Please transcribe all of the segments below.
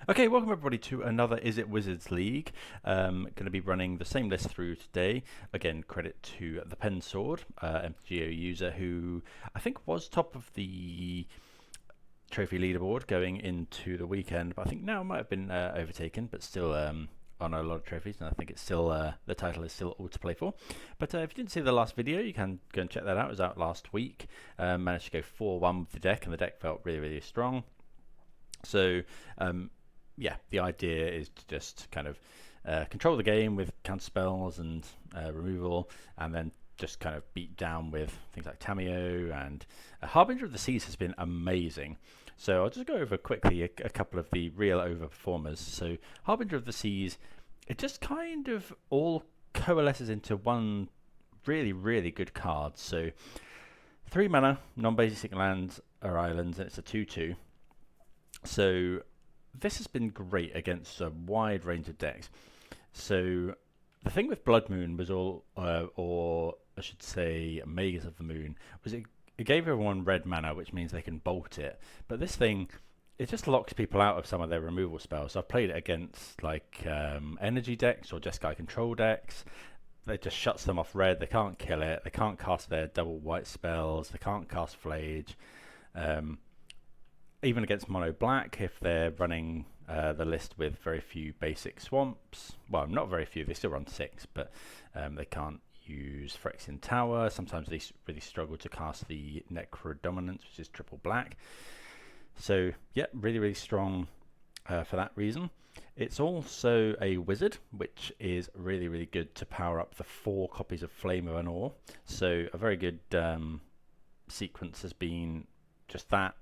Okay, welcome everybody to another Izzet Wizards League. Going to be running the same list through today. Again, credit to the Pensword, MTG user who I think was top of the trophy leaderboard going into the weekend, but I think now it might have been overtaken, but still on a lot of trophies, and I think it's still the title is still all to play for. But if you didn't see the last video, you can go and check that out. It was out last week. Managed to go 4-1 with the deck, and the deck felt really strong. So yeah, the idea is to just kind of control the game with counter spells and removal, and then just kind of beat down with things like Tamiyo, and Harbinger of the Seas has been amazing. So I'll just go over quickly a couple of the real overperformers. So Harbinger of the Seas, it just kind of all coalesces into one really good card. So 3 mana, non-basic lands or islands, and it's a 2/2. So this has been great against a wide range of decks. So the thing with Blood Moon was all, or I should say Magus of the Moon, was it gave everyone red mana, which means they can bolt it. But this thing, it just locks people out of some of their removal spells. So I've played it against like energy decks or Jeskai control decks. It just shuts them off red. They can't kill it. They can't cast their double white spells. They can't cast Flage. Even against mono black, if they're running the list with very few basic swamps, well, not very few, they still run 6, but they can't use Phyrexian Tower. Sometimes they really struggle to cast the Necro Dominance, which is triple black. So yeah, really strong for that reason. It's also a wizard, which is really good to power up the 4 copies of Flame of Anor. So a very good sequence has been just that.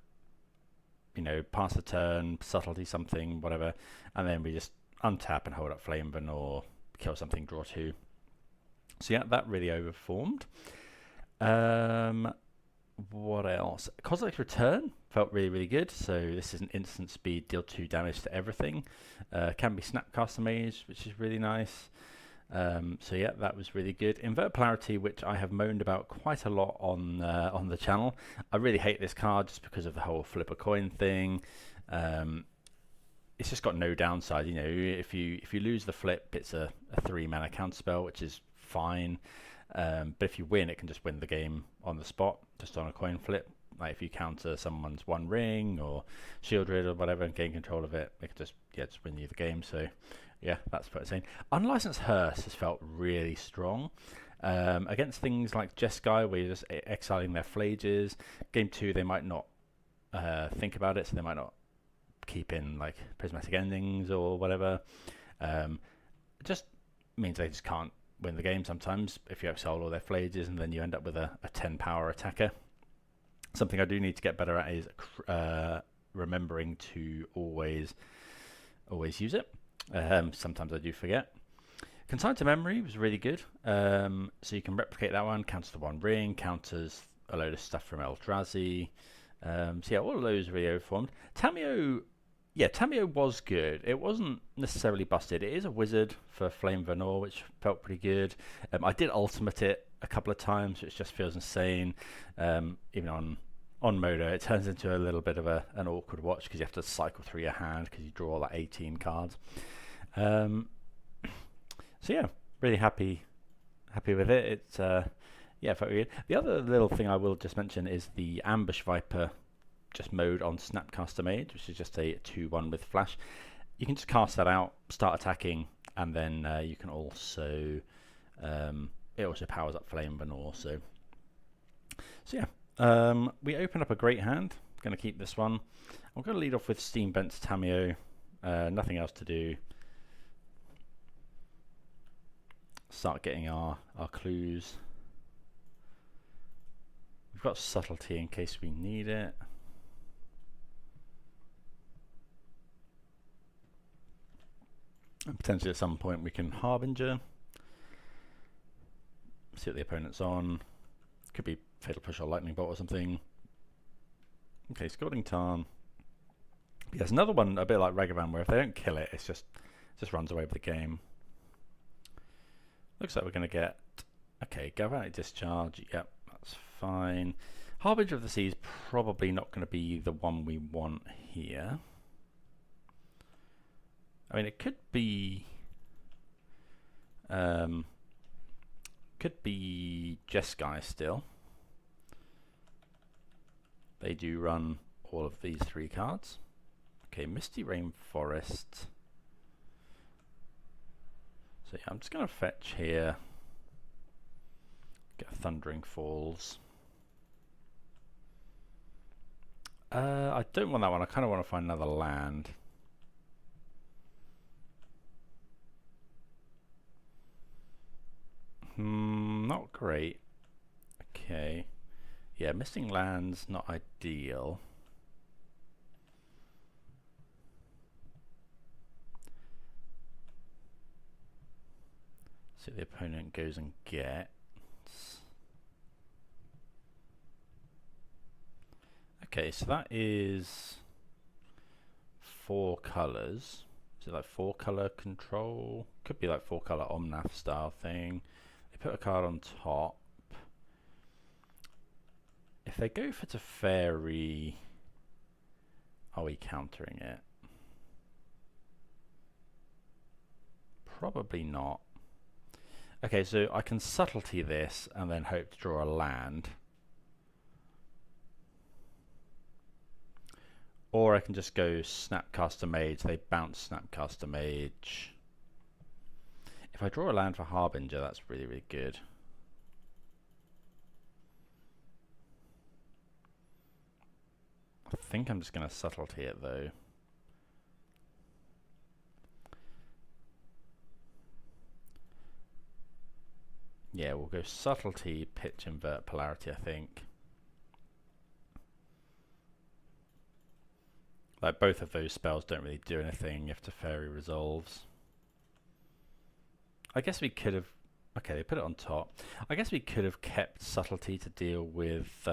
You know, pass the turn, subtlety something, whatever, and then we just untap and hold up Flame of Anor, kill something, draw 2. So yeah, that really overperformed. What else? Cosmic's Return felt really good. So this is an instant speed, deal 2 damage to everything. Can be Snapcaster Mage, which is really nice. So yeah, that was really good. Invert Polarity, which I have moaned about quite a lot on the channel. I really hate this card just because of the whole flip a coin thing. It's just got no downside. You know, if you lose the flip, it's a 3 mana counterspell, which is fine. But if you win, it can just win the game on the spot, just on a coin flip. Like if you counter someone's One Ring or Shieldred or whatever and gain control of it, it can just win you the game. So yeah, that's what I'm saying. Unlicensed Hearse has felt really strong against things like Jeskai, where you're just exiling their Flages. Game 2, they might not think about it, so they might not keep in like prismatic endings or whatever. It just means they just can't win the game sometimes if you exile all their Flages, and then you end up with a 10 power attacker. Something I do need to get better at is remembering to always use it. Sometimes I do forget. Consigned to Memory was really good. So you can replicate that one, counters the One Ring, counters a load of stuff from Eldrazi. So yeah, all of those really overformed. Tamiyo, yeah, Tamiyo was good. It wasn't necessarily busted. It is a wizard for Flame of Anor, which felt pretty good. I did ultimate it a couple of times, which just feels insane. Even on Modo, it turns into a little bit of an awkward watch because you have to cycle through your hand because you draw like 18 cards. So yeah, really happy with it. It's yeah, felt really good. The other little thing I will just mention is the Ambush Viper just mode on Snapcaster Mage, which is just a 2/1 with flash. You can just cast that out, start attacking, and then you can also it also powers up Flame of Anor. So yeah, we open up a great hand. Going to keep this one. I'm going to lead off with Steambent's Tamiyo. Nothing else to do. Start getting our clues. We've got subtlety in case we need it. And potentially at some point we can Harbinger. See what the opponent's on. Could be Fatal Push or Lightning Bolt or something. Okay, Scalding Tarn. Yes, another one a bit like Rebound, where if they don't kill it, it just runs away with the game. Looks like we're going to get... Okay, Galvanic Discharge. Yep, that's fine. Harbinger of the Sea is probably not going to be the one we want here. I mean, it could be Jeskai still. They do run all of these 3 cards. Okay, Misty Rainforest. So yeah, I'm just going to fetch here. Get Thundering Falls. I don't want that one. I kind of want to find another land. Not great. Okay. Yeah, missing lands, not ideal. So the opponent goes and gets. Okay, so that is 4 colors. Is it like 4 color control? Could be like 4 color Omnath style thing. They put a card on top. If they go for Teferi, are we countering it? Probably not. Okay, so I can subtlety this and then hope to draw a land. Or I can just go Snapcaster Mage. They bounce Snapcaster Mage. If I draw a land for Harbinger, that's really, really good. I think I'm just going to subtlety it though. Yeah, we'll go subtlety, pitch, invert, polarity, I think. Like both of those spells don't really do anything if Teferi resolves. I guess we could have... Okay, they put it on top. I guess we could have kept subtlety to deal with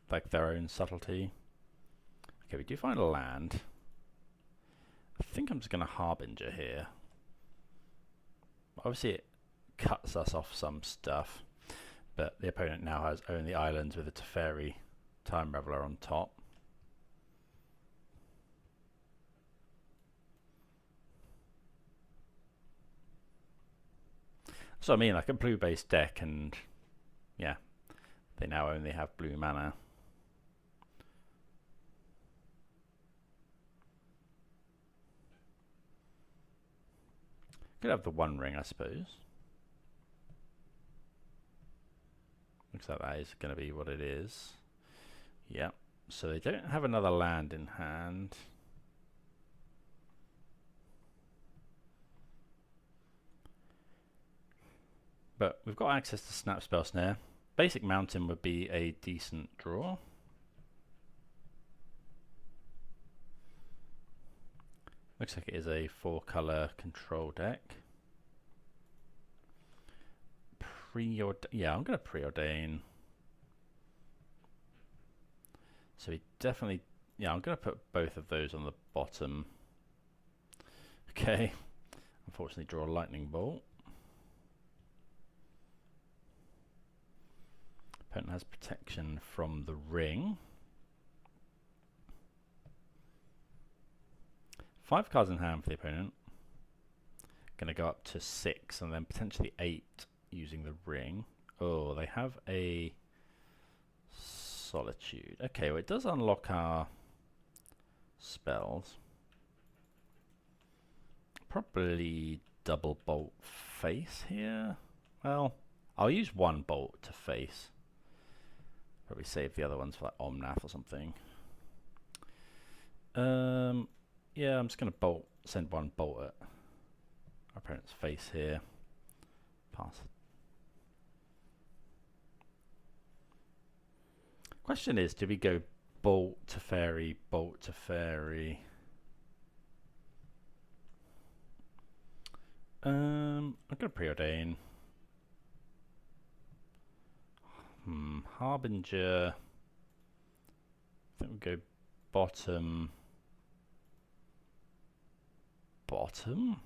like their own subtlety. Okay, we do find a land. I think I'm just going to Harbinger here. Obviously it cuts us off some stuff, but the opponent now has only islands with a Teferi Time Reveler on top. So I mean, like a blue-based deck, and yeah, they now only have blue mana. Could have the One Ring, I suppose. Looks like that is going to be what it is. Yeah, so they don't have another land in hand. But we've got access to Snap Spell Snare. Basic Mountain would be a decent draw. Looks like it is a 4-color control deck. Yeah, I'm going to preordain. So we definitely... Yeah, I'm going to put both of those on the bottom. Okay. Unfortunately, draw a Lightning Bolt. Opponent has protection from the ring. 5 cards in hand for the opponent. Going to go up to 6 and then potentially 8 using the ring. Oh, they have a Solitude. Okay, well it does unlock our spells. Probably double bolt face here. Well, I'll use 1 bolt to face. Probably save the other ones for like Omnath or something. Yeah, I'm just going to send 1 bolt at our opponent's face here. Pass. Question is, do we go bolt to fairy, bolt to fairy? I'm going to preordain. Harbinger. I think we go bottom. Bottom?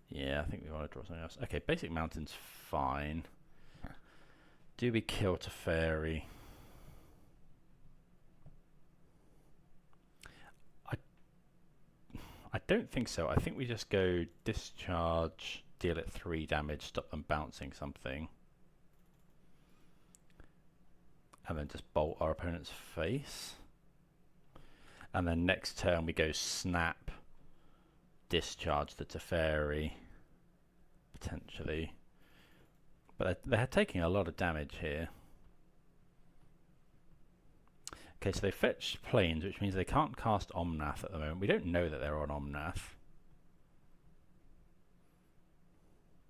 Yeah, I think we want to draw something else. Okay, Basic Mountain's fine. Do we kill Teferi? I don't think so. I think we just go discharge, deal it 3 damage, stop them bouncing something. And then just bolt our opponent's face. And then next turn we go snap, discharge the Teferi, potentially. But they're taking a lot of damage here. Okay, so they fetched planes, which means they can't cast Omnath at the moment. We don't know that they're on Omnath.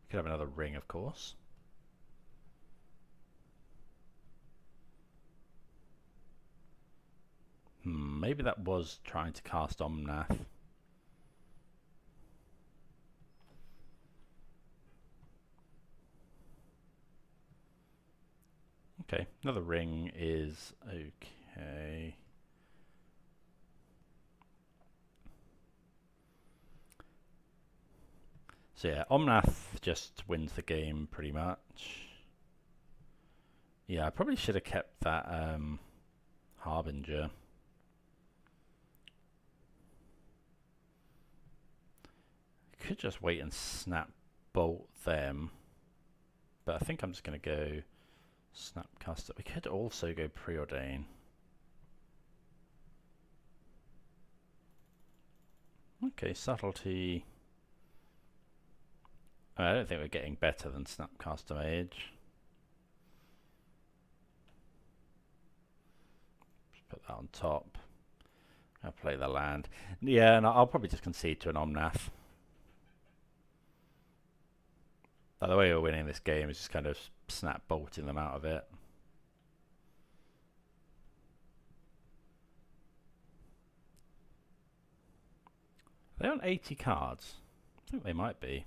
Could have another ring, of course. Maybe that was trying to cast Omnath. Okay, another ring is okay. So yeah, Omnath just wins the game pretty much. Yeah, I probably should have kept that Harbinger. Could just wait and snap bolt them. But I think I'm just going to go Snapcaster. We could also go Preordain. Okay, Subtlety. I don't think we're getting better than Snapcaster Mage. Just put that on top. I'll play the land. Yeah, and I'll probably just concede to an Omnath. The way we're winning this game is just kind of snap bolting them out of it. Are they on 80 cards? I think they might be.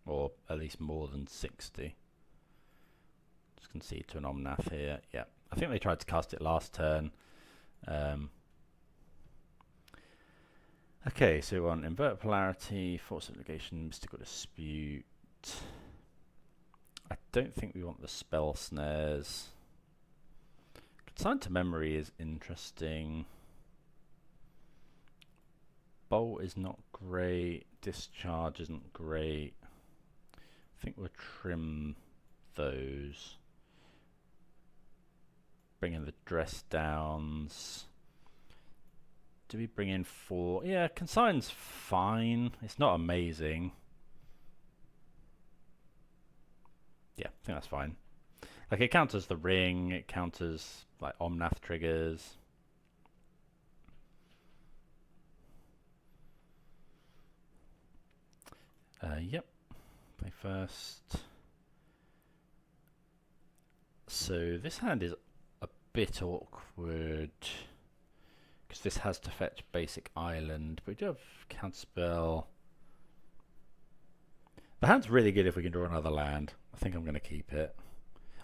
Or at least more than 60. Just concede to an Omnath here. Yeah, I think they tried to cast it last turn. Okay, so we want Invert Polarity, Force of Negation, Mystical Dispute. I don't think we want the Spell Snares. Consign to Memory is interesting. Bolt is not great. Discharge isn't great. I think we'll trim those. Bring in the Dress Downs. Do we bring in 4? Yeah, Consign's fine. It's not amazing. Yeah, I think that's fine. Like, it counters the ring, it counters like Omnath triggers. Yep. Play first. So this hand is a bit awkward because this has to fetch basic island, but we do have counterspell. The hand's really good if we can draw another land. I think I'm going to keep it.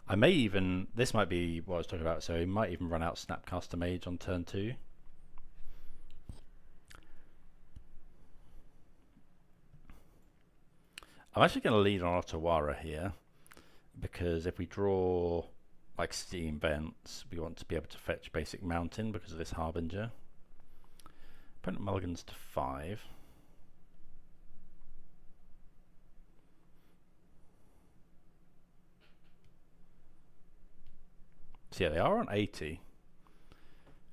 I may even, this might be what I was talking about, so he might even run out Snapcaster Mage on turn 2. I'm actually going to lead on Otawara here, because if we draw like Steam Vents, we want to be able to fetch basic Mountain because of this Harbinger. Opponent mulligans to 5. So yeah, they are on 80.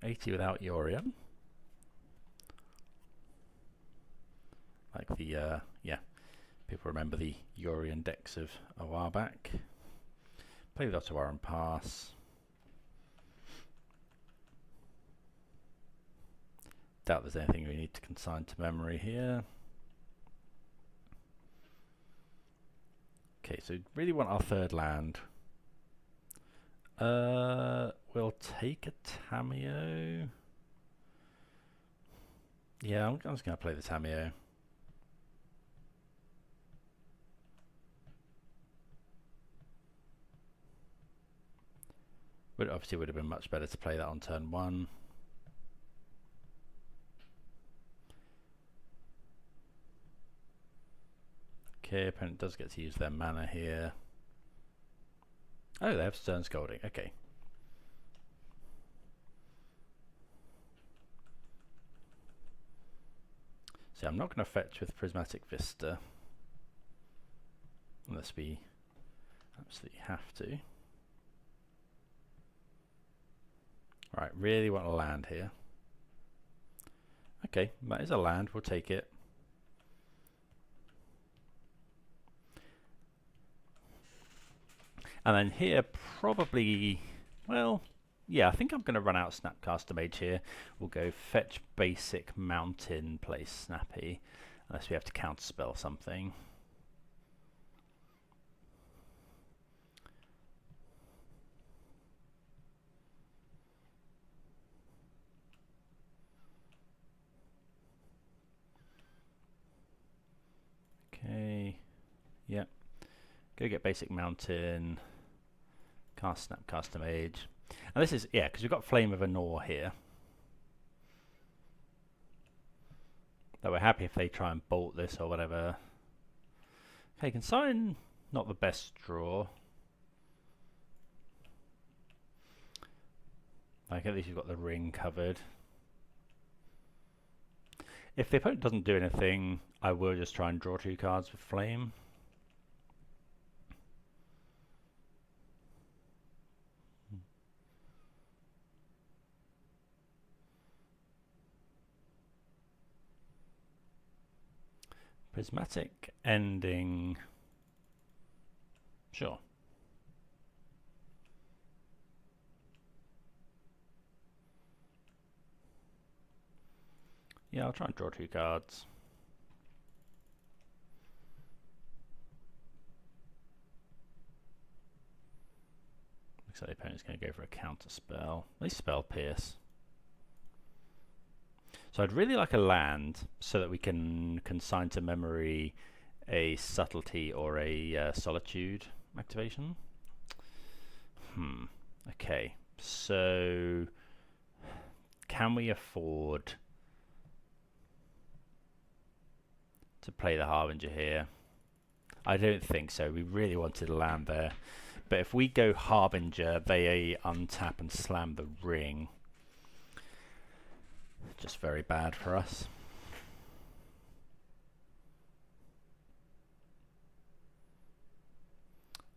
80 without Yorion. Like the, yeah, people remember the Yorion decks of a while back. Play with Ottawa and pass. Doubt there's anything we need to consign to memory here. Okay, so really want our third land. We'll take a Tamiyo. Yeah, I'm just going to play the Tamiyo. But obviously would have been much better to play that on turn 1. Okay, opponent does get to use their mana here. Oh, they have Stern Scolding. Okay. So I'm not going to fetch with Prismatic Vista. Unless we absolutely have to. Right, really want to land here. Okay, that is a land. We'll take it. And then here, probably, well, yeah, I think I'm going to run out Snapcaster Mage here. We'll go fetch basic mountain, play Snappy, unless we have to counterspell something. Okay, yep. Go get basic mountain, cast Snapcaster Mage. And this is, yeah, because we've got Flame of Anor here. That we're happy if they try and bolt this or whatever. Okay, Consign, not the best draw. Like, at least you've got the ring covered. If the opponent doesn't do anything, I will just try and draw 2 cards with Flame. Prismatic Ending. Sure. Yeah, I'll try and draw 2 cards. Looks like the opponent's going to go for a counter spell. At least Spell Pierce. So I'd really like a land so that we can consign to memory a Subtlety or a Solitude activation. Okay, so can we afford to play the Harbinger here? I don't think so. We really wanted a land there. But if we go Harbinger, they untap and slam the ring. Just very bad for us.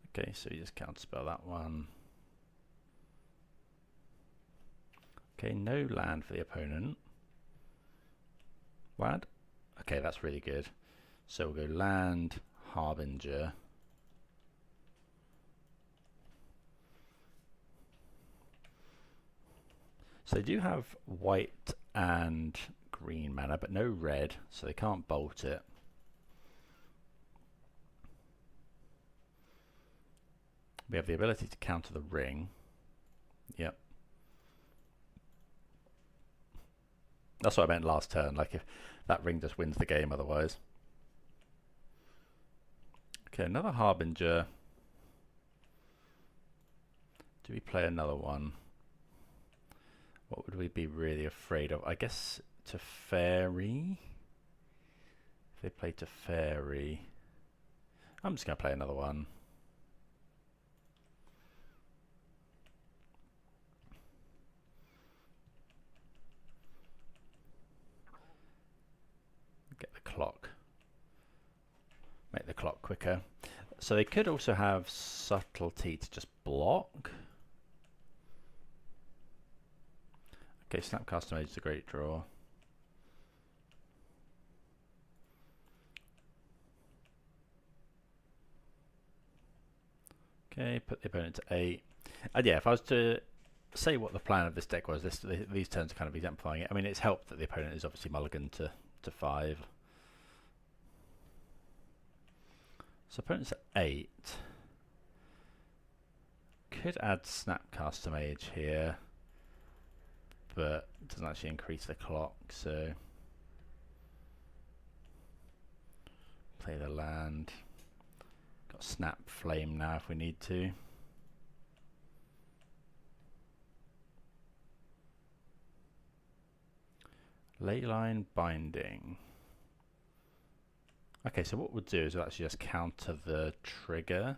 Okay, so you just counterspell that one. Okay, no land for the opponent. Lad? Okay, that's really good. So we'll go land, Harbinger. So they do have white and green mana, but no red, so they can't bolt it. We have the ability to counter the ring. Yep. That's what I meant last turn, like if that ring just wins the game otherwise. Okay, another Harbinger. Do we play another one? What would we be really afraid of? I guess Teferi. If they play Teferi, I'm just going to play another one. Get the clock. Make the clock quicker. So they could also have Subtlety to just block. Okay, Snapcaster Mage is a great draw. Okay, put the opponent to 8. And yeah, if I was to say what the plan of this deck was, these turns are kind of exemplifying it. I mean, it's helped that the opponent is obviously mulliganed to 5. So opponent's at 8. Could add Snapcaster Mage here, but it doesn't actually increase the clock, so play the land. Got Snap Flame now if we need to. Leyline Binding. Okay, so what we'll do is we'll actually just counter the trigger.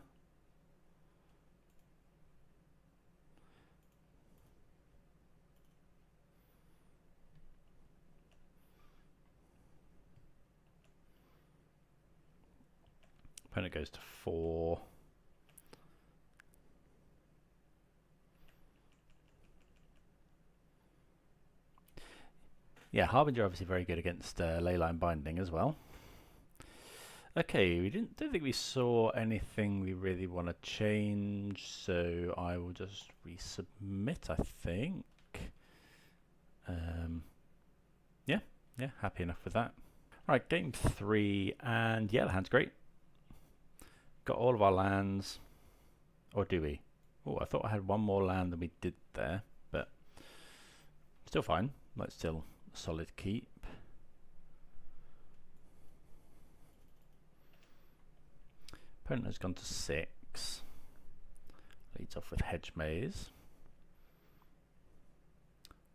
Opponent goes to 4. Yeah, Harbinger obviously very good against Leyline Binding as well. Okay, we don't think we saw anything we really want to change, so I will just resubmit, I think. Yeah, happy enough with that. Right, game 3, and yeah, the hand's great. Got all of our lands, or do we? Oh, I thought I had one more land than we did there, but still fine. Like, still a solid keep. Opponent has gone to 6. Leads off with Hedge Maze.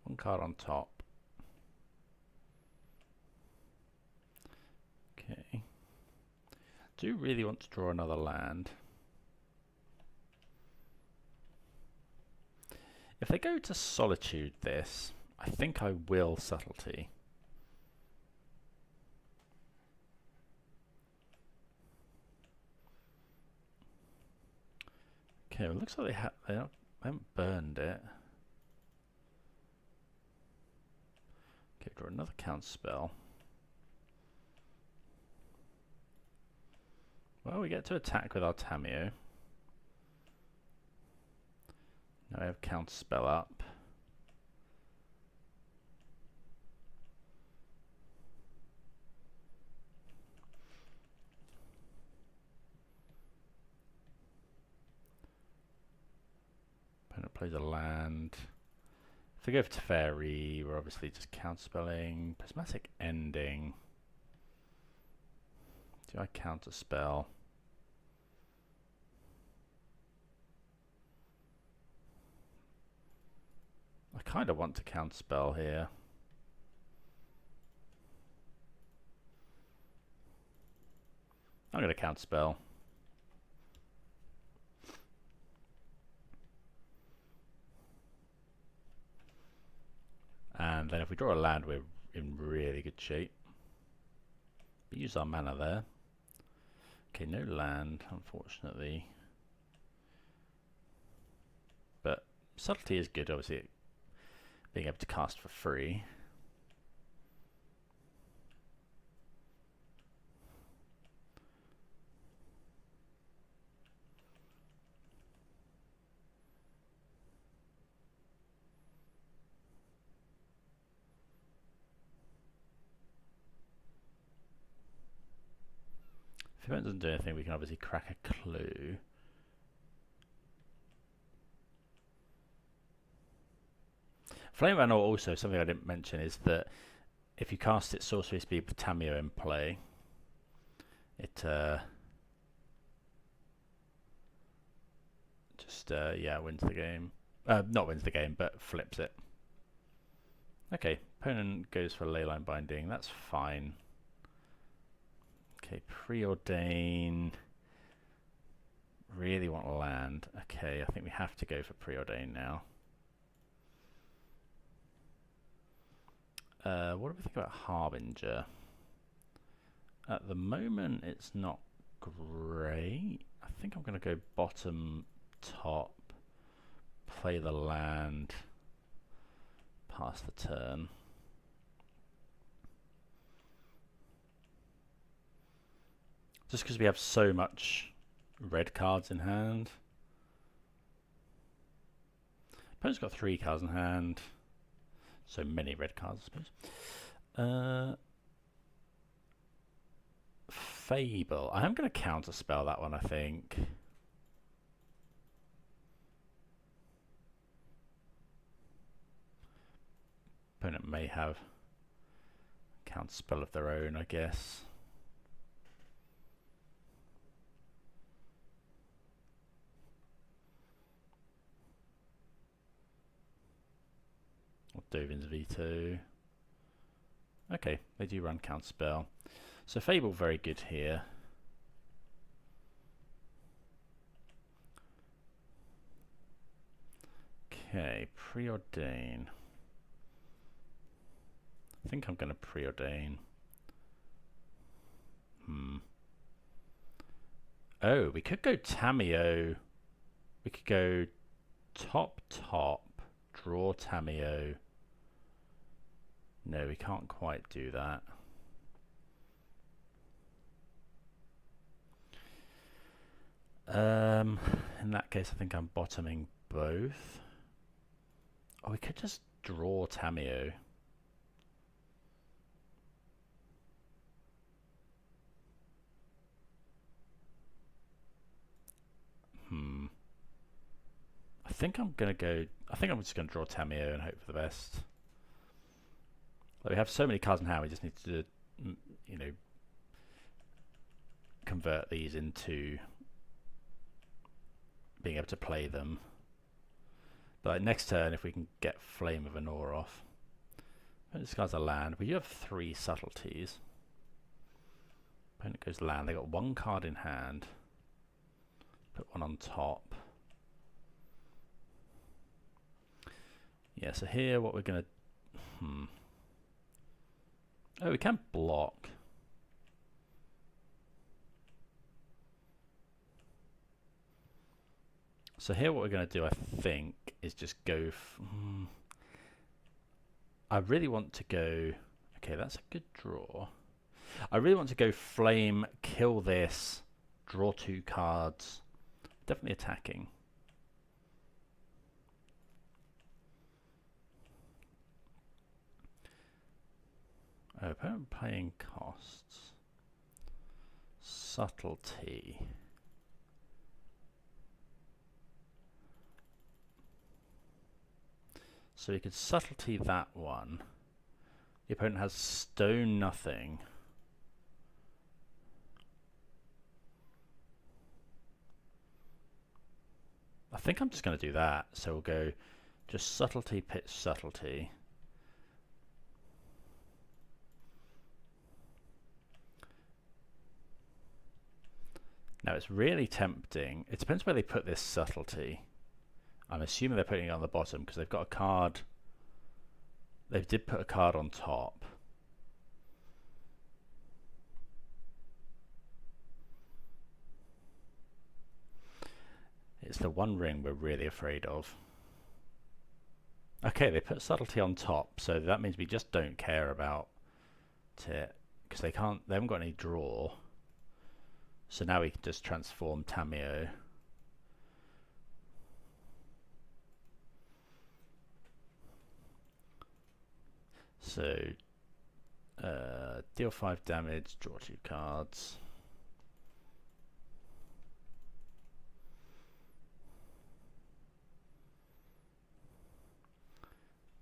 1 card on top. Okay. Do really want to draw another land. If they go to Solitude this, I think I will Subtlety. Okay, well, it looks like they haven't burned it. Okay, draw another counter spell. Well, we get to attack with our Tamiyo. Now we have counter spell up. Opponent plays a land. If we go for Teferi, we're obviously just counterspelling. Prismatic Ending. Do I counterspell? I kind of want to counterspell here. I'm going to counterspell. And then if we draw a land, we're in really good shape. We use our mana there. Okay, no land, unfortunately. But Subtlety is good, obviously, being able to cast for free. If it doesn't do anything, we can obviously crack a clue. Flame Vandal also, something I didn't mention, is that if you cast it Sorcery Speed with Tamiyo in play, it just yeah, wins the game. Not wins the game, but flips it. Okay, opponent goes for Leyline Binding. That's fine. Okay, Preordain. Really want land. Okay, I think we have to go for Preordain now. What do we think about Harbinger? At the moment, it's not great. I think I'm going to go bottom, top, play the land, pass the turn. Just because we have so much red cards in hand. Opponent's got 3 cards in hand. So many red cards, I suppose. Fable. I am going to counterspell that one, I think. Opponent may have counterspell of their own, I guess. Dovin's Veto. Okay, they do run counterspell. So Fable very good here. Okay, Preordain. I think I'm going to Preordain. Oh, we could go Tameo. We could go top, draw Tameo. No, we can't quite do that. In that case, I think I'm bottoming both. Oh, we could just draw Tameo. I think I'm gonna go. I think I'm just gonna draw Tameo and hope for the best. Like, we have so many cards in hand, we just need to, you know, convert these into being able to play them. But like, next turn, if we can get Flame of Anor off. This guy's a land. We do have 3 subtleties. Opponent goes land. They got 1 card in hand. Put 1 on top. Yeah, so here what we're going to... Oh, we can block. So here what we're going to do, I think, is just go... I really want to go... Okay, that's a good draw. I really want to go Flame, kill this, draw 2 cards. Definitely attacking. Oh, opponent playing costs. Subtlety. So we could subtlety that one. The opponent has stone nothing. I think I'm just going to do that. So we'll go just subtlety, pitch subtlety. Now it's really tempting. It depends where they put this subtlety. I'm assuming they're putting it on the bottom because they've got a card. They did put a card on top. It's the One Ring we're really afraid of. Okay, they put subtlety on top, so that means we just don't care about it because they haven't got any draw. So now we can just transform Tameo. So deal 5 damage, draw 2 cards.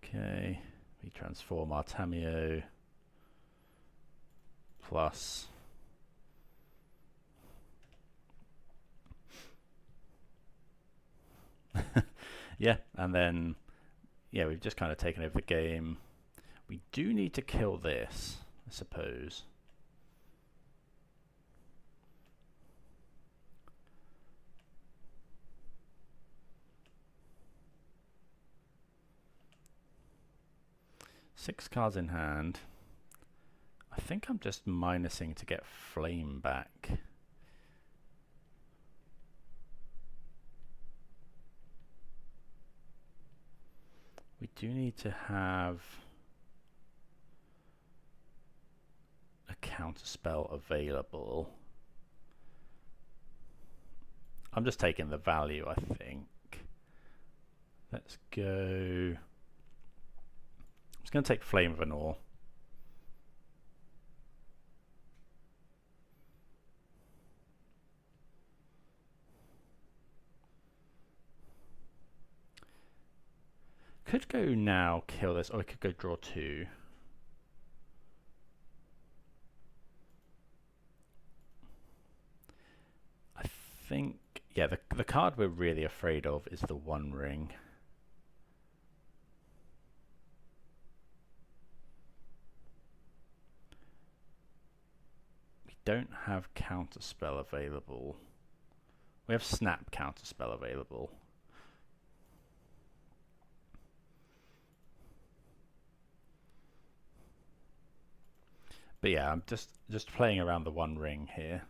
Okay, we transform our Tameo plus yeah, and then yeah, we've just kind of taken over the game. We do need to kill this, I suppose. Six cards in hand. I think I'm just minusing to get Flame back. We do need to have a counterspell available. I'm just taking the value, I think. Let's go. I'm just going to take Flame of Anor. Could go now, kill this, or I could go draw 2. I think, yeah, the card we're really afraid of is the One Ring. We don't have counterspell available. We have Snap counterspell available. But yeah, I'm just playing around the One Ring here.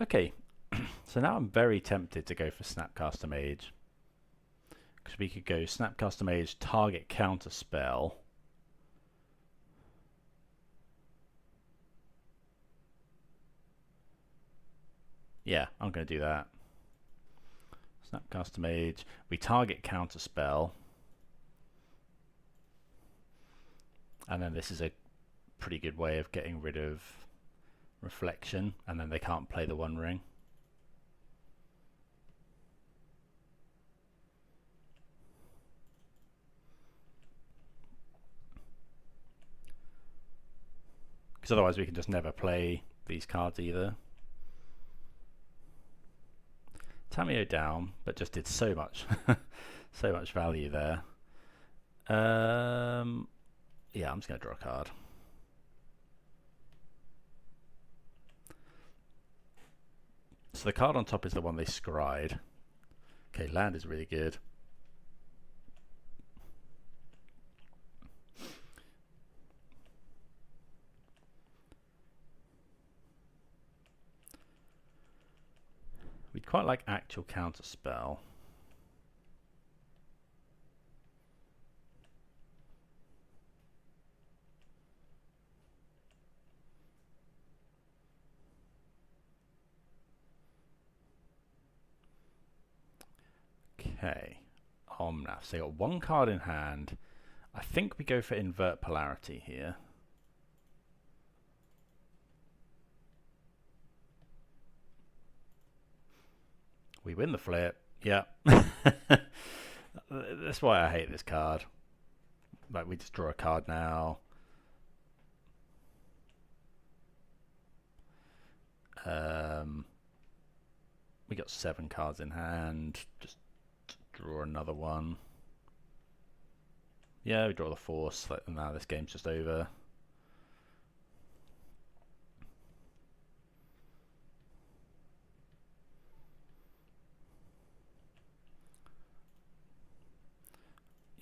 Okay, so now I'm very tempted to go for Snapcaster Mage. Because we could go Snapcaster Mage, target counter spell. Yeah, I'm going to do that. Snapcaster Mage, we target counter spell. And then this is a pretty good way of getting rid of reflection, and then they can't play the One Ring. Because otherwise we can just never play these cards either. Tamiyo down, but just did so much so much value there. Yeah, I'm just going to draw a card. So the card on top is the one they scried. Okay, land is really good. We'd quite like actual counter spell. Okay, Omnath. So you got one card in hand. I think we go for invert polarity here. We win the flip. Yeah. That's why I hate this card. Like, we just draw a card now. We got 7 cards in hand. Just draw another one. Yeah, we draw the force. Now this game's just over.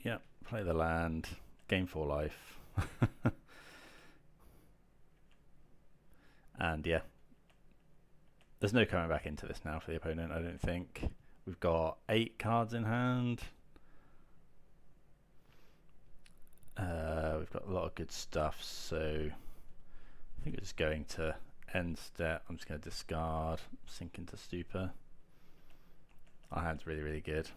Yep, play the land. Game for life. And yeah, there's no coming back into this now for the opponent, I don't think. We've got 8 cards in hand. We've got a lot of good stuff, so I think we're just going to end step. I'm just going to discard, sink into stupor. Our hand's really, really good.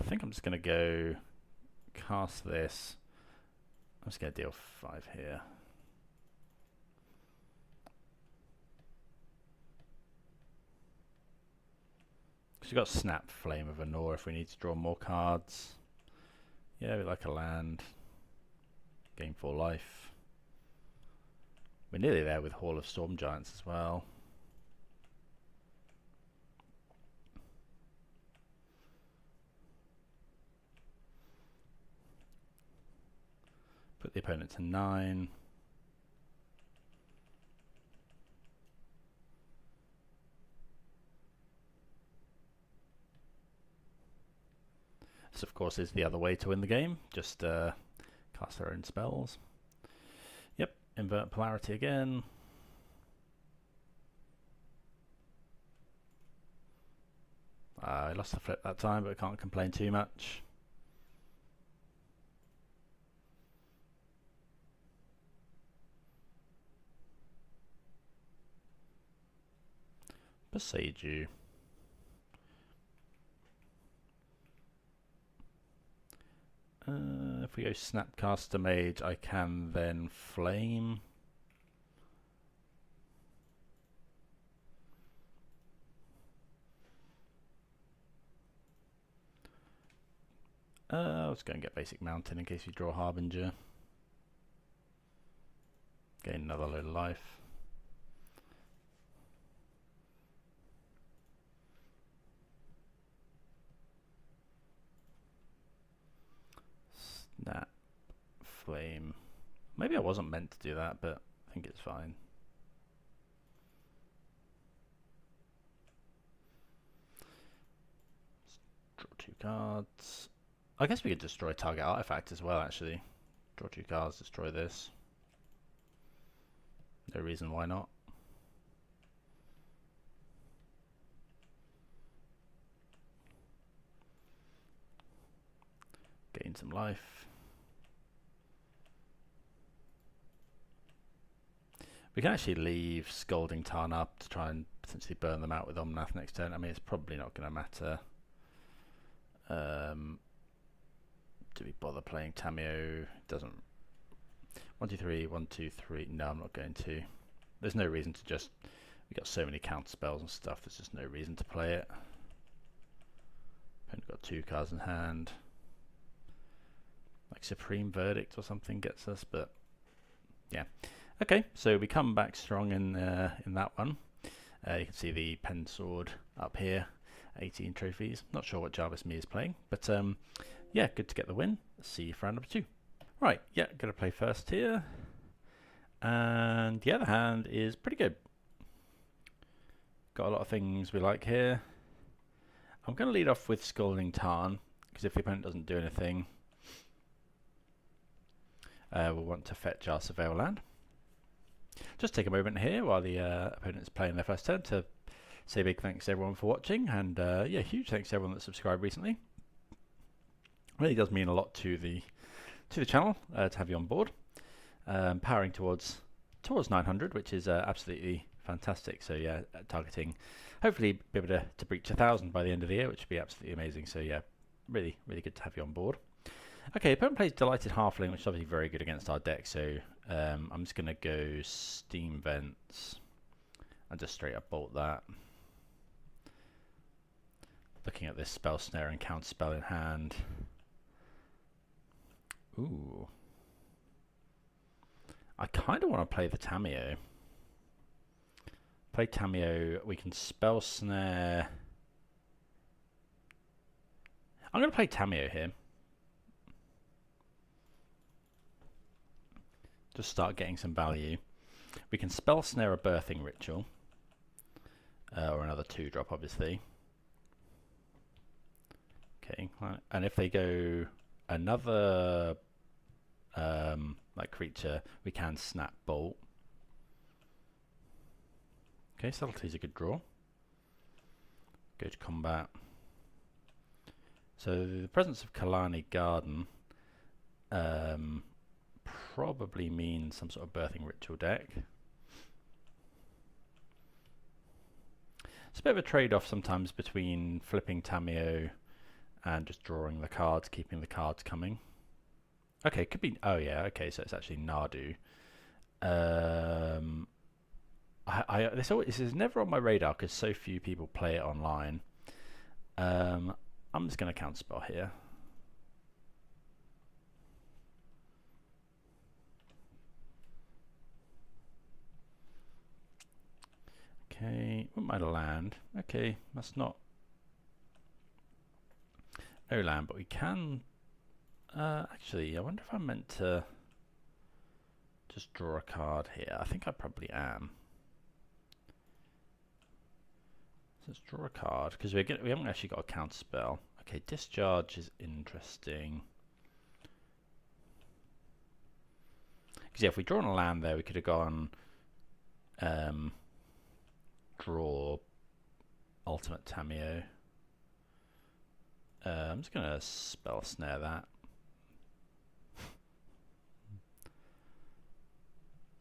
I think I'm just going to go cast this. I'm just going to deal 5 here. Because we've got Snap Flame of Anor if we need to draw more cards. Yeah, we like a land. Game for life. We're nearly there with Hall of Storm Giants as well. Put the opponent to 9. This, of course, is the other way to win the game. Just cast their own spells. Yep, invert polarity again. I lost the flip that time, but I can't complain too much. Beseiju. If we go Snapcaster Mage, I can then Flame. Let's go and get Basic Mountain in case we draw Harbinger. Gain another load of life. Snap Flame. Maybe I wasn't meant to do that, but I think it's fine. cards. I guess we could destroy target artifact as well, actually. Draw 2 cards, destroy this. No reason why not. Gain some life. We can actually leave Scalding Tarn up to try and potentially burn them out with Omnath next turn. I mean, it's probably not going to matter. Do we bother playing Tamiyo? Doesn't. 1, 2, 3, 1, 2, 3. No, I'm not going to. There's no reason to just. We got so many counter spells and stuff. There's just no reason to play it. Opponent got 2 cards in hand. Like Supreme Verdict or something gets us, but yeah. Okay, so we come back strong in that one. You can see the pensword up here, 18 trophies. Not sure what Jarvis Me is playing, but yeah, good to get the win. See you for round number 2. Right, yeah, going to play first here. And yeah, the hand is pretty good. Got a lot of things we like here. I'm going to lead off with Scalding Tarn, because if the opponent doesn't do anything, we'll want to fetch our Surveil land. Just take a moment here while the opponent's playing their first turn to say a big thanks to everyone for watching, and yeah, huge thanks to everyone that subscribed recently. Really does mean a lot to the channel to have you on board. Powering towards 900, which is absolutely fantastic. So yeah, targeting hopefully be able to breach 1,000 by the end of the year, which would be absolutely amazing. So yeah, really good to have you on board. Okay, opponent plays Delighted Halfling, which is obviously very good against our deck, so I'm just going to go Steam Vents and just straight up bolt that. Looking at this Spell Snare and Counter Spell in hand. Ooh. I kind of want to play the Tamiyo. Play Tamiyo, we can Spell Snare. I'm going to play Tamiyo here. Just start getting some value. We can Spell Snare a Birthing Ritual, or another 2-drop, obviously. Okay, and if they go another like creature, we can Snap Bolt. Okay, Subtlety is a good draw. Go to combat. So the presence of Kalani Garden probably means some sort of Birthing Ritual deck. It's a bit of a trade-off sometimes between flipping Tamiyo and just drawing the cards, keeping the cards coming. Okay, it could be. Oh yeah, okay, so it's actually Nadu. This is never on my radar because so few people play it online. I'm just going to counterspell here. Okay, wouldn't mind a land. Okay, that's not no land, but we can. Actually, I wonder if I'm meant to just draw a card here. I think I probably am. So let's draw a card because we haven't actually got a counter spell. Okay, discharge is interesting. Because yeah, if we draw on a land there, we could have gone draw Ultimate Tamiyo. I'm just gonna Spell Snare that.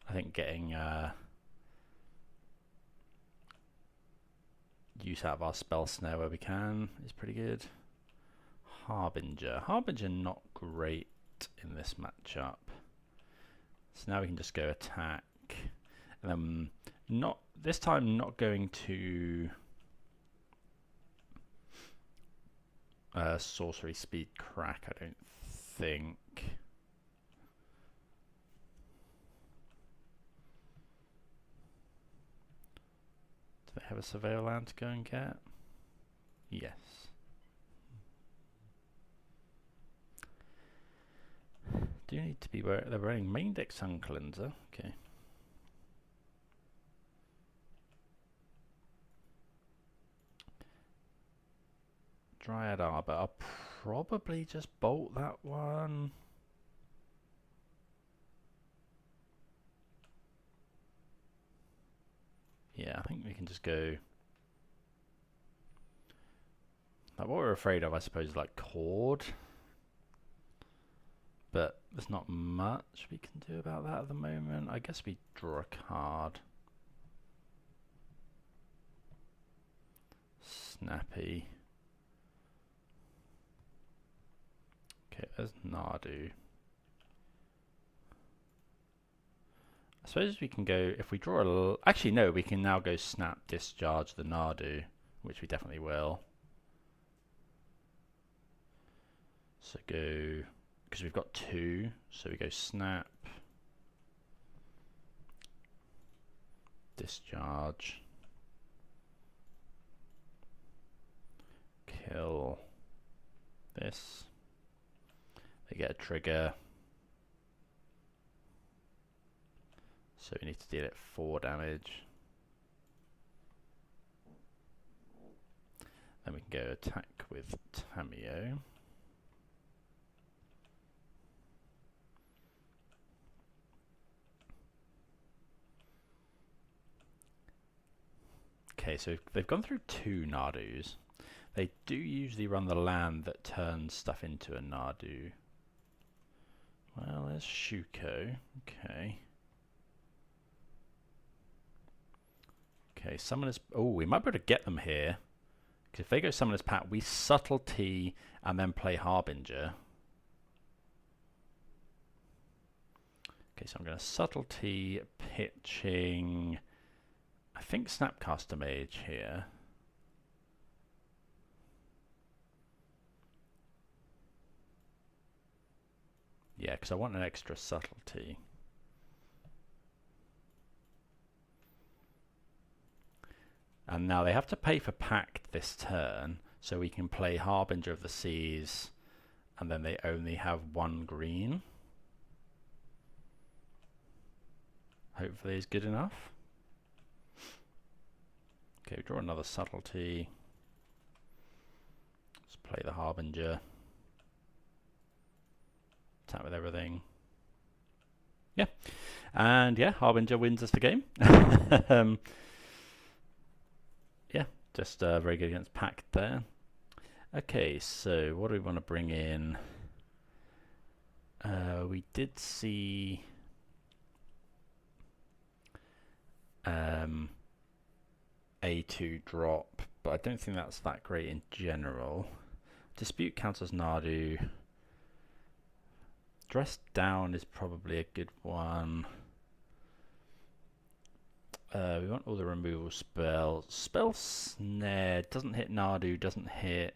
I think getting use out of our Spell Snare where we can is pretty good. Harbinger. Harbinger not great in this matchup. So now we can just go attack. And then not this time not going to Sorcery Speed Crack, I don't think. Do they have a Surveil land to go and get? Yes. Do you need to be they're wearing main deck Sun Cleanser? Okay. Dryad Arbor. I'll probably just bolt that one. Yeah, I think we can just go. Like what we're afraid of, I suppose, is like Cord. But there's not much we can do about that at the moment. I guess we draw a card. Snappy. Okay, there's Nadu. I suppose we can go, if we draw a... Actually, no, we can now go snap, discharge the Nadu, which we definitely will. So go... Because we've got 2, so we go snap, discharge, kill this. They get a trigger, so we need to deal it 4 damage. Then we can go attack with Tamiyo. Okay, so they've gone through 2 Nadus. They do usually run the land that turns stuff into a Nadu. Well, there's Shuko. Okay. Okay, Summoner's... Oh, we might be able to get them here. Because if they go Summoner's Pact, we Subtlety and then play Harbinger. Okay, so I'm going to Subtlety, pitching... I think Snapcaster Mage here. Yeah, because I want an extra subtlety. And now they have to pay for Pact this turn, so we can play Harbinger of the Seas, and then they only have 1 green. Hopefully it's good enough. Okay, draw another subtlety. Let's play the Harbinger. Attack with everything. Yeah. And yeah, Harbinger wins us the game. Yeah, just very good against Pact there. Okay, so what do we want to bring in? We did see... A2 drop, but I don't think that's that great in general. Dispute counters Nadu. Dress Down is probably a good one. We want all the removal spells. Spell Snare doesn't hit Nadu, doesn't hit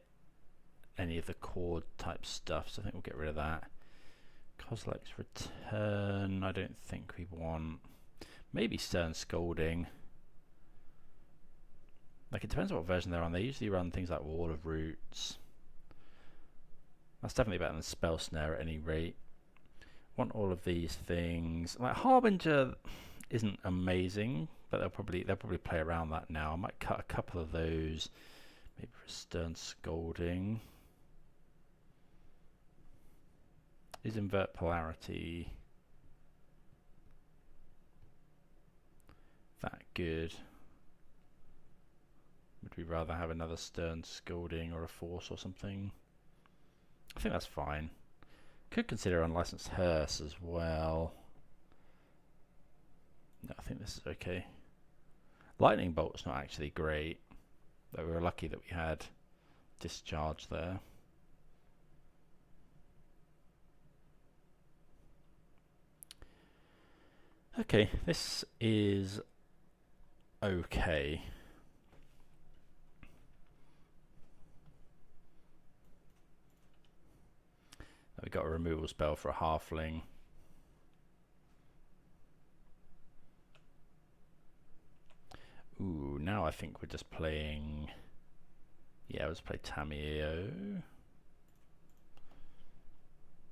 any of the cord type stuff, so I think we'll get rid of that. Kozilek's Return, I don't think we want. Maybe Stern Scolding. Like, it depends on what version they're on. They usually run things like Wall of Roots. That's definitely better than Spell Snare at any rate. Want all of these things. Like, Harbinger isn't amazing, but they'll probably play around that now. I might cut a couple of those. Maybe for Stern Scolding. Is Invert Polarity that good? Would we rather have another Stern Scolding or a Force or something? I think that's fine. Could consider Unlicensed Hearse as well. No, I think this is okay. Lightning Bolt's not actually great, though we were lucky that we had Discharge there. Okay, this is okay. We got a removal spell for a halfling. Ooh, now I think we're just playing... Yeah, let's play Tamiyo.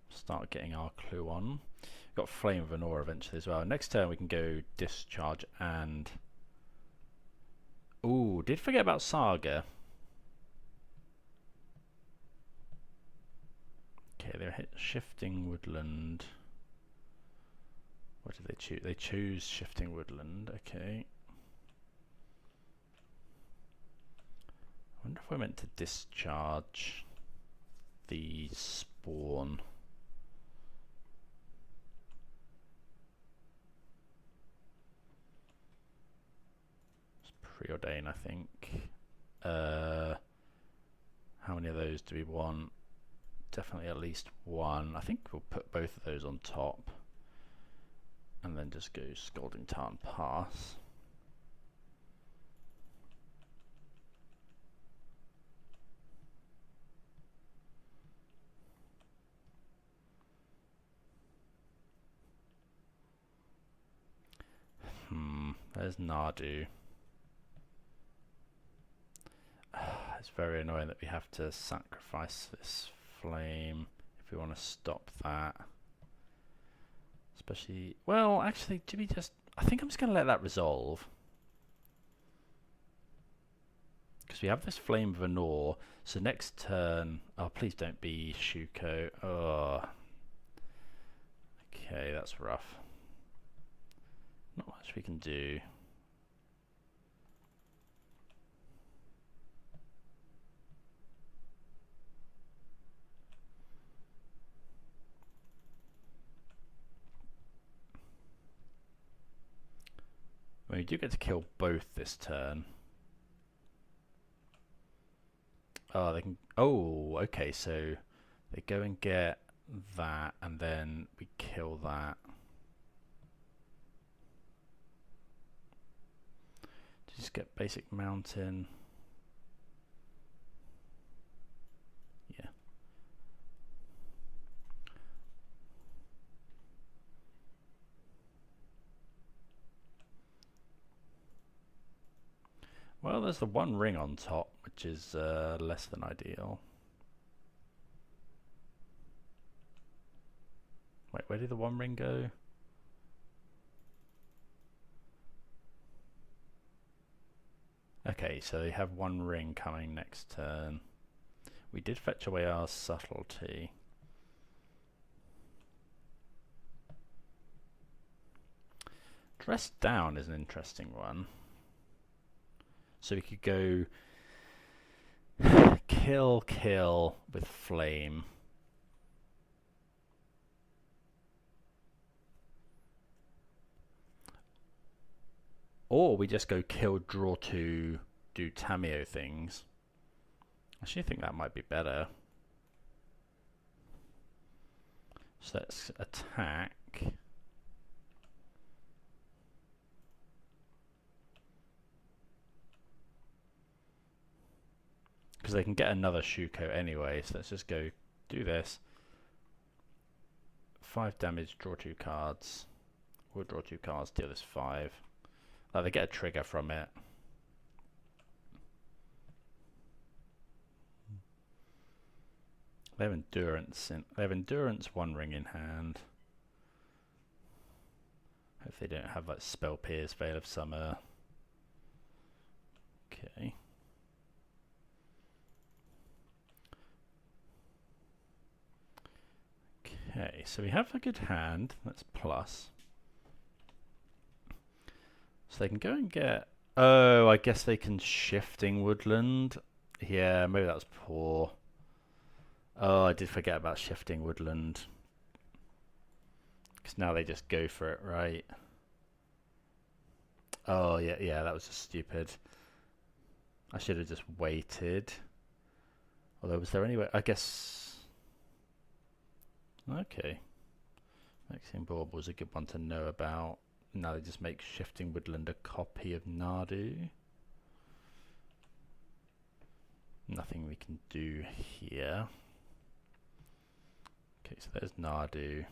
Start getting our clue on. We've got Flame of Anora eventually as well. Next turn we can go Discharge and... Ooh, did forget about Saga. Okay, they hit Shifting Woodland. What did they choose? They choose Shifting Woodland. Okay. I wonder if we're meant to discharge the spawn. It's preordain, I think. How many of those do we want? Definitely at least one. I think we'll put both of those on top. And then just go Scalding Tarn Pass. There's Nadu. It's very annoying that we have to sacrifice this flame if we want to stop that. Especially, well, actually, do we just... I think I'm just going to let that resolve. Because we have this Flame of Anor, so next turn... Oh, please don't be Shuko. Oh. Okay, that's rough. Not much we can do. Well, you do get to kill both this turn. Oh, they can... Oh, okay, so they go and get that, and then we kill that. Just get basic mountain. Yeah. Well, there's the one ring on top, which is less than ideal. Wait, where did the one ring go? Okay, so they have one ring coming next turn. We did fetch away our subtlety. Dress down is an interesting one. So we could go kill with flame. Or we just go kill, draw two, do Tameo things. I actually think that might be better. So let's attack. Because they can get another Shuko anyway, so let's just go do this. 5 damage, draw 2 cards. We'll draw 2 cards, deal this 5. Like they get a trigger from it. They have endurance one ring in hand. Hope they don't have like Spell Pierce, Veil of Summer. Okay. Okay, so we have a good hand. That's plus. So they can go and get... Oh, I guess they can Shifting Woodland. Yeah, maybe that was poor. Oh, I did forget about Shifting Woodland. Because now they just go for it, right? Oh, yeah, that was just stupid. I should have just waited. Although, was there any way... I guess... Okay. Maxine Bauble was a good one to know about. Now they just make Shifting Woodland a copy of Nadu. Nothing we can do here. Okay, so there's Nadu.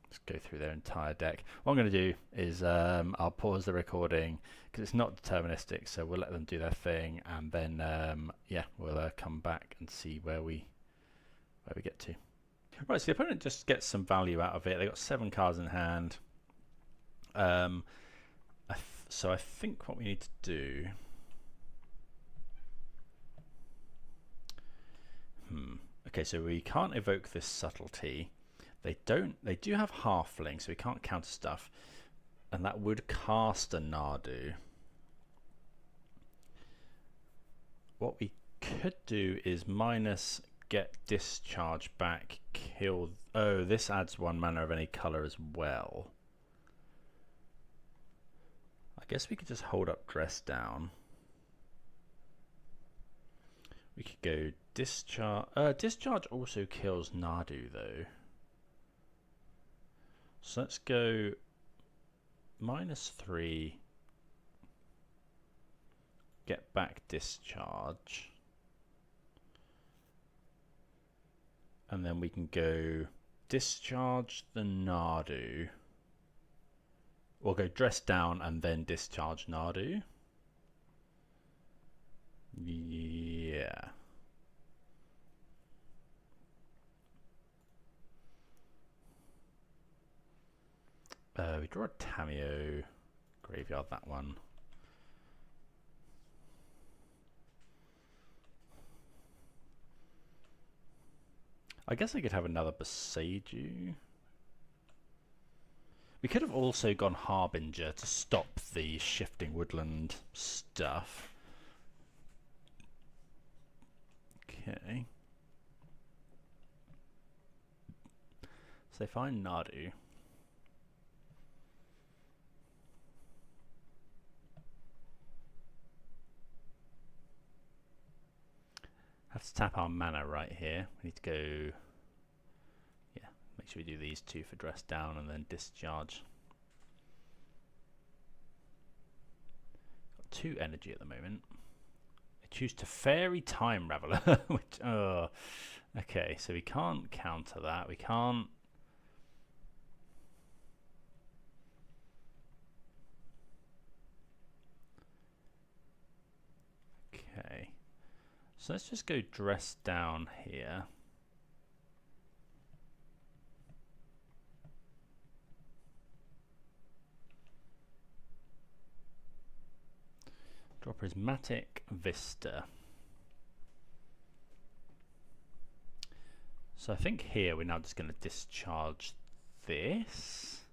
Let's go through their entire deck. What I'm going to do is I'll pause the recording because it's not deterministic, so we'll let them do their thing, and then yeah, we'll come back and see where we get to. Right, so the opponent just gets some value out of it. They got 7 cards in hand. So I think what we need to do. Okay, so we can't evoke this subtlety. They do have halfling, so we can't counter stuff, and that would cast a Nadu. What we could do is minus, get discharge back, kill. Oh, this adds 1 mana of any color as well. I guess we could just hold up dress down. We could go discharge. Discharge also kills Nadu though. So let's go -3. Get back discharge. And then we can go discharge the Nadu. Or go dress down and then discharge Nadu. Yeah. We draw a Tameo. Graveyard that one. I guess I could have another Beseiju. We could have also gone Harbinger to stop the shifting woodland stuff. Okay. So they find Nadu. Have to tap our mana right here. We need to go. Yeah, make sure we do these two for dress down and then discharge. Got 2 energy at the moment. I choose to Fairy Time Raveler, which okay, so we can't counter that. We can't. Okay. So let's just go dress down here. Draw Prismatic Vista. So I think here we're now just going to discharge this.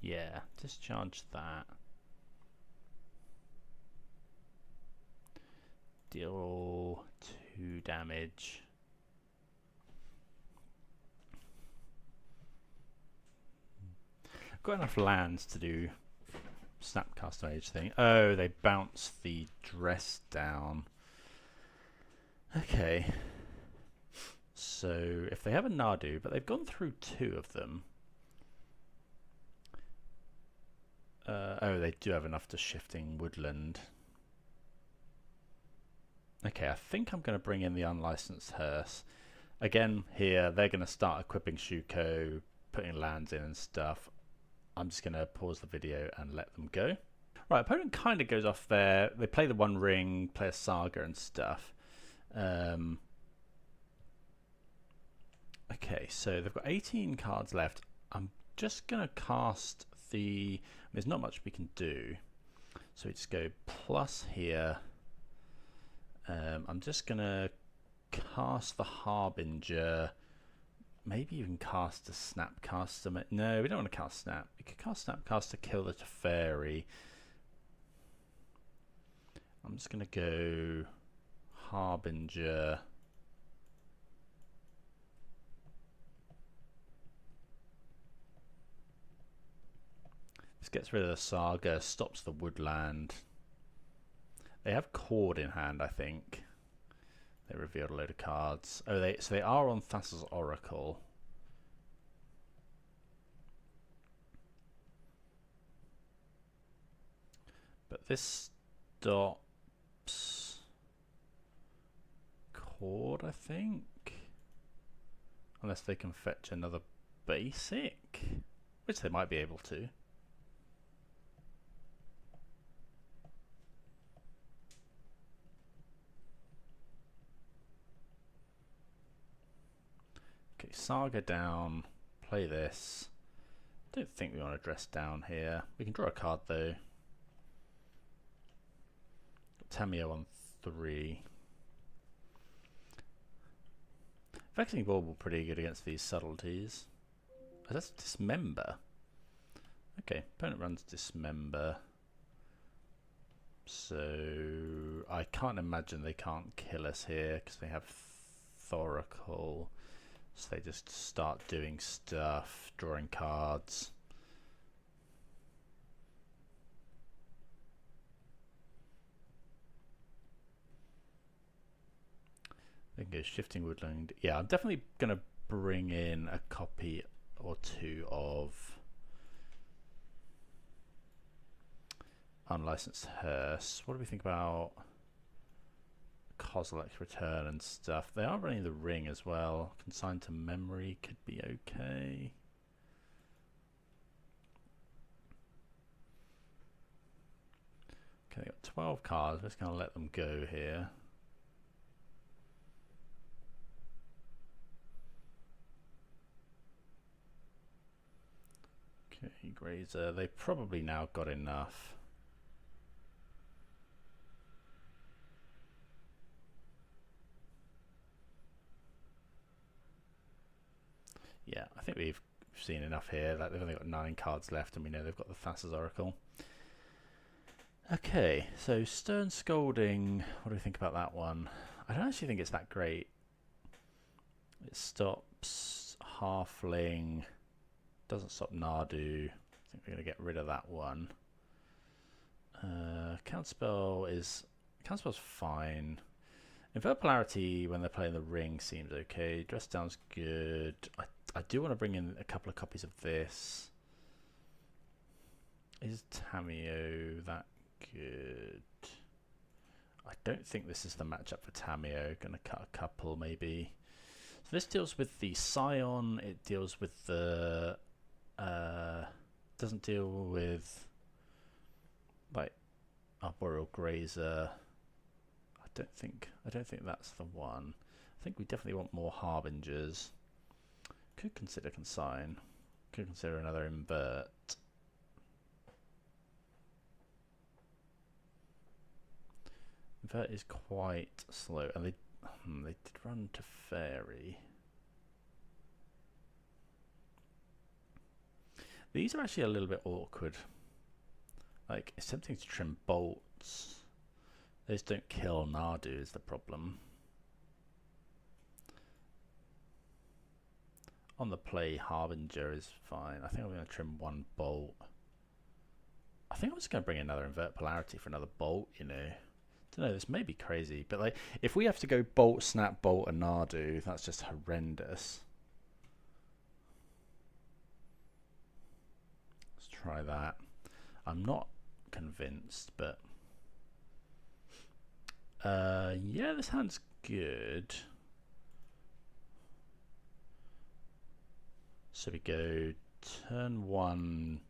Yeah, discharge that. Deal 2 damage. Got enough lands to do Snapcast Mage thing. Oh, they bounce the dress down. Okay. So if they have a Nadu, but they've gone through 2 of them. Oh, they do have enough to shifting woodland. Okay, I think I'm going to bring in the unlicensed hearse. Again, here, they're going to start equipping Shuko, putting lands in and stuff. I'm just going to pause the video and let them go. Right, opponent kind of goes off there. They play the 1 ring, play a saga and stuff. Okay, so they've got 18 cards left. I'm just going to cast the... There's not much we can do. So we just go plus here. I'm just going to cast the Harbinger. Maybe even cast a Snapcaster. No, we don't want to cast Snap. We could cast Snapcaster, kill the Teferi. I'm just going to go Harbinger. This gets rid of the Saga, stops the woodland. They have Cord in hand, I think. They revealed a load of cards. Oh, so they are on Thassa's Oracle. But this stops Cord, I think. Unless they can fetch another basic, which they might be able to. Okay, Saga down, play this, Don't think we want to dress down here. We can draw a card though. Tamiyo on 3. Vexing Bauble pretty good against these subtleties. Oh, that's Dismember. Okay, opponent runs Dismember. So I can't imagine they can't kill us here because they have Thoracle. So they just start doing stuff, drawing cards. They can go Shifting Woodland. Yeah, I'm definitely going to bring in a copy or 2 of Unlicensed Hearse. What do we think about Kozilek's Return and stuff? They are running the Ring as well. Consigned to Memory could be okay. Okay, they got 12 cards. We're just going to let them go here. Okay, Grazer. They've probably now got enough. Yeah, I think we've seen enough here. Like they've only got 9 cards left, and we know they've got the Thassa's Oracle. Okay, so Stern Scolding. What do we think about that one? I don't actually think it's that great. It stops Halfling. Doesn't stop Nadu. I think we're going to get rid of that one. Counterspell's fine. Invert Polarity when they're playing the Ring seems okay. Dress Down's good. I do want to bring in a couple of copies of this. Is Tamiyo that good? I don't think this is the matchup for Tamiyo. Gonna cut a couple maybe. So this deals with the Scion. It deals with the doesn't deal with like Arboreal Grazer. I don't think that's the one. I think we definitely want more Harbingers. Could consider Consign. Could consider another Invert. Invert is quite slow, and they did run to Fairy. These are actually a little bit awkward. Like, it's tempting to trim bolts. Those don't kill Nadu is the problem. On the play, Harbinger is fine. I think I'm going to trim 1 bolt. I think I'm just going to bring another Invert Polarity for another bolt, you know. Don't know, this may be crazy, but like, if we have to go bolt, snap, bolt, and Nadu, that's just horrendous. Let's try that. I'm not convinced, but yeah, this hand's good. So we go turn 1.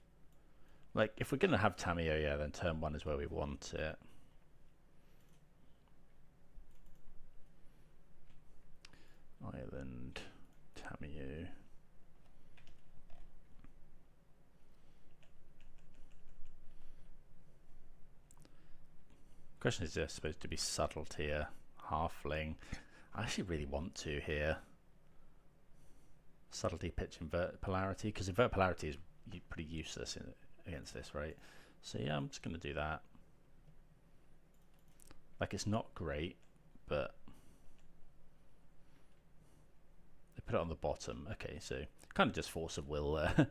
Like, if we're going to have Tamiyo, yeah, then turn 1 is where we want it. Island, Tamiyo. Question is, there supposed to be subtlety here? Halfling. I actually really want to here. Subtlety, pitch, invert polarity, because invert polarity is pretty useless against this, right? So yeah, I'm just going to do that. Like, it's not great, but they put it on the bottom. Okay, so kind of just force of will there.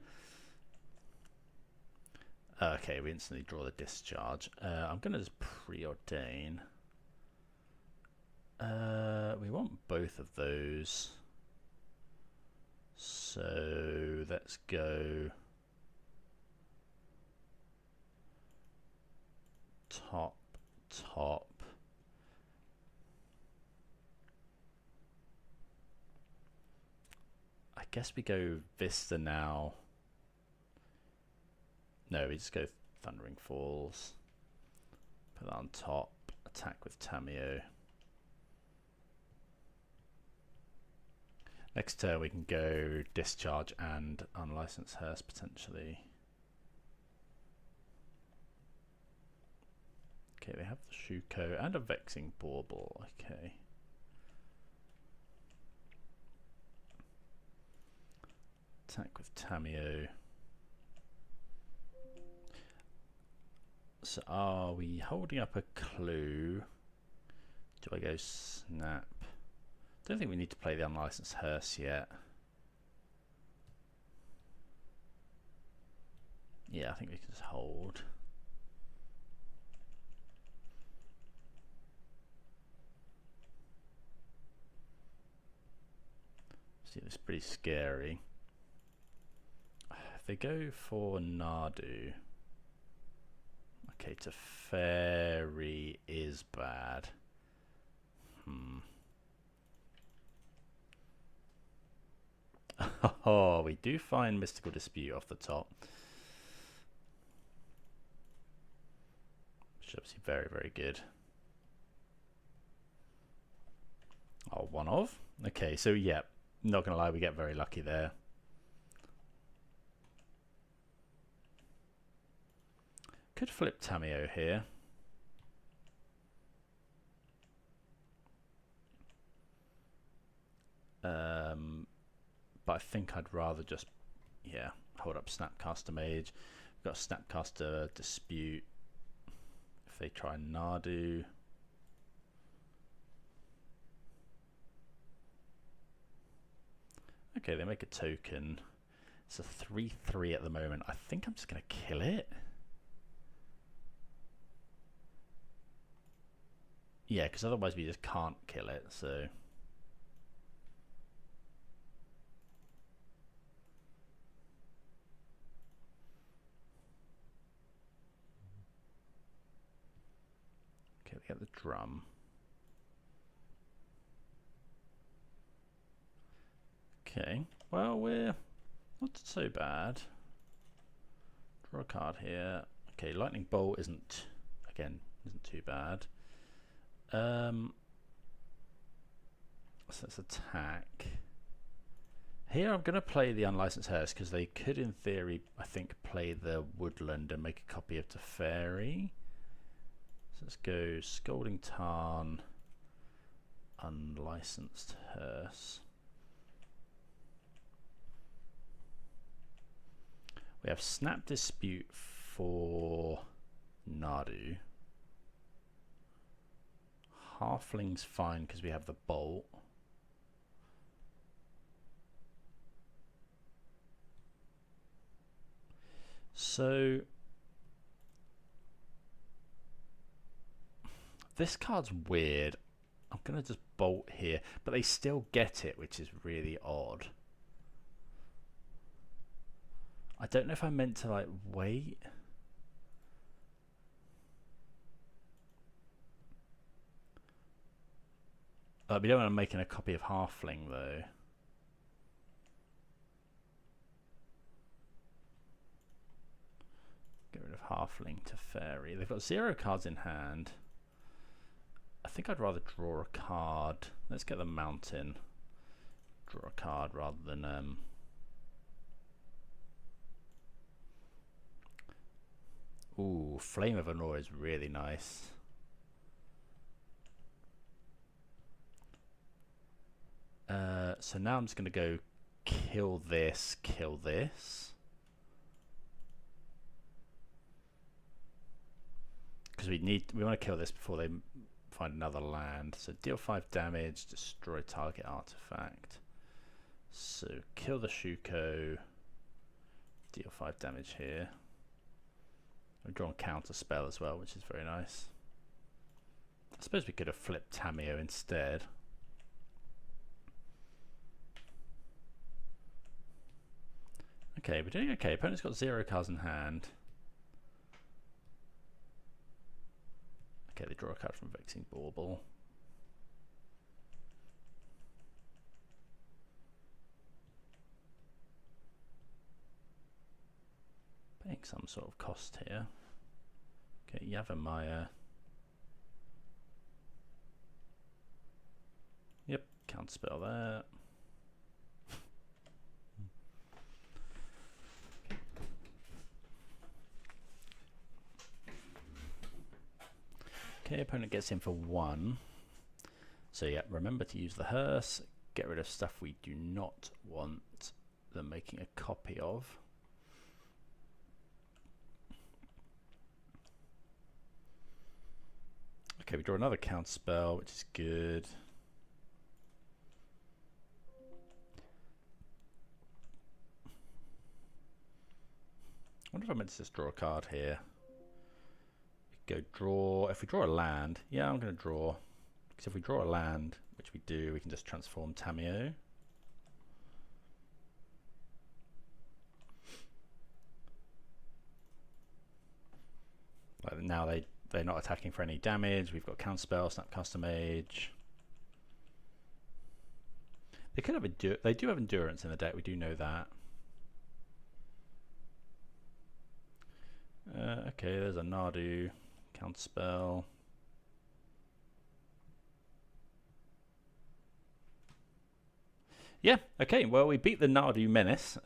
Okay, we instantly draw the discharge. I'm going to just preordain. We want both of those. So let's go top, top. I guess we go Vista now. No, we just go Thundering Falls. Put that on top. Attack with Tamiyo. Next turn we can go Discharge and Unlicensed Hearse potentially. Okay, they have the Shuko and a Vexing Bauble. Okay. Attack with Tamiyo. So are we holding up a clue? Do I go Snap? Don't think we need to play the Unlicensed Hearse yet. Yeah, I think we can just hold. See, this is pretty scary. If they go for Nadu, okay, Teferi is bad. Oh, we do find Mystical Dispute off the top. Which is obviously very, very good. Oh, one of? Okay, so yeah, not gonna lie, we get very lucky there. Could flip Tamiyo here. But I think I'd rather just, yeah, hold up Snapcaster Mage. We've got Snapcaster Dispute. If they try Nadu. Okay, they make a token. It's a 3/3 at the moment. I think I'm just going to kill it. Yeah, because otherwise we just can't kill it, so... Okay, we get the drum. Okay, well, we're not so bad. Draw a card here. Okay, Lightning Bolt isn't too bad. So let's attack. Here I'm going to play the Unlicensed Hearse because they could, in theory, I think, play the Woodland and make a copy of Teferi. So let's go Scalding Tarn, Unlicensed Hearse. We have Snap Dispute for Nadu. Halfling's fine because we have the Bolt. So this card's weird. I'm going to just Bolt here, but they still get it, which is really odd. I don't know if I meant to like wait. We don't want to make a copy of Halfling though. Get rid of Halfling to Fairy. They've got 0 cards in hand. I think I'd rather draw a card. Let's get the Mountain. Draw a card rather than Ooh, Flame of Aurora is really nice. So now I'm just going to go kill this, kill this. Because we want to kill this before they find another land. So deal 5 damage, destroy target artifact. So kill the Shuko, deal 5 damage here. I've drawn counter spell as well, which is very nice. I suppose we could have flipped Tamiyo instead. Okay, we're doing okay. Opponent's got 0 cards in hand. Okay, they draw a card from Vexing Bauble. Paying some sort of cost here. Okay, Yavimaya. Yep, counterspell there. Okay, opponent gets in for 1. So yeah, remember to use the hearse. Get rid of stuff we do not want them making a copy of. Okay, we draw another counter spell, which is good. I wonder if I meant to just draw a card here. Go draw. If we draw a land, yeah, I'm going to draw. Because if we draw a land, which we do, we can just transform Tamiyo. Like now they're not attacking for any damage. We've got counterspell, snap custom age. They could have they do have endurance in the deck. We do know that. Okay, there's a Nadu counterspell. Yeah, okay, well, we beat the Nadu Menace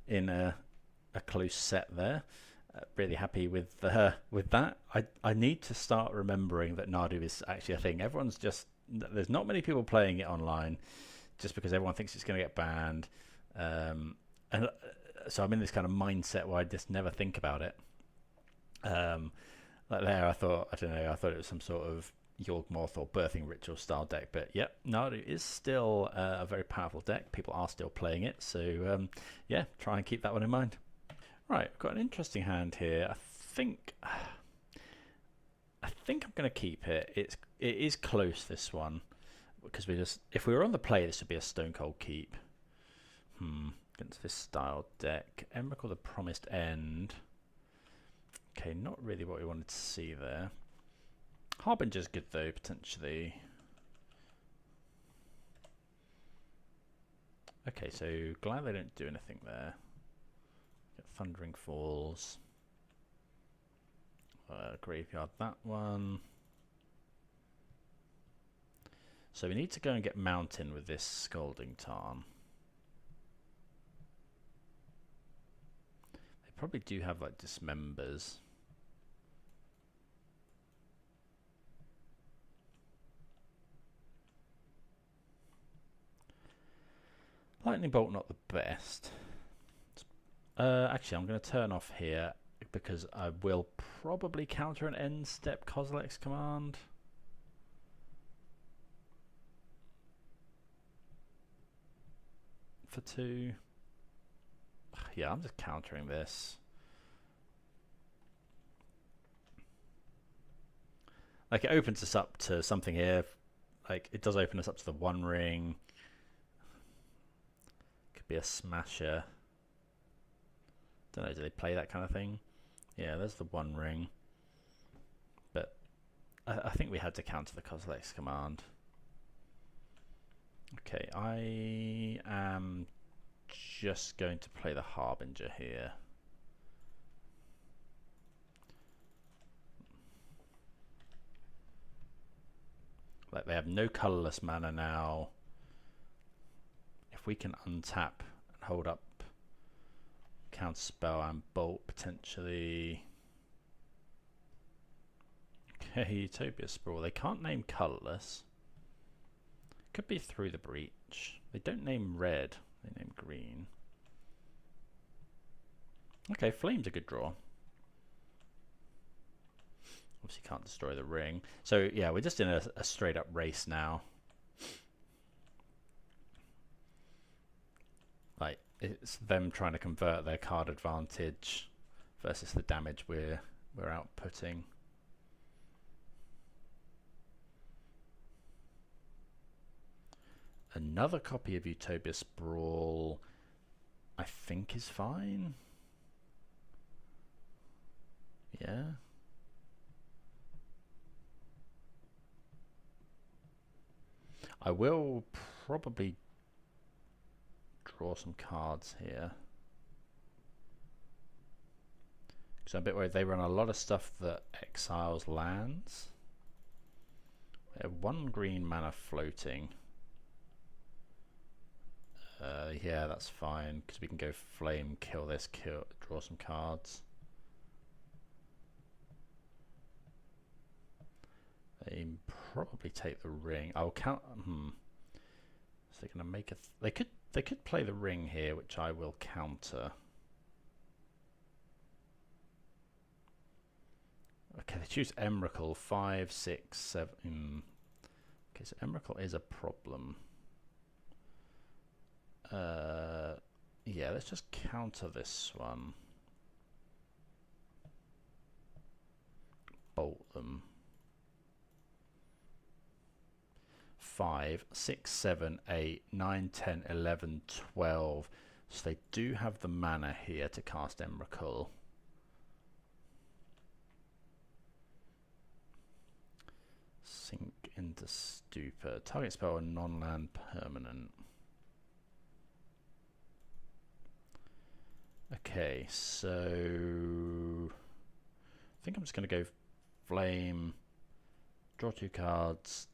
in a close set there. Really happy with that. I need to start remembering that Nadu is actually a thing. There's not many people playing it online just because everyone thinks it's going to get banned. And so I'm in this kind of mindset where I just never think about it. Like there, I thought it was some sort of Yawgmoth or Birthing Ritual style deck, but yep, Nadu is still a very powerful deck. People are still playing it, so yeah, try and keep that one in mind. Right, I've got an interesting hand here. I think I'm going to keep it. It is close, this one, because if we were on the play, this would be a stone cold keep. Against this style deck, Emrakul the Promised End. Okay, not really what we wanted to see there. Harbinger's good though, potentially. Okay, so glad they don't do anything there. Get Thundering Falls. Graveyard that one. So we need to go and get Mountain with this Scalding Tarn. They probably do have like Dismembers. Lightning Bolt not the best. Actually, I'm going to turn off here because I will probably counter an end step Kozilek's command. For 2. Yeah, I'm just countering this. Like, it opens us up to something here. Like, it does open us up to the One Ring. Could be a Smasher. Don't know, do they play that kind of thing? Yeah, there's the One Ring. But I think we had to counter the Kozilek's command. Okay, I am just going to play the Harbinger here. Like, they have no colorless mana now. If we can untap and hold up Counterspell and Bolt potentially. Okay, Utopia Sprawl. They can't name colorless. Could be Through the Breach. They don't name red, they name green. Okay, Flame's a good draw. Obviously can't destroy the ring. So yeah, we're just in a straight up race now. Like, it's them trying to convert their card advantage versus the damage we're outputting. Another copy of Utopia Sprawl, I think, is fine. Yeah. I will probably draw some cards here. Because I'm a bit worried they run a lot of stuff that exiles lands. We have 1 green mana floating. Yeah, that's fine, because we can go flame, kill this, draw some cards. probably take the ring. I'll count. So they're gonna make a. They could play the ring here, which I will counter. Okay, they choose Emrakul 5, 6, 7. Okay, so Emrakul is a problem. Yeah, let's just counter this one. Bolt them. 5, 6, 7, 8, 9, 10, 11, 12. So they do have the mana here to cast Emrakul. Sink into Stupor. Target spell a non-land permanent. Okay, so I think I'm just going to go Flame, draw 2 cards,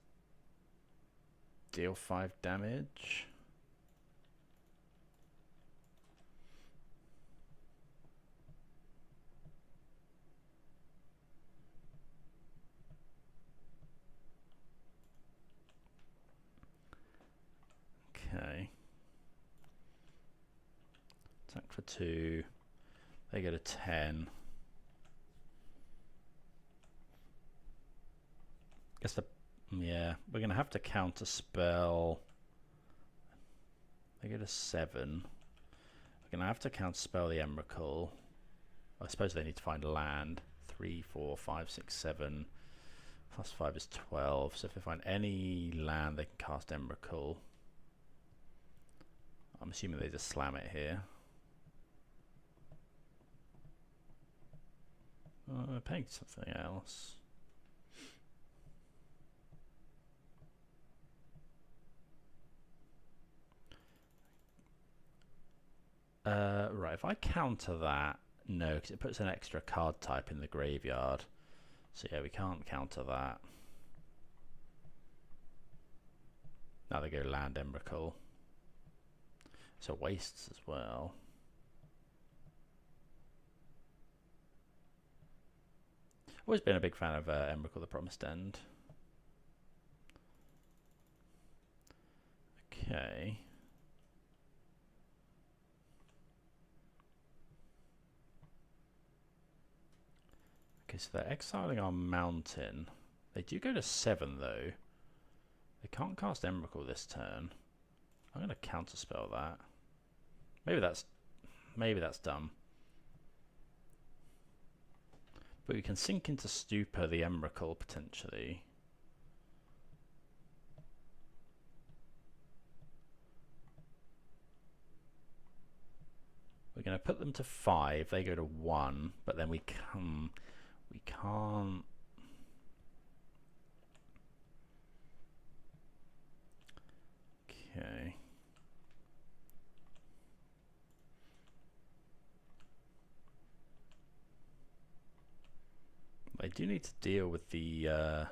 deal 5 damage. Okay. Attack for 2. They get a 10. Guess yeah, we're gonna have to counter spell. They get a 7. We're gonna have to counter spell the Emrakul. I suppose they need to find land. 3, 4, 5, 6, 7. Plus 5 is 12. So if they find any land, they can cast Emrakul. I'm assuming they just slam it here. They're paying something else. Right, if I counter that, no, because it puts an extra card type in the graveyard. So yeah, we can't counter that. Now they go land Emrakul. So wastes as well. Always been a big fan of Emrakul the Promised End. Okay. Okay, so they're exiling our mountain. They do go to 7 though. They can't cast Emrakul this turn. I'm going to counterspell that. Maybe that's dumb. But we can sink into Stupor the Emrakul potentially. We're going to put them to 5. They go to 1, but then we can't. Okay. I do need to deal with the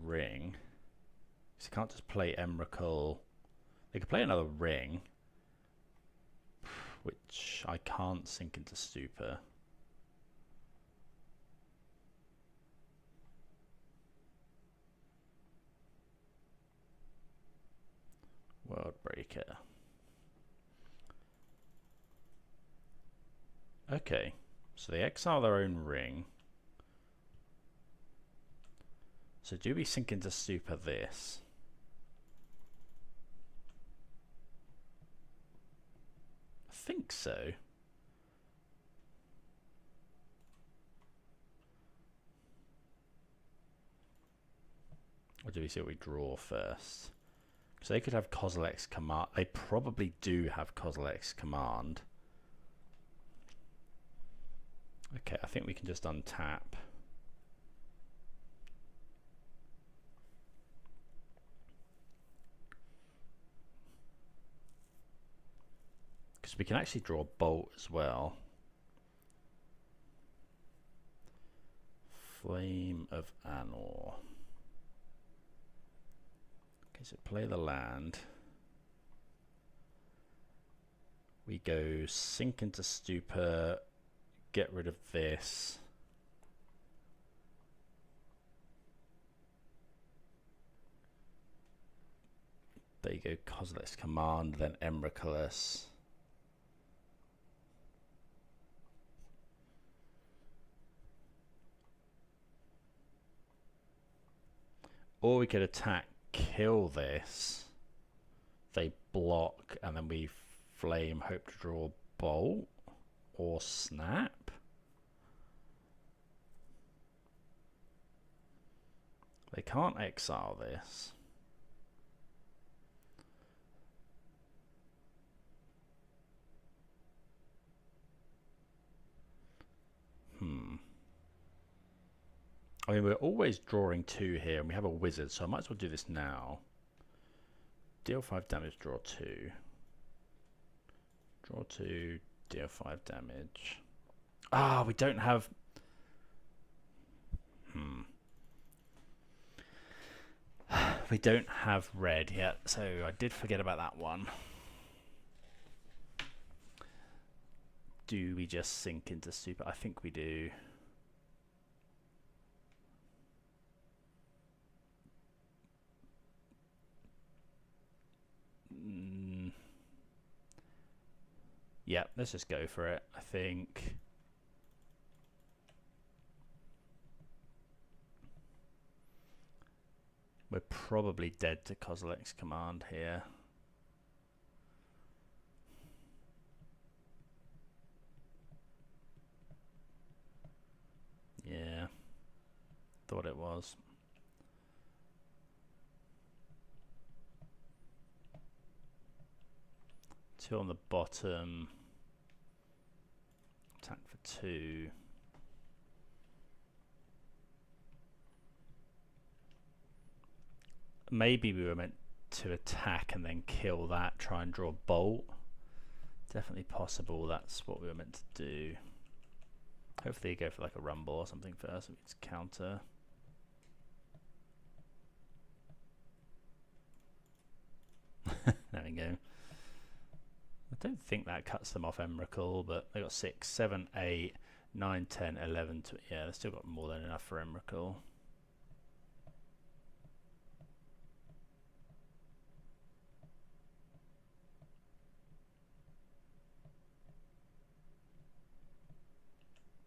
ring. So you can't just play Emrakul. They could play another ring, which I can't sink into Stupor. Worldbreaker. Okay, so they exile their own ring. So do we sink into Stupor this? I think so. Or do we see what we draw first? So they could have Kozilek's Command. They probably do have Kozilek's Command. Okay, I think we can just untap. Because we can actually draw Bolt as well. Flame of Anor. Okay, so play the land. We go sink into stupor, get rid of this. There you go, Kozilek's Command, then Emrakulus. Or we could attack, kill this. They block, and then we flame, hope to draw bolt or snap. They can't exile this. I mean, we're always drawing 2 here, and we have a wizard, so I might as well do this now. Deal 5 damage, draw 2. Draw 2, deal 5 damage. Ah, we don't have... We don't have red yet, so I did forget about that one. Do we just sink into super? I think we do. Yeah, let's just go for it, I think. We're probably dead to Kozilek's Command here. Yeah, thought it was. Two on the bottom. Attack for 2. Maybe we were meant to attack and then kill that, try and draw bolt. Definitely possible that's what we were meant to do. Hopefully you go for like a rumble or something first, we just counter. There we go. I don't think that cuts them off Emrakul, but they got 6, 7, 8, 9, 10, 11. Yeah, they've still got more than enough for Emrakul.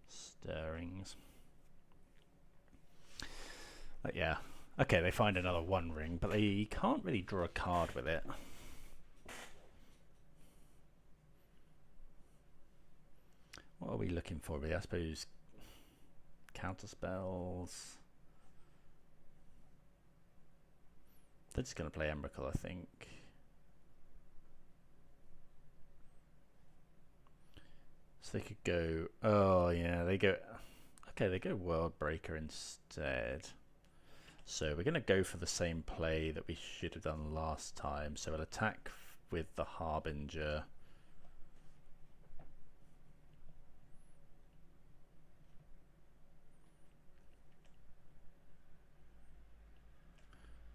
Stirrings. But yeah. Okay, they find another 1 ring, but they can't really draw a card with it. What are we looking for? I suppose counter spells. They're just going to play Emrakul, I think. So they could go. Oh yeah, they go. Okay, they go World Breaker instead. So we're going to go for the same play that we should have done last time. So we'll attack with the Harbinger.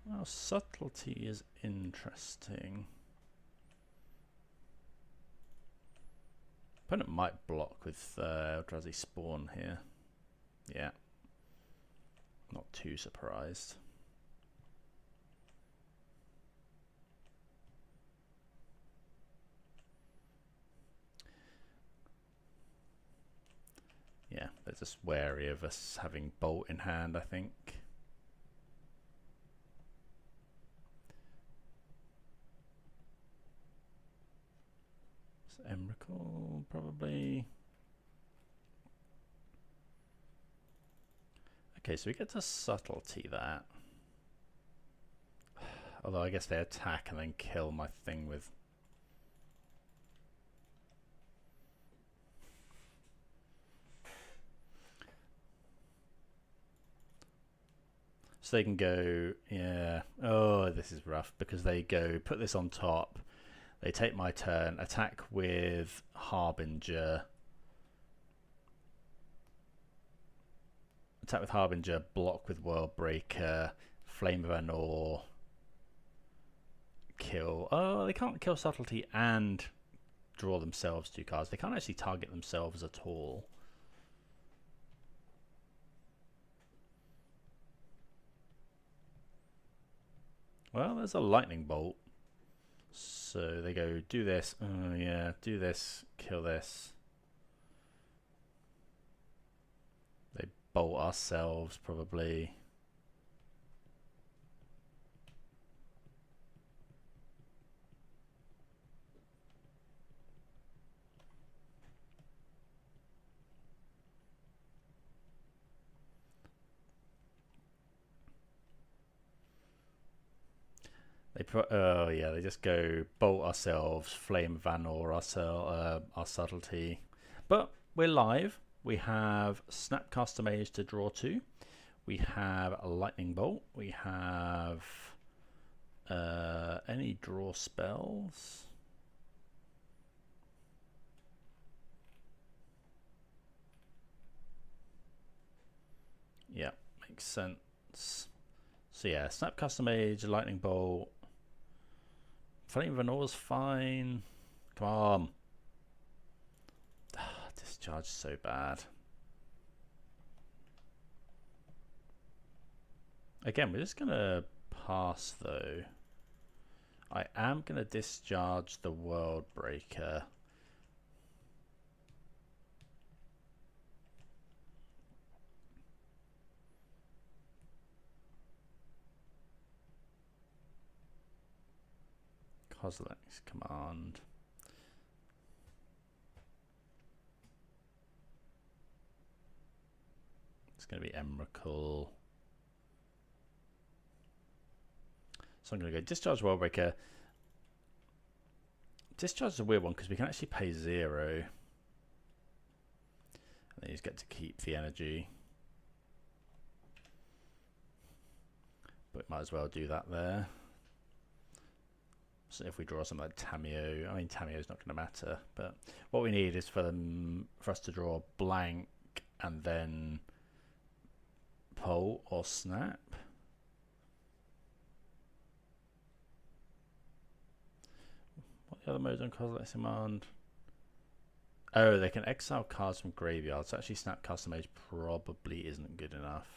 Well, subtlety is interesting. Opponent might block with Eldrazi Spawn here. Yeah. Not too surprised. Yeah, they're just wary of us having Bolt in hand, I think. So Emrakul, probably. Okay, so we get to subtlety that. Although I guess they attack and then kill my thing with... So they can go, yeah, oh, this is rough, because they go, put this on top, they take my turn, attack with Harbinger, block with World Breaker, Flame of Anor, kill. Oh, they can't kill subtlety and draw themselves 2 cards. They can't actually target themselves at all. Well, there's a lightning bolt. So they go, do this. Oh yeah, do this. Kill this. They bolt ourselves, probably. Oh yeah, they just go bolt ourselves, flame Vanor our subtlety. But we're live. We have Snapcaster Mage to draw 2. We have a lightning bolt. We have any draw spells. Yeah, makes sense. So yeah, Snapcaster Mage, lightning bolt. Flame Vanor's fine. Come on. Discharge is so bad. Again, we're just going to pass though. I am going to discharge the World Breaker. Kozilek's command. It's going to be Emrakul. So I'm going to go discharge Worldbreaker. Discharge is a weird one because we can actually pay 0. And then you just get to keep the energy. But might as well do that there. So if we draw something like Tamiyo, I mean Tamiyo's not going to matter, but what we need is for us to draw blank and then pull or snap. What are the other modes on Kozilek's command? Oh, they can exile cards from graveyards. So actually Snapcaster Mage probably isn't good enough.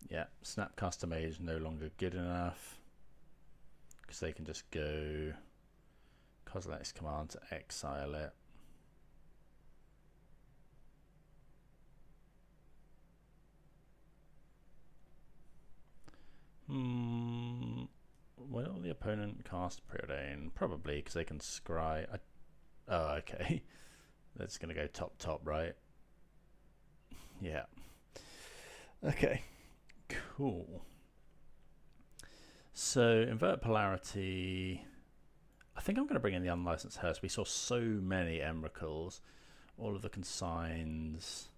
Yeah, Snapcaster Mage no longer good enough because they can just go Kozilek's command to exile it. Will the opponent cast Preordain? Probably because they can scry. Oh, okay. That's going to go top, right? Yeah. Okay. Cool. So invert polarity. I think I'm going to bring in the unlicensed hearse. We saw so many Emrakuls, all of the consigns,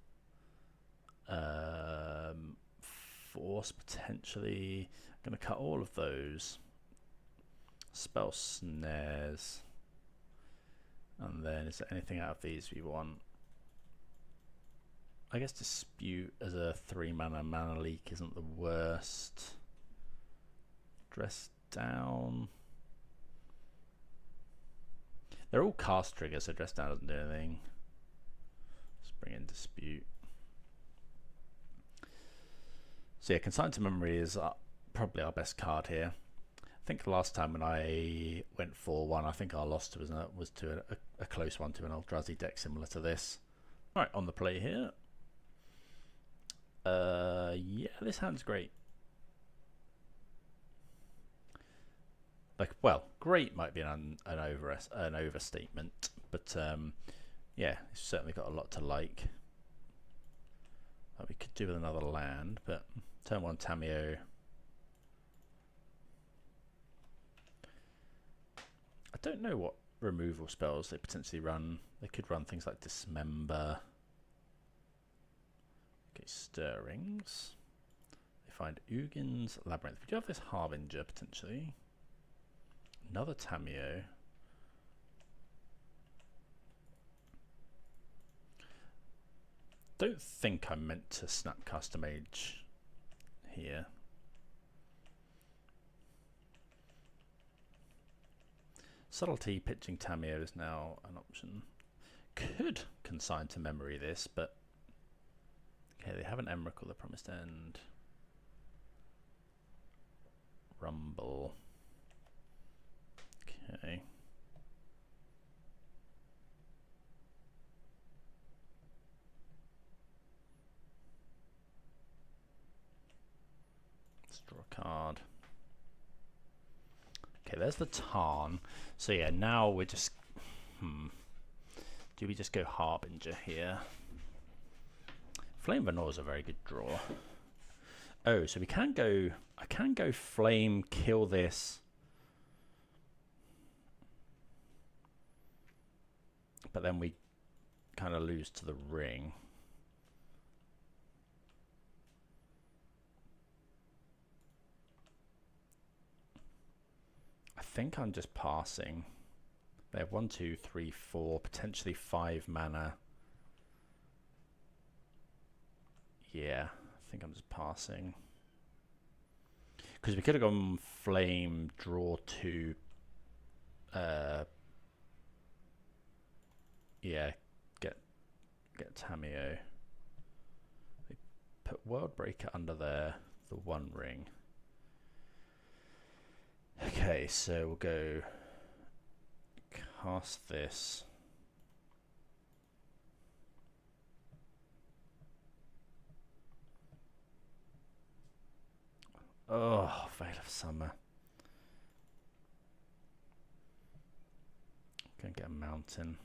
force potentially. I'm going to cut all of those. Spell snares, and then is there anything out of these we want? I guess dispute as a 3-mana leak isn't the worst. Dress down. They're all cast triggers, so dress down doesn't do anything. Let's bring in dispute. So yeah, consign to memory is probably our best card here. I think last time when I went 4-1, I think our loss was to a close one to an Eldrazi deck similar to this. All right, on the play here. Yeah, this hand's great. Like, well, great might be an overstatement, but yeah, it's certainly got a lot to like. We could do with another land, but turn 1 Tamiyo. I don't know what removal spells they potentially run. They could run things like Dismember. Okay, Stirrings. They find Ugin's Labyrinth. We do have this Harbinger potentially. Another Tamiyo. don't think I meant to snap custom age here. Subtlety pitching Tamiyo is now an option. Could consign to memory this, but okay, they have an Emrakul, the Promised End. Rumble. Okay. Let's draw a card. Okay, there's the Tarn. So yeah, now we're just... Do we just go Harbinger here? Flame Venor is a very good draw. Oh, so we can go... I can go Flame, kill this. But then we kind of lose to the ring. I think I'm just passing. They have 1, 2, 3, 4, potentially 5 mana. Yeah, I think I'm just passing. Because we could have gone Flame, draw 2. Yeah, get Tamiyo. They put Worldbreaker under there, the 1 ring. Okay, so we'll go cast this. Oh, Veil of Summer. Gonna get a mountain.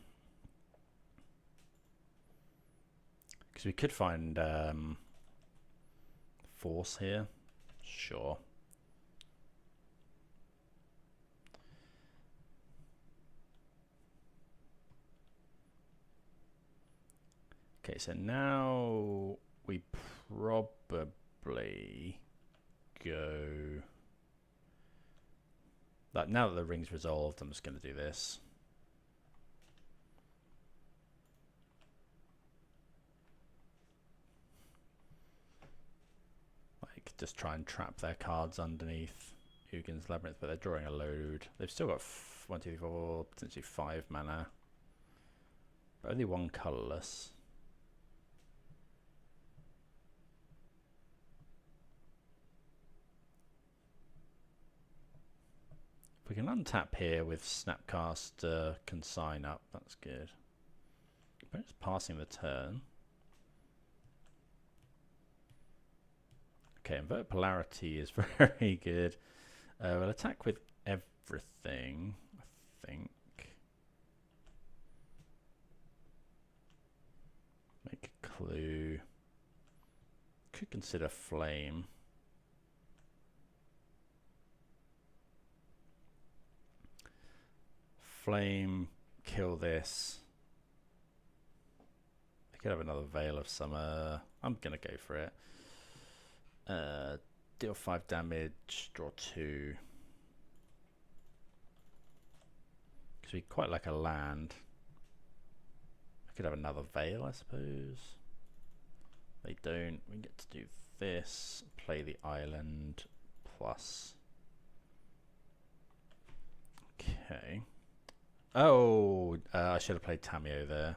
Because we could find force here. Sure. Okay, so now we probably go... now that the ring's resolved, I'm just going to do this. Like, just try and trap their cards underneath Ugin's Labyrinth, but they're drawing a load. They've still got 1, 2, 3, 4, potentially 5 mana. But only 1 colourless. If we can untap here with Snapcast, consign up, that's good. But it's passing the turn. Okay, invert polarity is very good. We'll attack with everything, I think. Make a clue. Could consider flame. Flame, kill this. I could have another Veil of Summer. I'm gonna go for it. Deal 5 damage, draw 2. Because we quite like a land. I could have another Veil, I suppose. They don't. We get to do this. Play the island plus. Okay. Oh, I should have played Tamiyo there.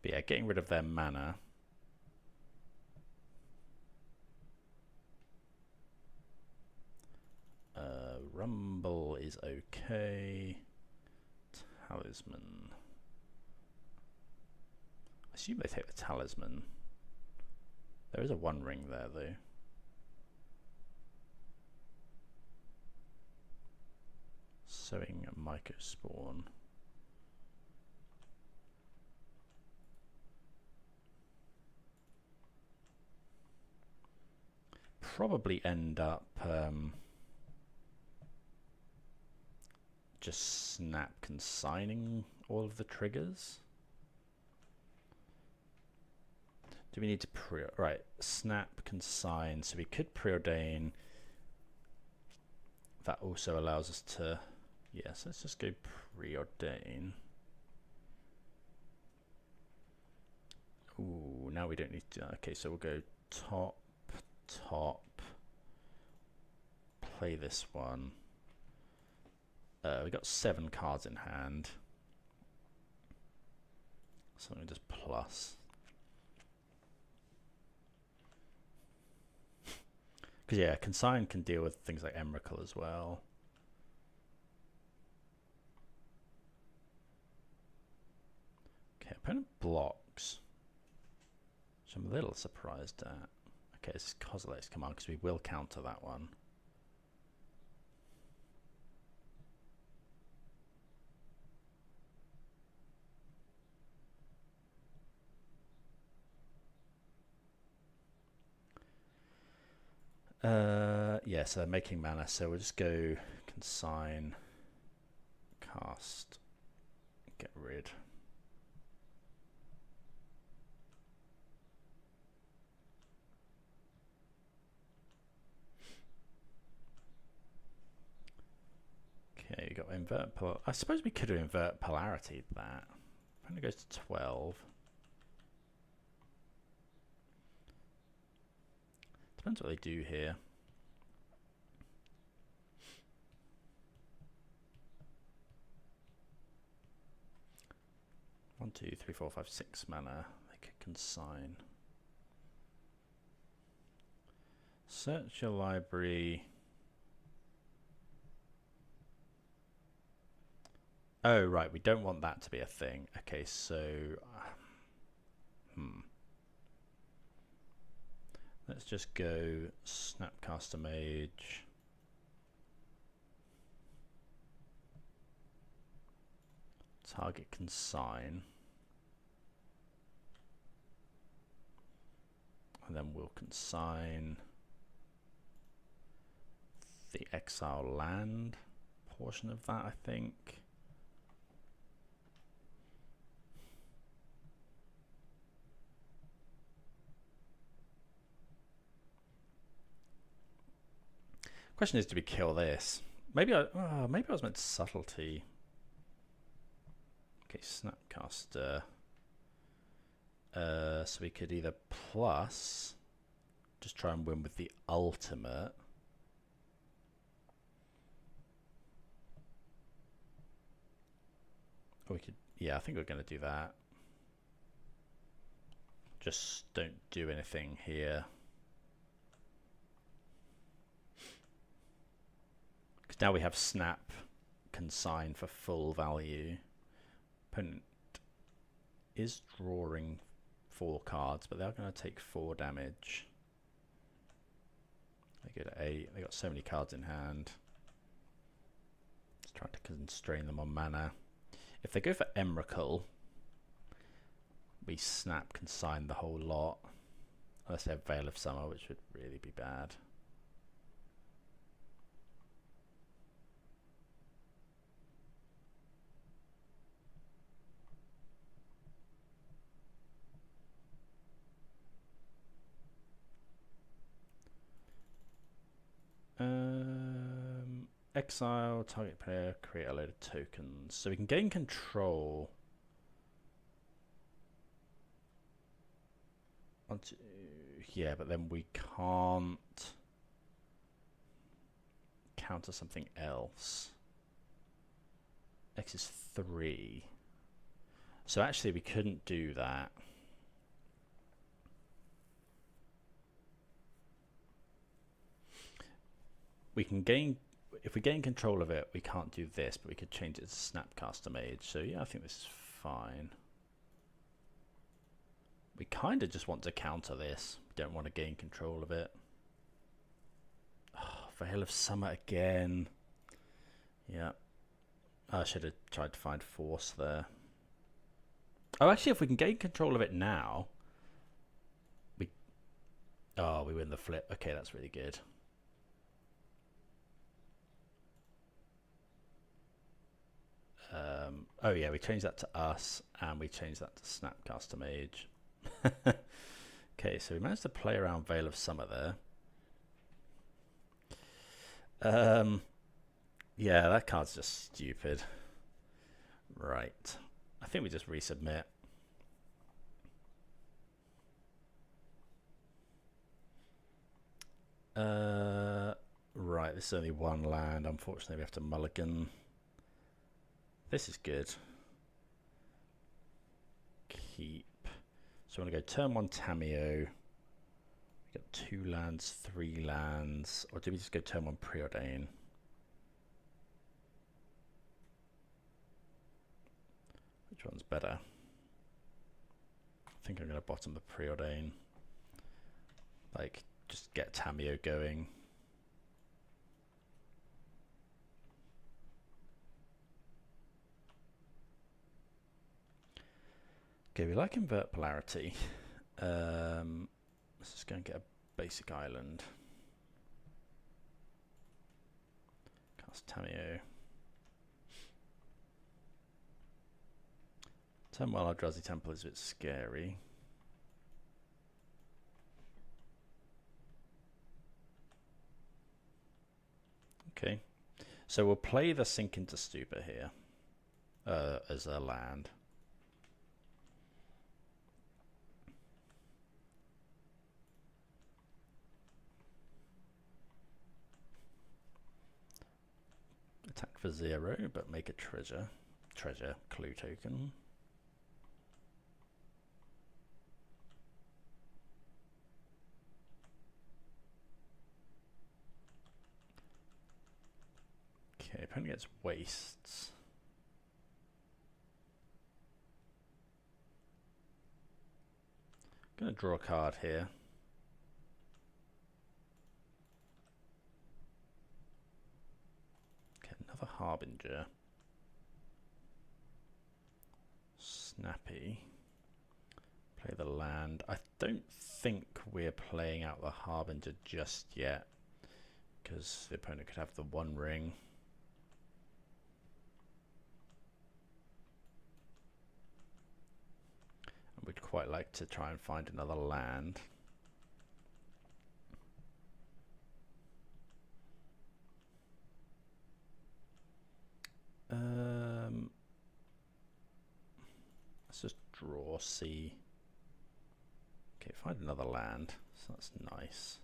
But yeah, getting rid of their mana. Rumble is okay. Talisman. I assume they take the talisman. There is a 1 ring there though. Sowing Mycospawn. Probably end up just snap consigning all of the triggers. Do we need to right, snap consign, so we could preordain. That also allows us to Yes, let's just go preordain. Ooh, now we don't need to. Okay, so we'll go top, play this one. We got 7 cards in hand. So I'm just plus. Because yeah, Consign can deal with things like Emrakul as well. Okay, opponent blocks. Which I'm a little surprised at. Okay, this is Kozilek's command because we will counter that one. Yeah, so making mana, so we'll just go Consign, cast, get rid. Okay, you got invert polarity. I suppose we could have invert polarity that. When it goes to 12. Depends what they do here. One, 2, 3, 4, 5, 6 mana. They could Consign. Search your library. Oh, right, we don't want that to be a thing. Okay, so... Let's just go Snapcaster Mage. Target Consign. And then we'll Consign the Exile land portion of that, I think. Question is, do we kill this? Maybe I was meant to subtlety. Okay, Snapcaster. So we could either plus, just try and win with the ultimate. Or we could, yeah, I think we're going to do that. Just don't do anything here. Because now we have Snap Consign for full value. Opponent is drawing 4 cards, but they're going to take 4 damage. They go to 8. They got so many cards in hand. Just trying to constrain them on mana. If they go for Emrakul, we Snap Consign the whole lot. Unless they have Veil of Summer, which would really be bad. Exile, target player, create a load of tokens. So we can gain control. Yeah, but then we can't counter something else. X is 3. So actually we couldn't do that. We can gain, if we gain control of it, we can't do this, but we could change it to Snapcaster Mage. So yeah, I think this is fine. We kind of just want to counter this. We don't want to gain control of it. Oh, Veil of Summer again. Yeah. I should have tried to find Force there. Oh, actually, if we can gain control of it now, we win the flip. Okay, that's really good. Oh yeah, we changed that to us, and we changed that to Snapcaster Mage. Okay, so we managed to play around Veil of Summer there. Yeah, that card's just stupid. Right. I think we just resubmit. Right, this is only one land. Unfortunately, we have to mulligan. This is good. Keep. So I want to go turn 1 Tameo. We got 2 lands, 3 lands. Or did we just go turn 1 Preordain? Which one's better? I think I'm going to bottom the Preordain. Like, just get Tameo going. Okay, we like invert polarity. Let's just go and get a basic island. Cast Tameo. Turn while Eldrazi Temple is a bit scary. Okay, so we'll play the Sink into Stupor here as a land. Attack for 0, but make a treasure clue token. Okay, opponent gets wastes. Gonna draw a card here. Okay, another Harbinger. Snappy. Play the land. I don't think we're playing out the Harbinger just yet, because the opponent could have the 1 ring. And we'd quite like to try and find another land. Let's just draw, see. Okay, find another land. So that's nice.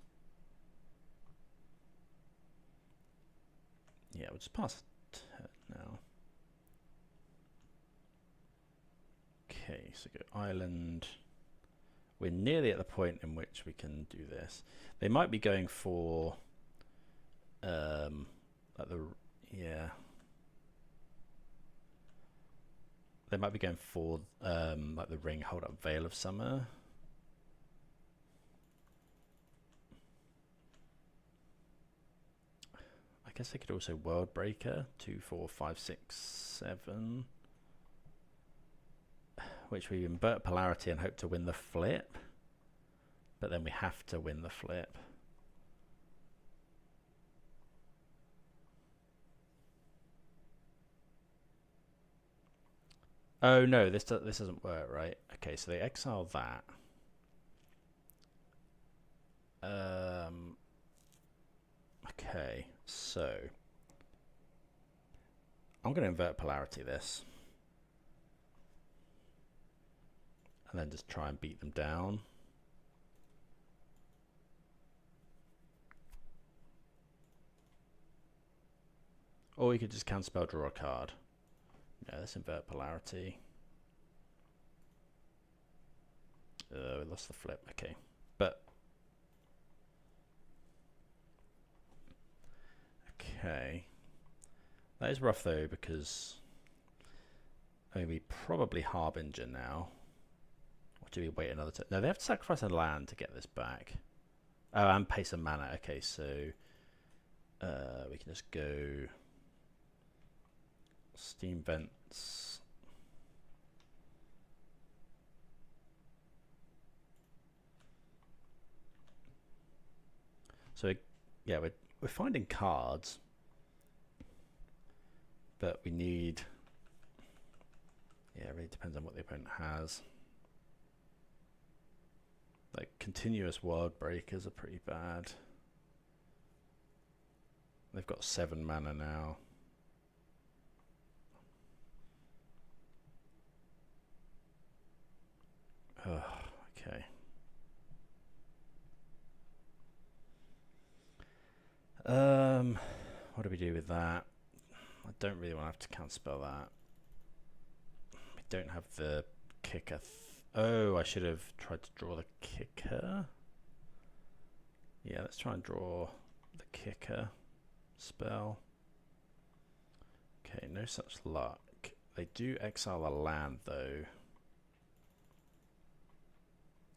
Yeah, we'll just pass a turn now. Okay, so go island. We're nearly at the point in which we can do this. They might be going for like the they might be going for like the ring hold up Veil of Summer. I guess they could also World Breaker 2, 4, 5, 6, 7. Which we invert polarity and hope to win the flip, but then we have to win the flip. Oh no, this doesn't work, right? Okay, so they exile that. Okay, so I'm going to invert polarity this. And then just try and beat them down. Or we could just counterspell, draw a card. No, let's invert polarity. We lost the flip, okay. But okay. That is rough though, because I mean we probably Harbinger now. Or do we wait another turn? No, they have to sacrifice a land to get this back. Oh, and pay some mana. Okay, so we can just go Steam Vents. So yeah, we're finding cards, but we need. Yeah, it really depends on what the opponent has. Like continuous World Breakers are pretty bad. They've got 7 mana now. Okay. What do we do with that? I don't really want to have to counterspell that. We don't have the kicker. Oh, I should have tried to draw the kicker. Yeah, let's try and draw the kicker spell. Okay, no such luck. They do exile a land though.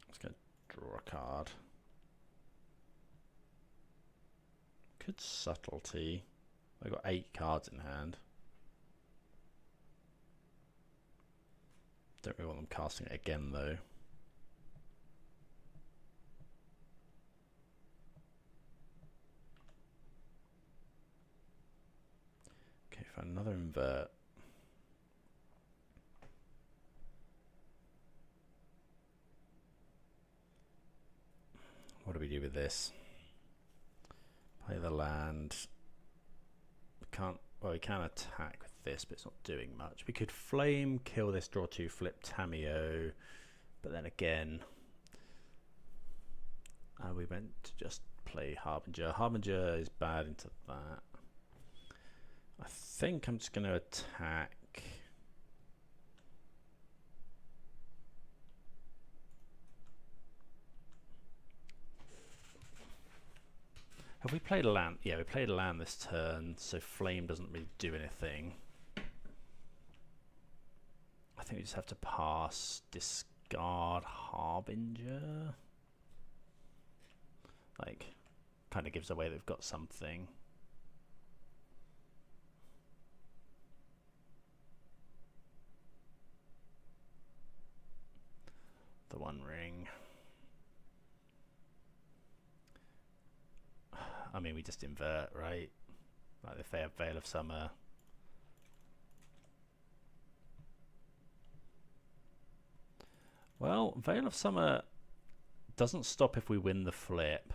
Let's go draw a card. Could subtlety. I've got 8 cards in hand. Don't really want them casting it again though. Okay, for another invert. What do we do with this? Play the land. We can't. Well, we can attack with this, but it's not doing much. We could flame, kill this, draw 2, flip Tameo, but then again, we went to just play Harbinger. Harbinger is bad into that. I think I'm just going to attack. Have we played a land? Yeah, we played a land this turn, so flame doesn't really do anything. I think we just have to pass, discard Harbinger. Like, kind of gives away that we've got something. The One Ring. I mean, we just invert, right? Like if they have Veil of Summer. Well, Veil of Summer doesn't stop if we win the flip.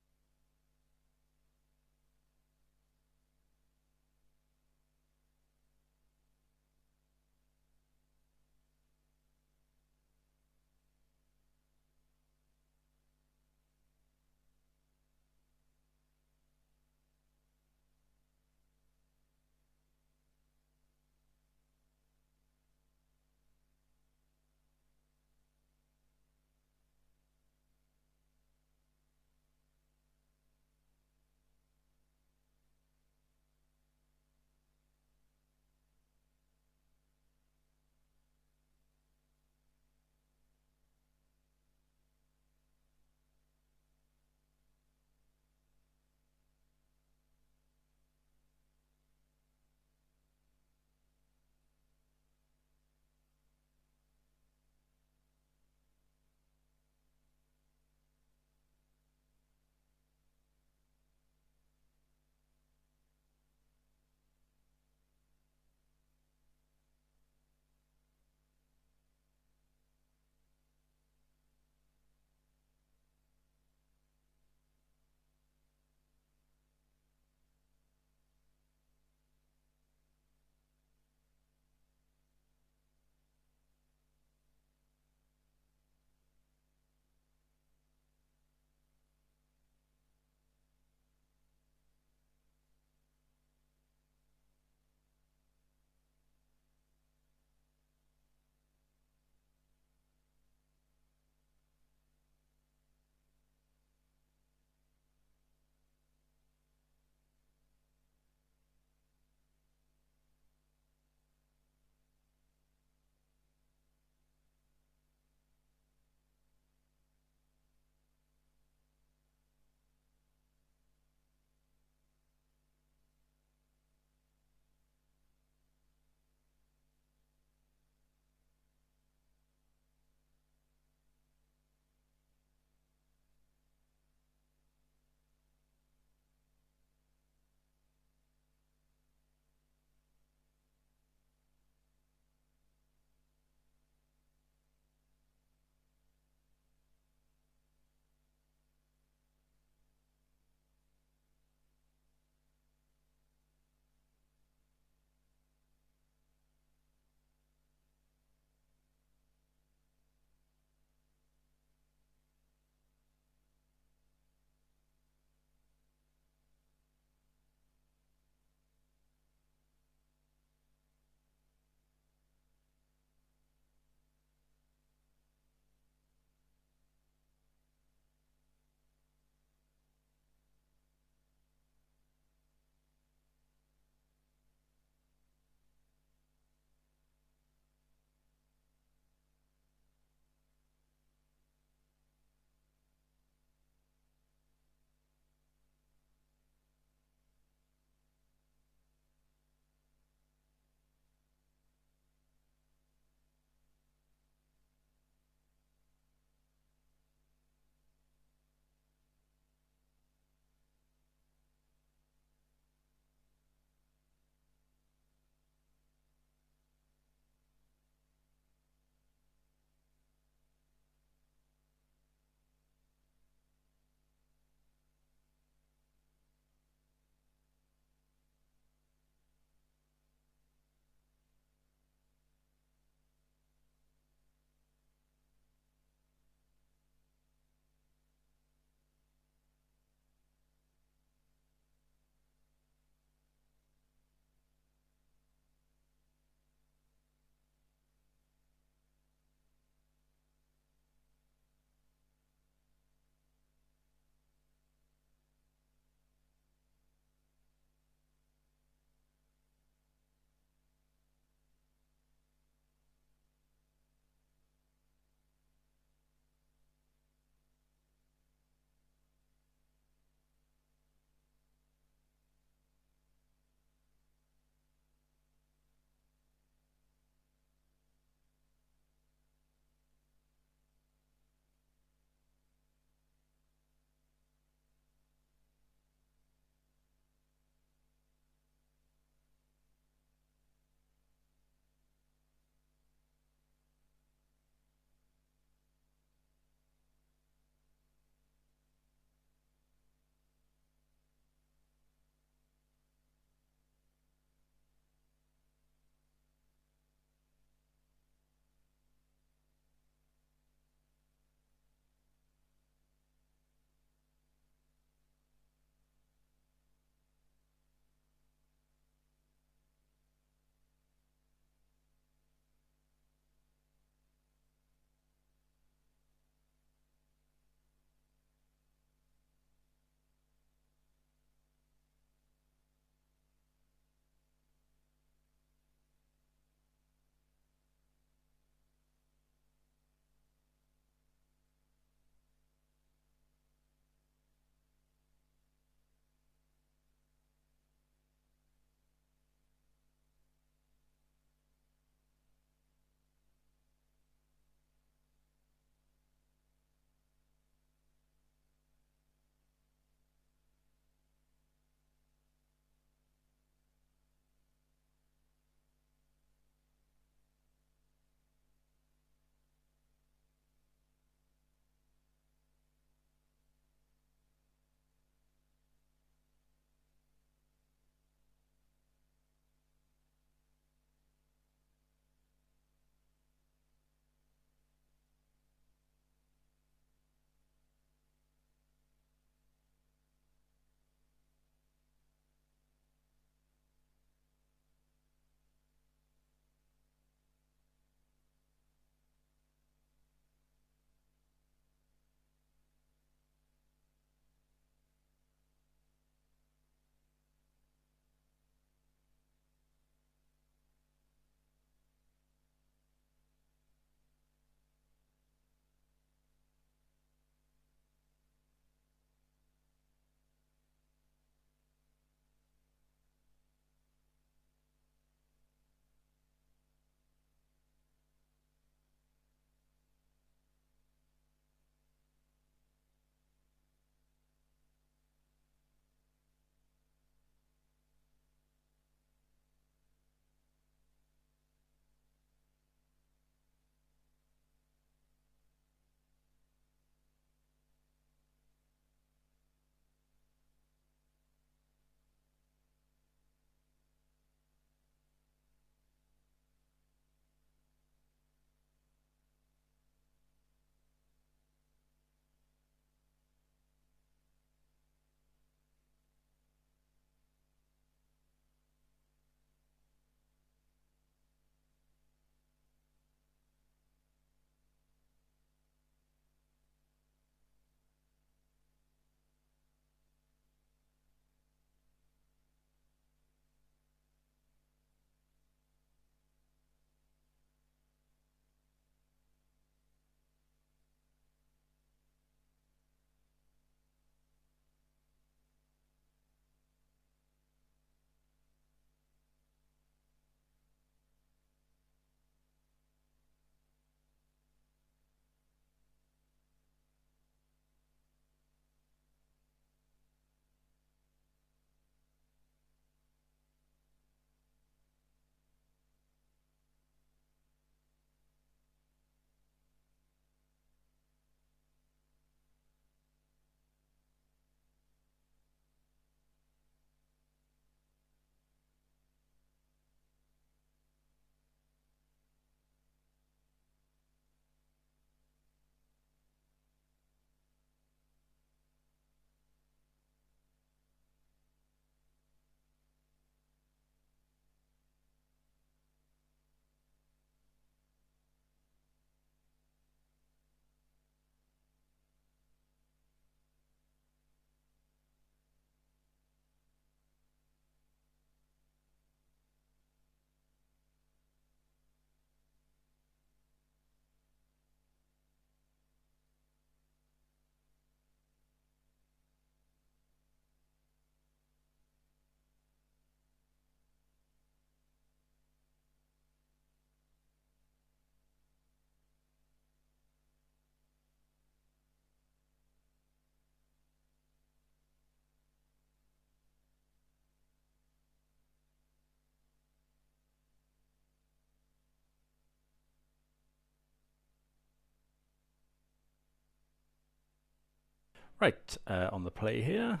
Right, on the play here.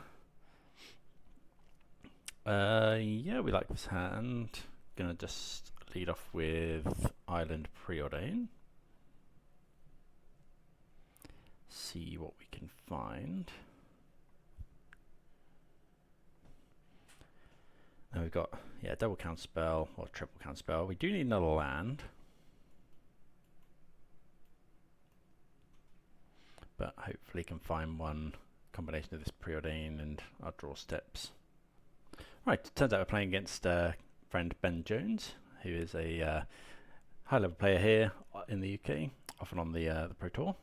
Yeah, we like this hand. Gonna just lead off with Island Preordain. See what we can find. And we've got, yeah, double counter spell or triple counter spell. We do need another land. But hopefully can find one combination of this Preordain and our draw steps. Right, turns out we're playing against friend Ben Jones, who is a high-level player here in the UK, often on the Pro Tour.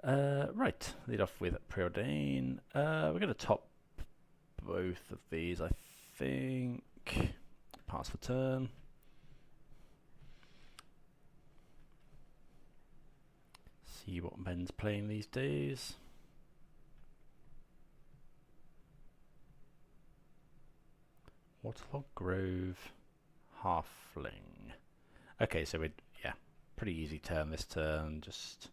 Right, lead off with Preordain. We're going to top both of these, I think. Pass the turn. See what Ben's playing these days. Waterlog Grove, Halfling. Okay, so we'd, yeah, pretty easy turn this turn. Just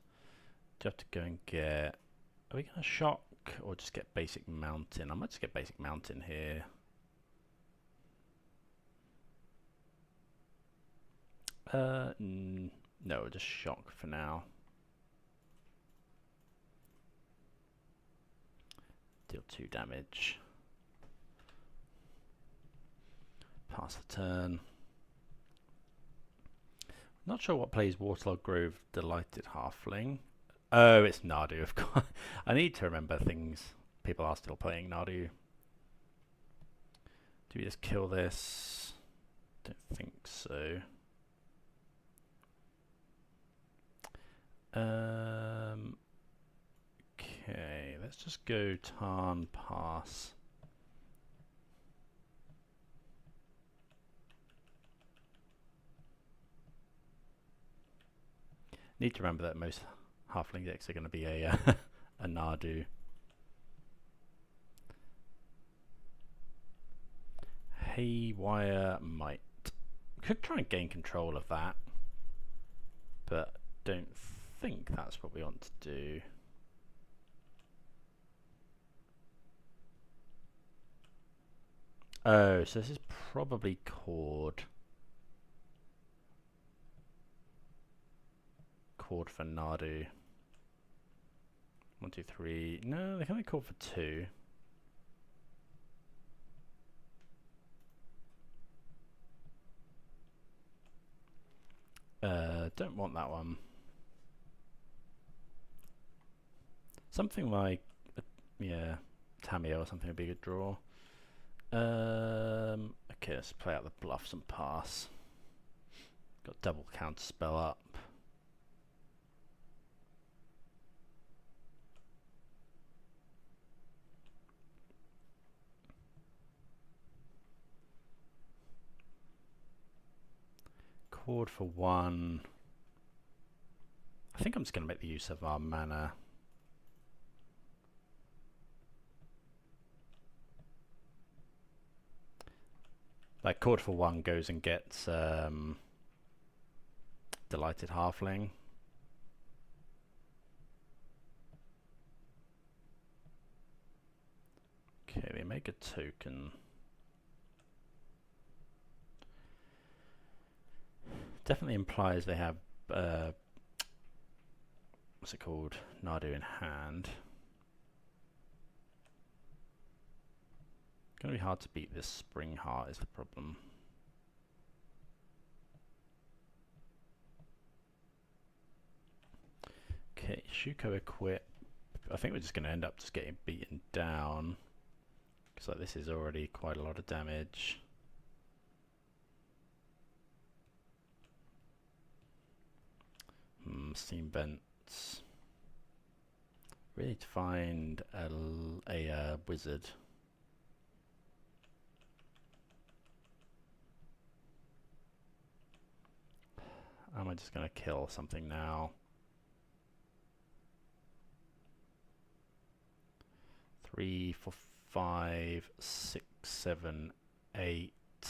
have to go and get. Are we gonna shock or just get basic mountain? I might just get basic mountain here. No, we'll just shock for now. Deal 2 damage. Pass the turn. Not sure what plays Waterlog Grove Delighted Halfling. Oh, it's Nadu, of course. I need to remember things. People are still playing Nadu. Do we just kill this? Don't think so. Okay, let's just go Tarn Pass. Need to remember that most Halfling decks are going to be a a Nadu. Haywire Might. Could try and gain control of that, but don't think that's what we want to do. Oh, so this is probably Chord. Chord for Nadu. 1, 2, 3. No, they can only chord for 2. Don't want that one. Something like, yeah, Tamio or something would be a good draw. Okay, let's play out the bluffs and pass. Got double counter spell up. Chord for 1. I think I'm just going to make the use of our mana. Like chord for 1 goes and gets Delighted Halfling. Okay, they make a token. Definitely implies they have what's it called? Nadu in hand. Gonna be hard to beat this Spring Heart is the problem. Okay, Shuko equip. I think we're just gonna end up just getting beaten down. Because like this is already quite a lot of damage. Steam Vents. Really need to find a wizard. Am I just going to kill something now? 3, 4, 5, 6, 7, 8. I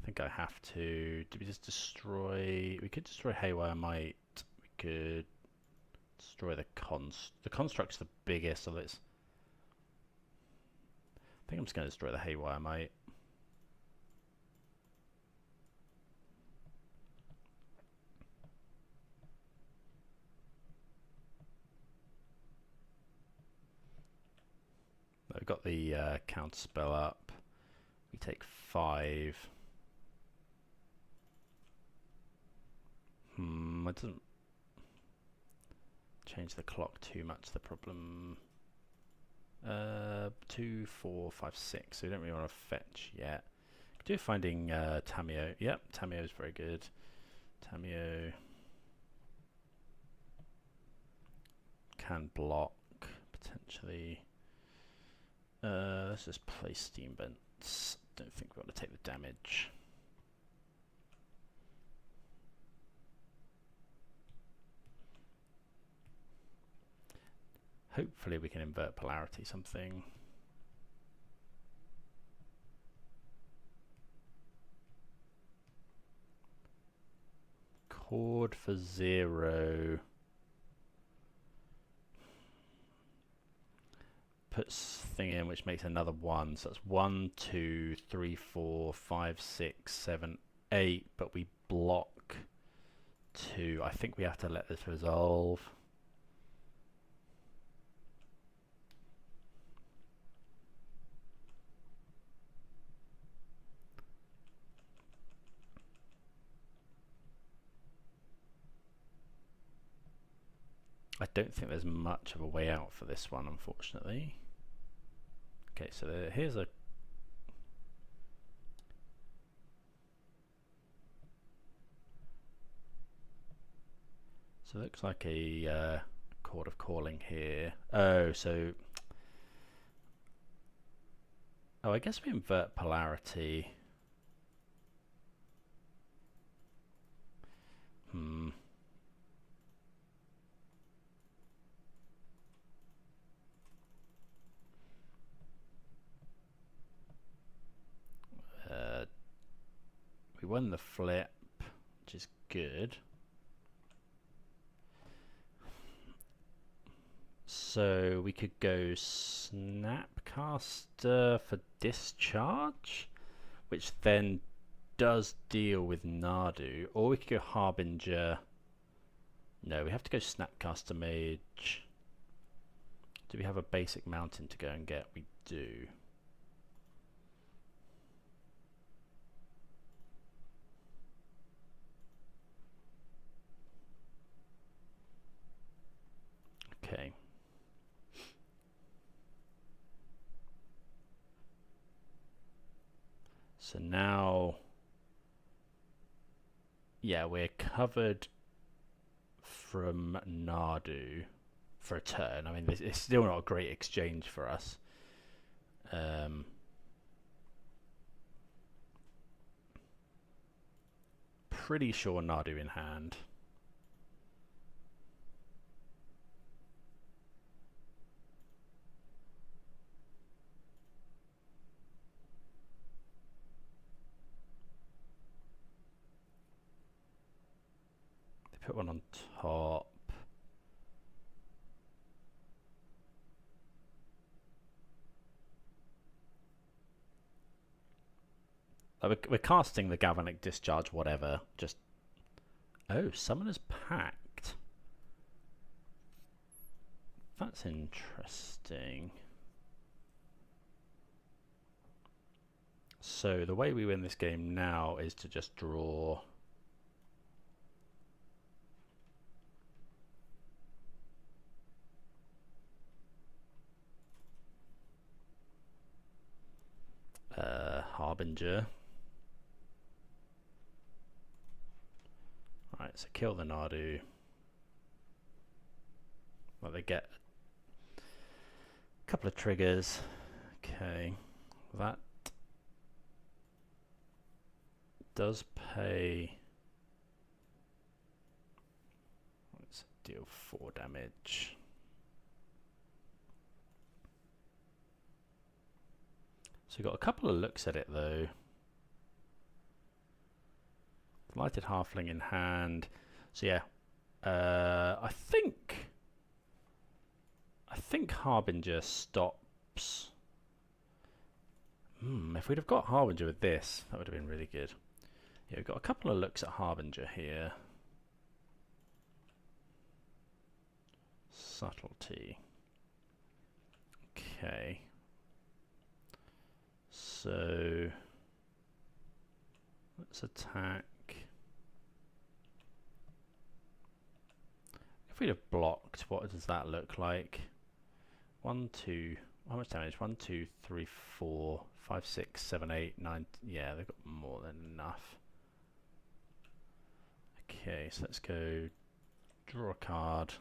think I have to. Do we just destroy? We could destroy Haywire Might. We could Destroy the construct's the biggest, so let's. I think I'm just going to destroy the haywire, mate. We've got the counter spell up. We take 5. It doesn't change the clock too much. The problem. 2, 4, 5, 6. So we don't really want to fetch yet. Could do finding Tameo. Yep, Tameo is very good. Tameo can block potentially. Let's just play Steam Vents. Don't think we want to take the damage. Hopefully we can invert polarity something. Chord for 0. Puts thing in which makes another 1. So that's 1, 2, 3, 4, 5, 6, 7, 8. But we block 2. I think we have to let this resolve. I don't think there's much of a way out for this one, unfortunately. Okay, so here's a... So it looks like a Chord of Calling here. Oh, so... Oh, I guess we invert polarity. We won the flip, which is good. So we could go Snapcaster for discharge, which then does deal with Nadu, or we could go Harbinger. No, we have to go Snapcaster Mage. Do we have a basic mountain to go and get? We do. Okay. So now, yeah, we're covered from Nadu for a turn. I mean, it's still not a great exchange for us. Pretty sure Nadu in hand. Put one on top. We're casting the Galvanic Discharge, whatever. Just... Oh, Summoner's Pact. That's interesting. So the way we win this game now is to just draw... Harbinger. Right, so kill the Nadu. Well, they get a couple of triggers. Okay, that does pay. Let's deal 4 damage. So we've got a couple of looks at it though. Lighted Halfling in hand. So yeah, I think I think Harbinger stops. If we'd have got Harbinger with this, that would have been really good. Yeah, we've got a couple of looks at Harbinger here. Subtlety. Okay. So let's attack. If we'd have blocked, what does that look like? 1, 2. How much damage? 1, 2, 3, 4, 5, 6, 7, 8, 9. Yeah, they've got more than enough. Okay, so let's go draw a card.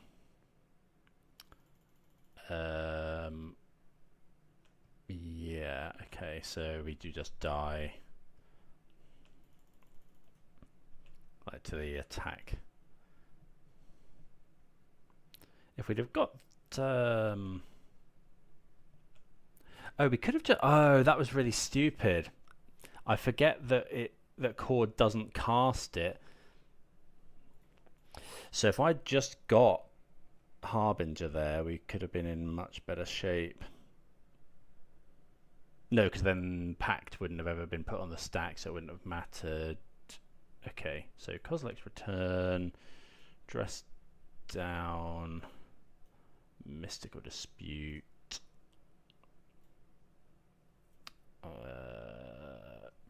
Yeah, okay, so we do just die. Like to the attack. If we'd have got oh, we could have just that was really stupid. I forget that Cord doesn't cast it. So if I just got Harbinger there, we could have been in much better shape. No, because then Pact wouldn't have ever been put on the stack, so it wouldn't have mattered. Okay, so Kozilek's Return, Dress Down, Mystical Dispute.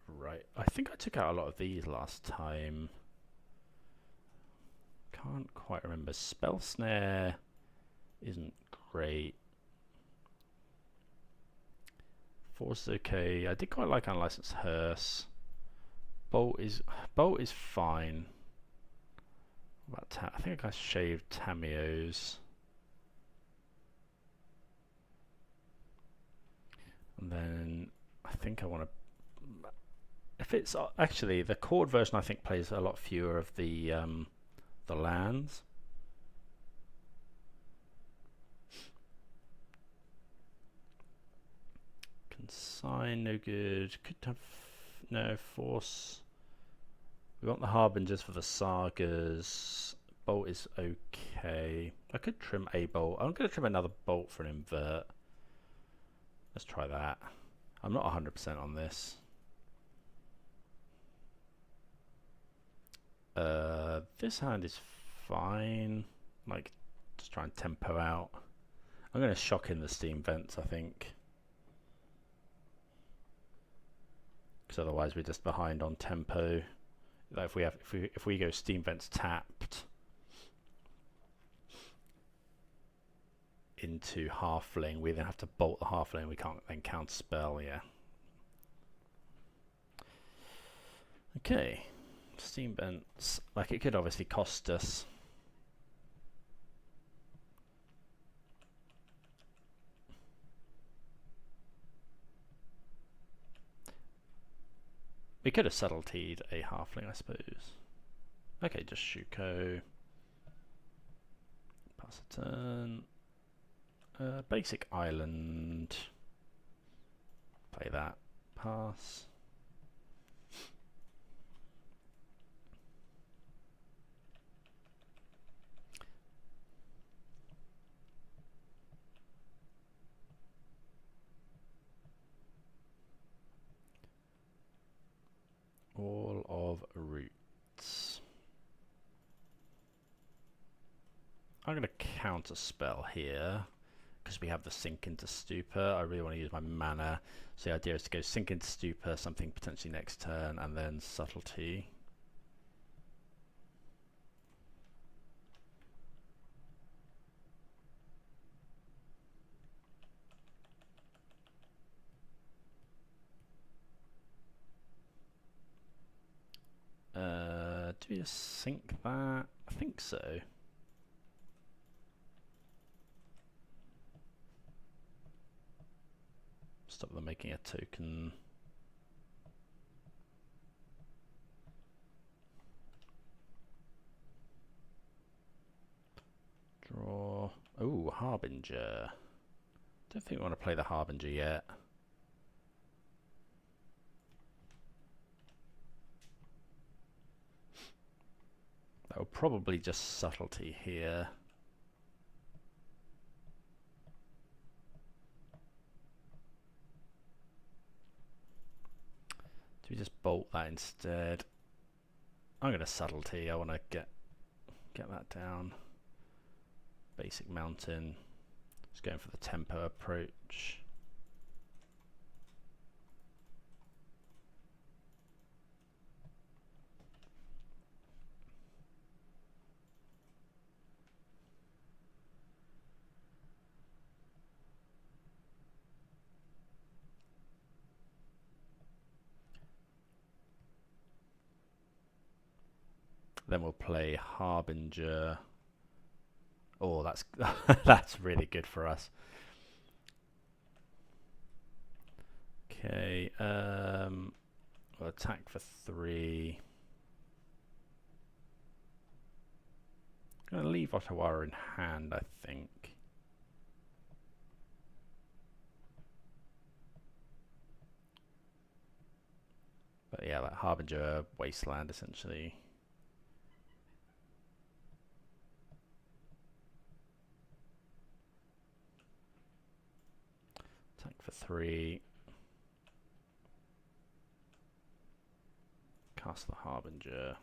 Right, I think I took out a lot of these last time. Can't quite remember. Spell Snare isn't great. Force is okay. I did quite like Unlicensed Hearse. Bolt is fine. What about I think I shaved Tameos. And then I think I want to. If it's actually the Cord version, I think plays a lot fewer of the lands. Consign, no good. Could have no force. We want the Harbingers for the Sagas. Bolt is okay. I could trim a bolt. I'm going to trim another bolt for an invert. Let's try that. I'm not 100% on this. This hand is fine. Like, just try and tempo out. I'm going to shock in the steam vents, I think. Because otherwise we're just behind on tempo. Like if we go steam vents tapped into halfling, we then have to bolt the halfling. We can't then counter spell. Yeah. Okay. Steam vents. Like it could obviously cost us. We could have subtletied a halfling, I suppose. Okay, just Shuko. Pass a turn. Basic island. Play that. Pass. All of roots. I'm going to counter spell here because we have the sink into stupor. I really want to use my mana. So the idea is to go sink into stupor, something potentially next turn, and then subtlety. Do we just sink that? I think so. Stop them making a token. Draw. Oh, Harbinger. Don't think we want to play the Harbinger yet. That will probably just subtlety here. we just bolt that instead? I'm going to subtlety. I want to get that down. Basic mountain. Just going for the tempo approach. Then we'll play Harbinger. Oh, that's that's really good for us. Okay, we'll attack for 3. I'm gonna leave Ottawa in hand, I think. But yeah, like Harbinger Wasteland essentially. Attack for 3. Cast the Harbinger.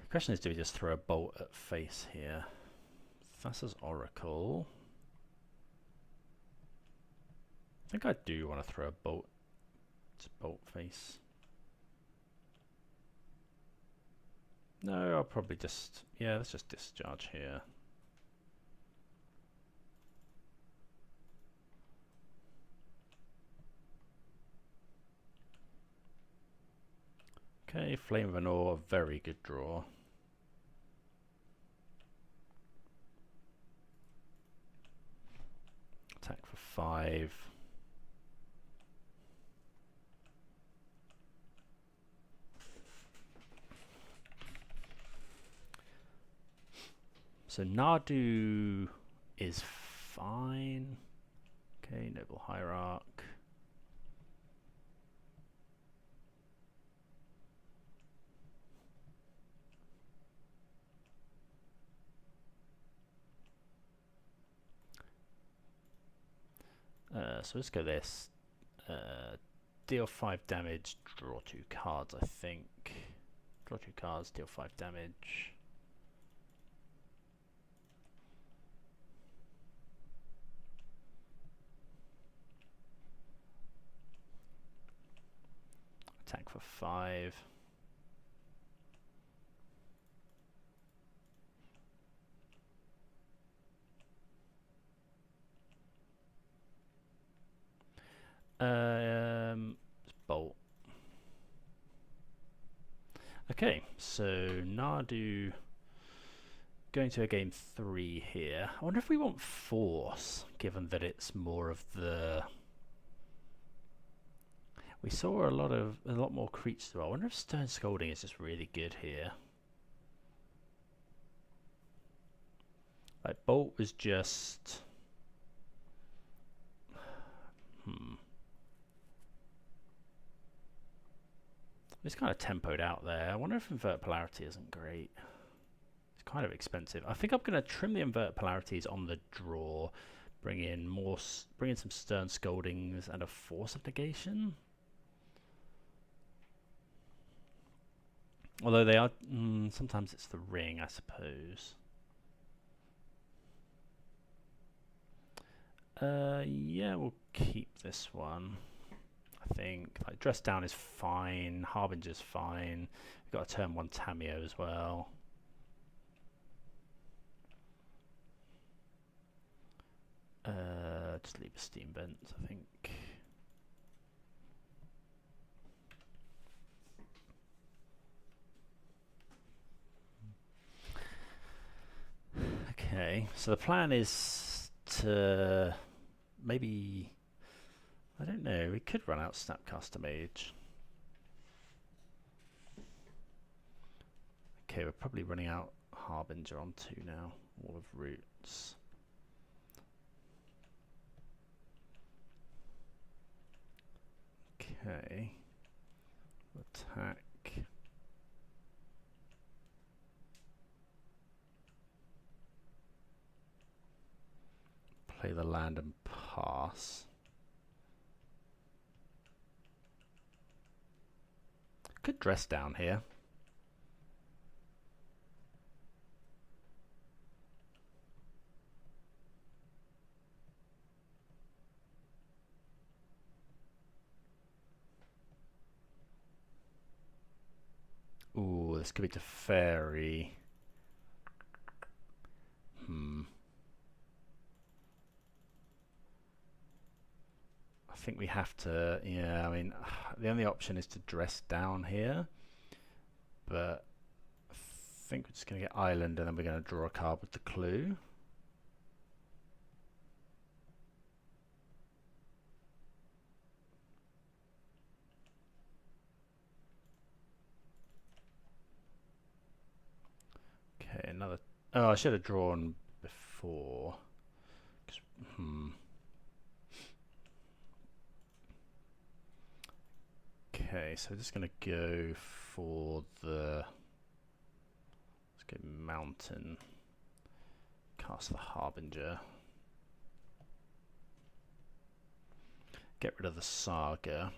Question is, do we just throw a bolt at face here? Thassa's Oracle. I think I do want to throw a bolt. It's bolt face. No, I'll probably just, yeah, let's just discharge here. Okay, Flame of Anor, very good draw. Attack for 5. So Nadu is fine. Okay, Noble Hierarch. So let's go this. Deal 5 damage, draw 2 cards, I think. Draw 2 cards, deal 5 damage. Attack for 5. Bolt. Okay, so Nadu going to a game 3 here. I wonder if we want force, given that it's more of the. We saw a lot more creatures. I wonder if Stern Scolding is just really good here. Like Bolt was just. It's kind of tempoed out there. I wonder if Invert Polarity isn't great. It's kind of expensive. I think I'm going to trim the Invert Polarities on the draw, bring in some Stern Scoldings and a Force of Negation. Although they are, sometimes it's the ring, I suppose. Yeah, we'll keep this one. I think like Dress Down is fine, Harbinger's fine. We've got a turn 1 Tameo as well. Just leave a Steam Vents, I think. Okay, so the plan is to maybe, I don't know, we could run out Snapcaster Mage. Okay, we're probably running out Harbinger on 2 now, Wall of Roots. Okay, attack. Play the land and pass. Could dress down here. Ooh, this could be to fairy. I think we have to, yeah, I mean, the only option is to dress down here. But I think we're just going to get island and then we're going to draw a card with the clue. Okay, another. Oh, I should have drawn before. Okay, so just going to go for the. Let's go mountain. Cast the Harbinger. Get rid of the Saga.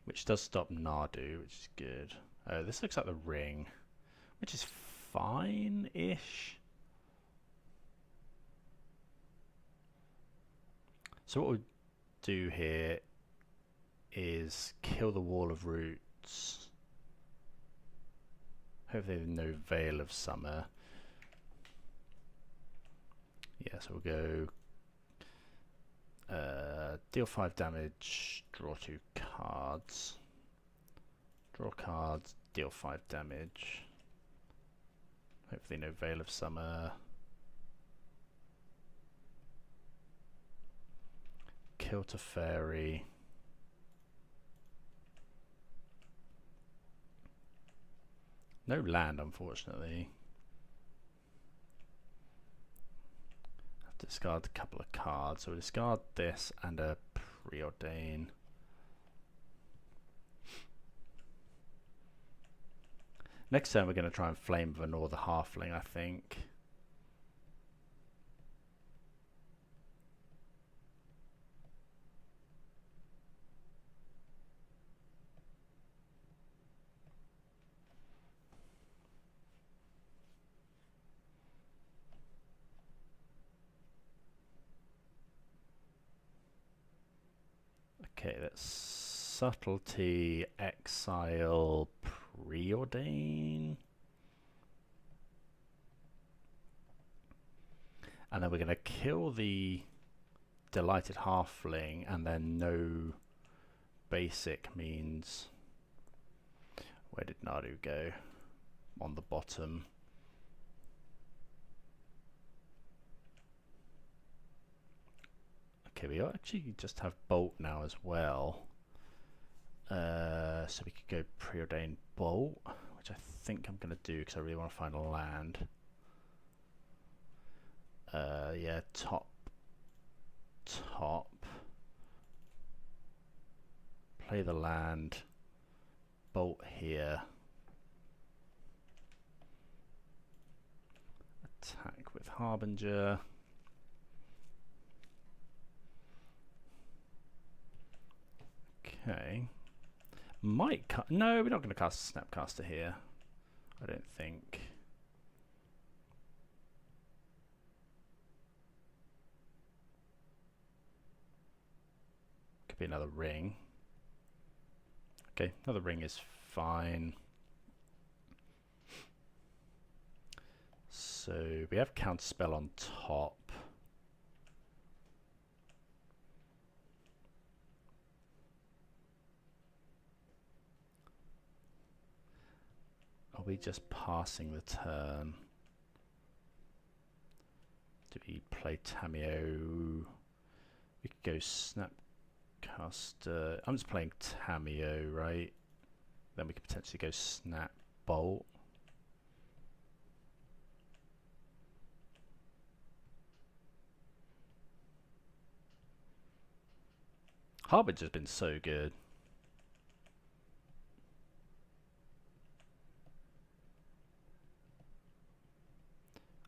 Which does stop Nadu, which is good. Oh, this looks like the ring, which is fine-ish. So what we'll do here is kill the Wall of Roots. Hopefully there's no Veil of Summer. Yeah, so we'll go deal 5 damage, draw 2 cards. Draw cards, deal 5 damage. Hopefully no Veil of Summer. Kill to fairy. No land, unfortunately. Have to discard a couple of cards. So we'll discard this and a Preordain. Next turn we're going to try and Flame Venor the Halfling, I think. Okay, that's Subtlety, Exile, Preordain. And then we're going to kill the Delighted Halfling, and then no basic means... Where did Nadu go? On the bottom. Okay, we actually just have Bolt now as well. So we could go Preordain Bolt, which I think I'm going to do because I really want to find a land. Yeah, top. Play the land. Bolt here. Attack with Harbinger. Okay. Might cut. No, we're not going to cast Snapcaster here. I don't think. Could be another ring. Okay, another ring is fine. So we have Counterspell on top. Are we just passing the turn? Do we play Tamiyo? We could go Snapcaster. I'm just playing Tamiyo, right? Then we could potentially go Snap Bolt. Harbinger's been so good.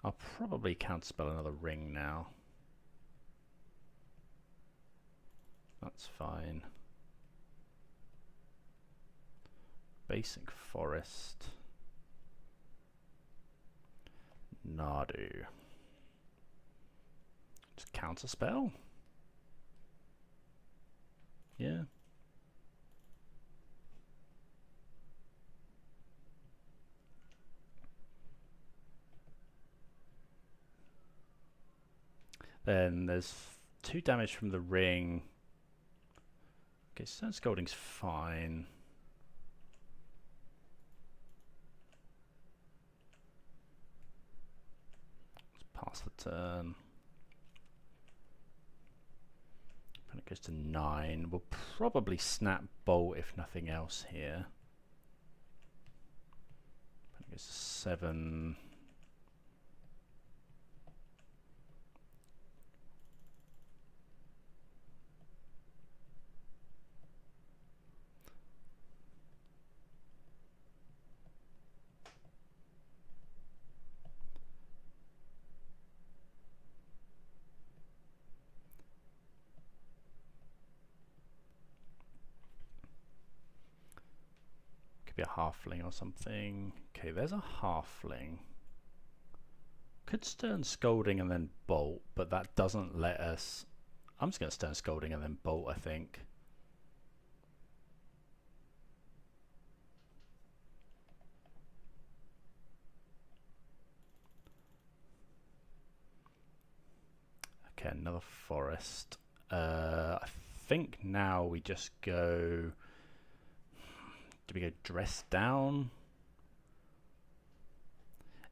I'll probably counterspell another ring now. That's fine. Basic forest. Nadu. Just counterspell? Yeah. Then there's 2 damage from the ring. Okay, Stone Scolding's fine. Let's pass the turn. When it goes to 9, we'll probably snap Bolt if nothing else here. When it goes to 7. Be a halfling or something. Okay, there's a halfling. Could Stern Scolding and then Bolt, but that doesn't let us. I'm just going to Stern Scolding and then Bolt, I think. Okay, another forest. I think now we just go. Do we go Dress Down?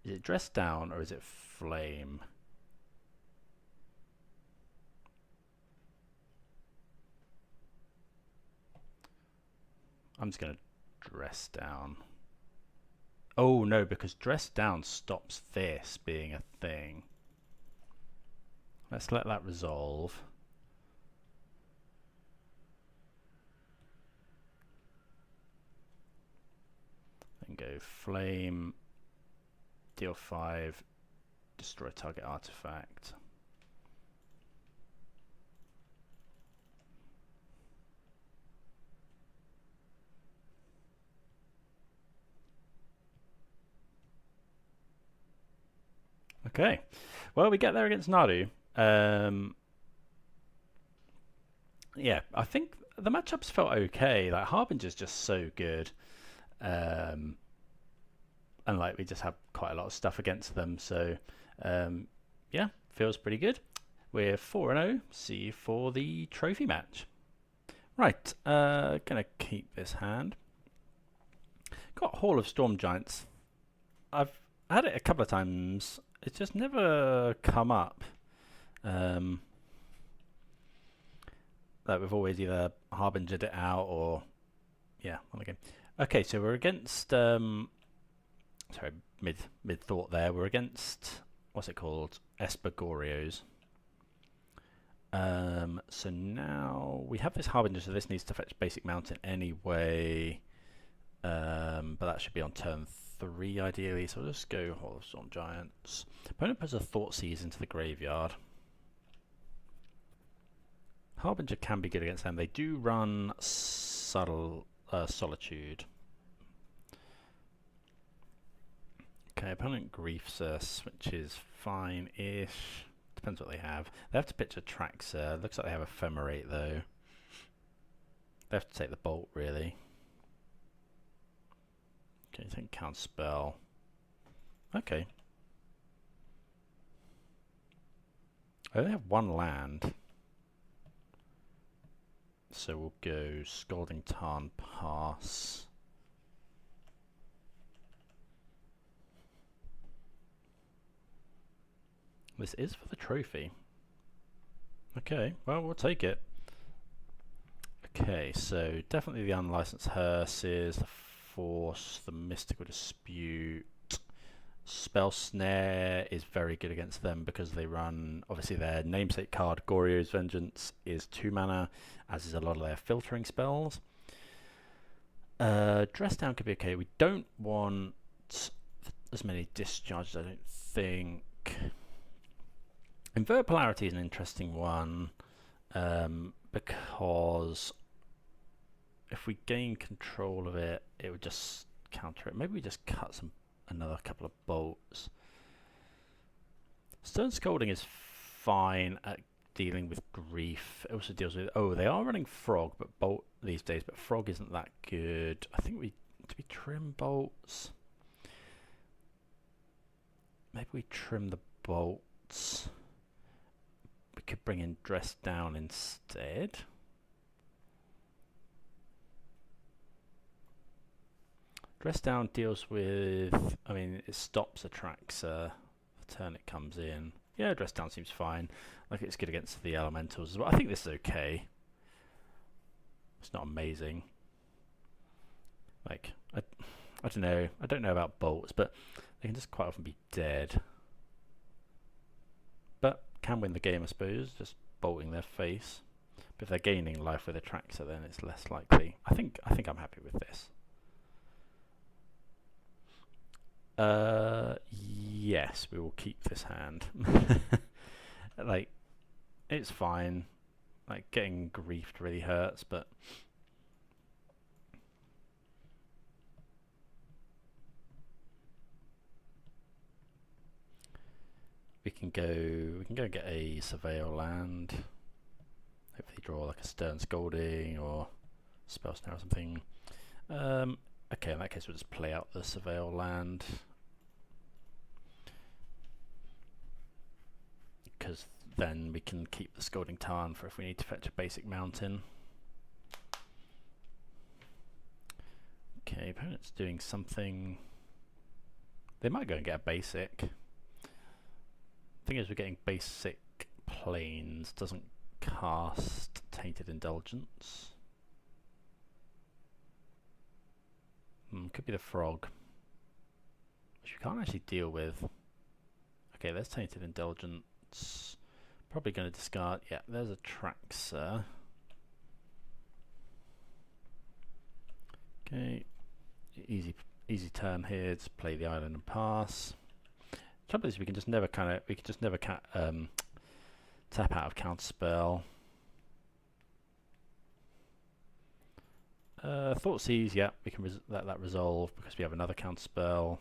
Is it Dress Down or is it Flame? I'm just going to Dress Down. Oh no, because Dress Down stops this being a thing. Let's let that resolve. Then go Flame, deal 5, destroy target artifact. Okay, well, we get there against Nadu. Yeah, I think the matchups felt okay. Like Harbinger's just so good. And like we just have quite a lot of stuff against them, so yeah, feels pretty good. We're 4-0. See you for the trophy match. Right, gonna keep this hand. Got Hall of Storm Giants. I've had it a couple of times. It's just never come up. Like we've always either harbingered it out or yeah, on the game. Okay, so we're against sorry, mid thought there. We're against what's it called? Espergorios. So now we have this harbinger, so this needs to fetch basic mountain anyway. But that should be on turn 3 ideally. So let's go Hall of Storm Giants. Opponent puts a Thoughtseize into the graveyard. Harbinger can be good against them. They do run Solitude. Okay, opponent griefs us, which is fine-ish. Depends what they have. They have to pitch a Traxxas. Looks like they have Ephemerate though. They have to take the Bolt really. Okay, I think count spell. Okay. I only have 1 land. So we'll go Scalding Tarn, pass. This is for the trophy. Okay, well, we'll take it. Okay, so definitely the Unlicensed Hearses, the Force, the Mystical Dispute. Spell Snare is very good against them because they run, obviously their namesake card, Goryo's Vengeance, is 2 mana, as is a lot of their filtering spells. Dress Down could be okay. We don't want as many discharges, I don't think. Invert Polarity is an interesting one, because if we gain control of it, it would just counter it. Maybe we just cut another couple of bolts. Stern Scolding is fine at dealing with grief. It also deals with... Oh, they are running Frog but Bolt these days, but Frog isn't that good. I think do we trim bolts? Maybe we trim the bolts. We could bring in Dress Down instead. Dress Down deals with... I mean, it stops Atraxa the turn it comes in. Yeah, Dress Down seems fine. Like, it's good against the elementals as well. I think this is okay. It's not amazing. Like, I don't know. I don't know about bolts, but they can just quite often be dead. But can win the game, I suppose, just bolting their face. But if they're gaining life with Atraxa, then it's less likely. I think I'm happy with this. Yes, we will keep this hand. Like, it's fine. Like, getting griefed really hurts, but we can go get a Surveil land. Hopefully draw like a Stern Scolding or Spell Snare or something. Okay, in that case we'll just play out the Surveil land, because then we can keep the Scolding Tarn for if we need to fetch a basic mountain. Okay, opponent's doing something. They might go and get a basic. Thing is, we're getting basic planes, doesn't cast Tainted Indulgence. Could be the Frog, which we can't actually deal with. Okay, there's Tainted Indulgence. Probably going to discard. Yeah, there's a Atraxa. Okay, easy turn here to play the island and pass. Trouble is, we can just never tap out of counterspell. Thoughtseize, yeah, we can let that resolve because we have another counterspell.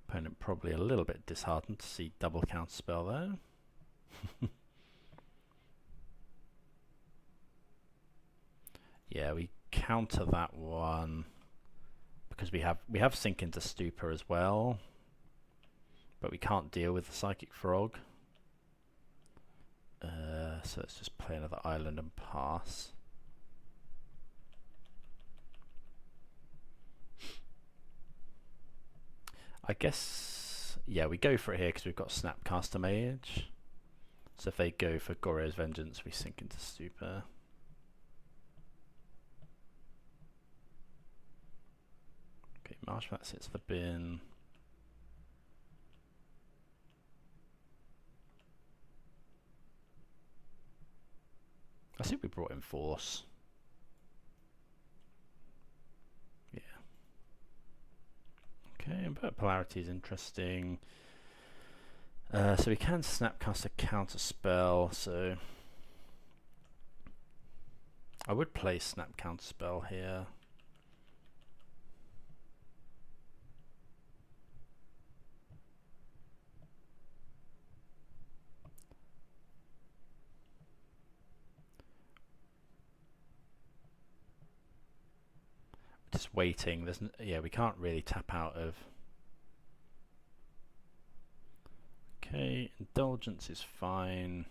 Opponent probably a little bit disheartened to see double counterspell there. Yeah, we counter that one because we have Sink into Stupor as well, but we can't deal with the Psychic Frog. So let's just play another island and pass. I guess, yeah, we go for it here because we've got Snapcaster Mage. So if they go for Goryo's Vengeance, we Sink into Stupor. Okay, Marshmat sits the bin. I think we brought in Force. Yeah. Okay, but Polarity is interesting. So we can Snapcast a counter spell, so I would play Snap counter spell here. Just waiting. Yeah, we can't really tap out of. Okay, Indulgence is fine.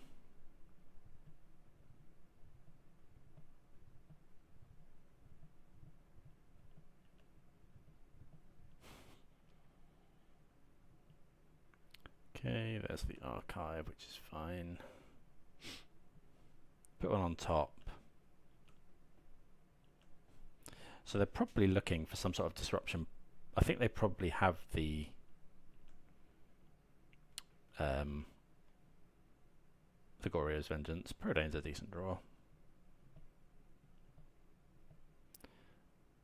Okay, there's the Archive, which is fine. Put one on top. So they're probably looking for some sort of disruption. I think they probably have the Goryo's Vengeance. Prodane's a decent draw.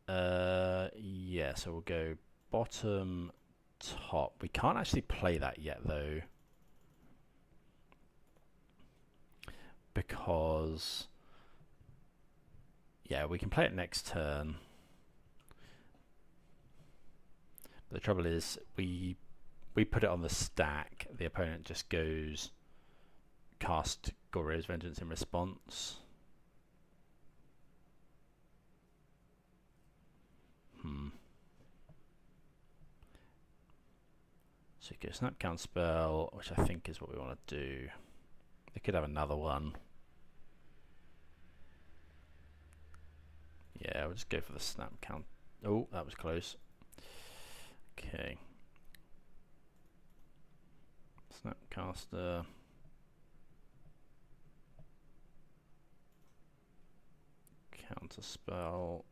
Yeah, so we'll go bottom top. We can't actually play that yet though, because yeah, we can play it next turn. But the trouble is we put it on the stack, the opponent just goes cast Goryo's Vengeance in response. So you go snap count spell, which I think is what we want to do. They could have another one. Yeah, we'll just go for the snap count. Oh, that was close. Okay. Snapcaster. Counter spell.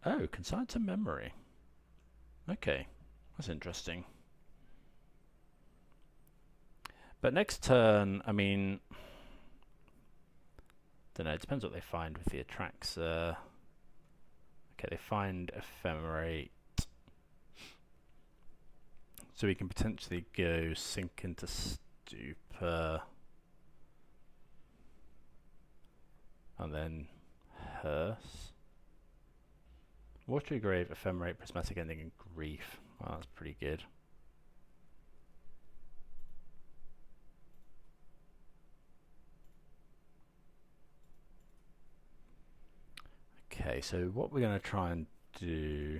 Oh, consigned to memory. Okay, that's interesting. But next turn, I mean, don't know, it depends what they find with the Atraxa. Okay, they find Ephemerate. So we can potentially go Sink into Stupor. And then Hearse. Watery Grave, Ephemerate, Prismatic Ending, and Grief. Well, that's pretty good. Okay, so what we're going to try and do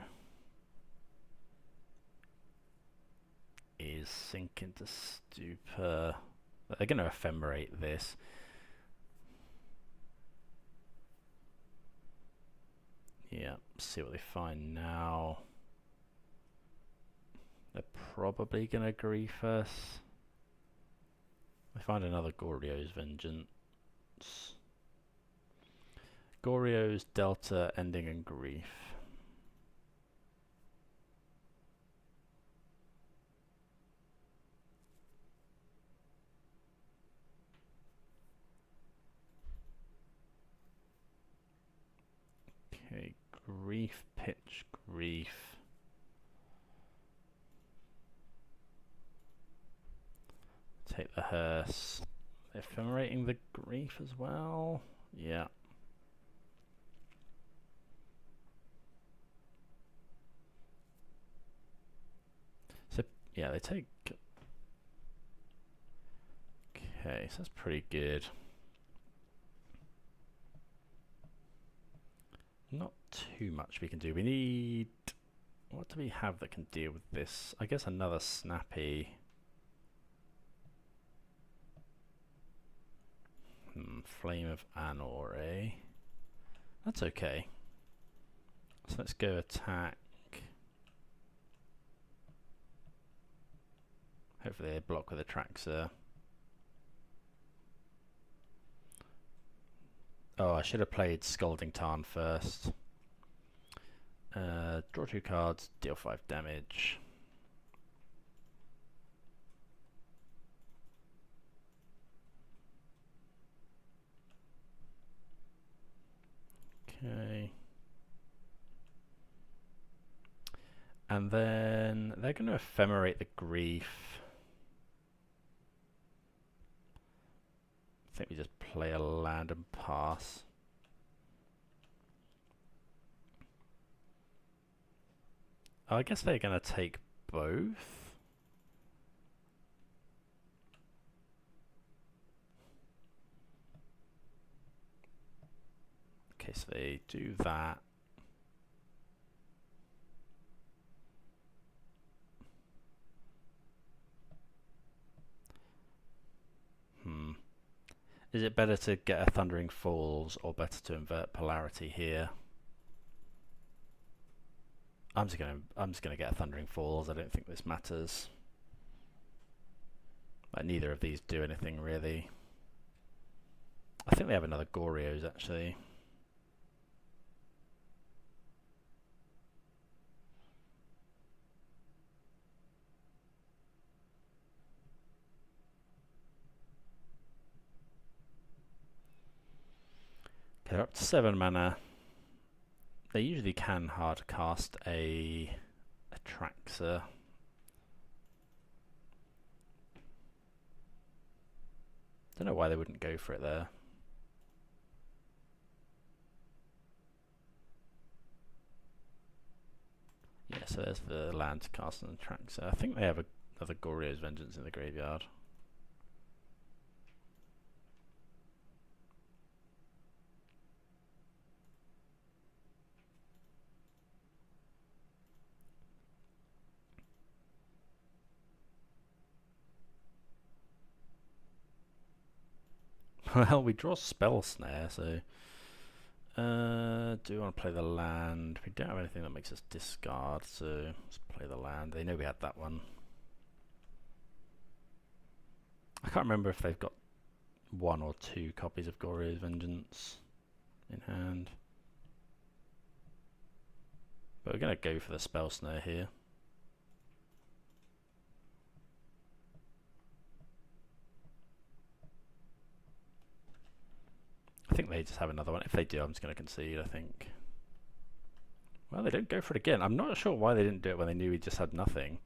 is Sink into Stupor. They're going to Ephemerate this. Yeah, see what they find now. They're probably going to Grief us. They find another Goryo's Vengeance. Goryo's, Delta, Ending, and Grief. Okay, Grief, pitch, Grief. Take the Hearse. Ephemerating the Grief as well. Yeah. So, yeah, they take... Okay, so that's pretty good. Not too much we can do. We need... What do we have that can deal with this? I guess another snappy... Flame of Anor, eh? That's okay. So let's go attack. Hopefully they block with Atraxa. Oh, I should have played Scalding Tarn first. Draw 2 cards, deal 5 damage. Okay. And then they're going to Ephemerate the Grief. I think we just play a land and pass. Oh, I guess they're going to take both. Okay, so they do that. Is it better to get a Thundering Falls or better to invert polarity here? I'm just gonna get a Thundering Falls. I don't think this matters. Like, neither of these do anything really. I think they have another Goryo's actually. They're up to 7 mana. They usually can hard cast a Traxer. Don't know why they wouldn't go for it there. Yeah, so there's the land to cast on the Traxer. I think they have another Goryo's Vengeance in the graveyard. Well, we draw Spell Snare, so do we want to play the land? We don't have anything that makes us discard, so let's play the land. They know we had that one. I can't remember if they've got 1 or 2 copies of Goryo's Vengeance in hand. But we're going to go for the Spell Snare here. I think they just have another one. If they do, I'm just going to concede, I think. Well, they don't go for it again. I'm not sure why they didn't do it when they knew we just had nothing.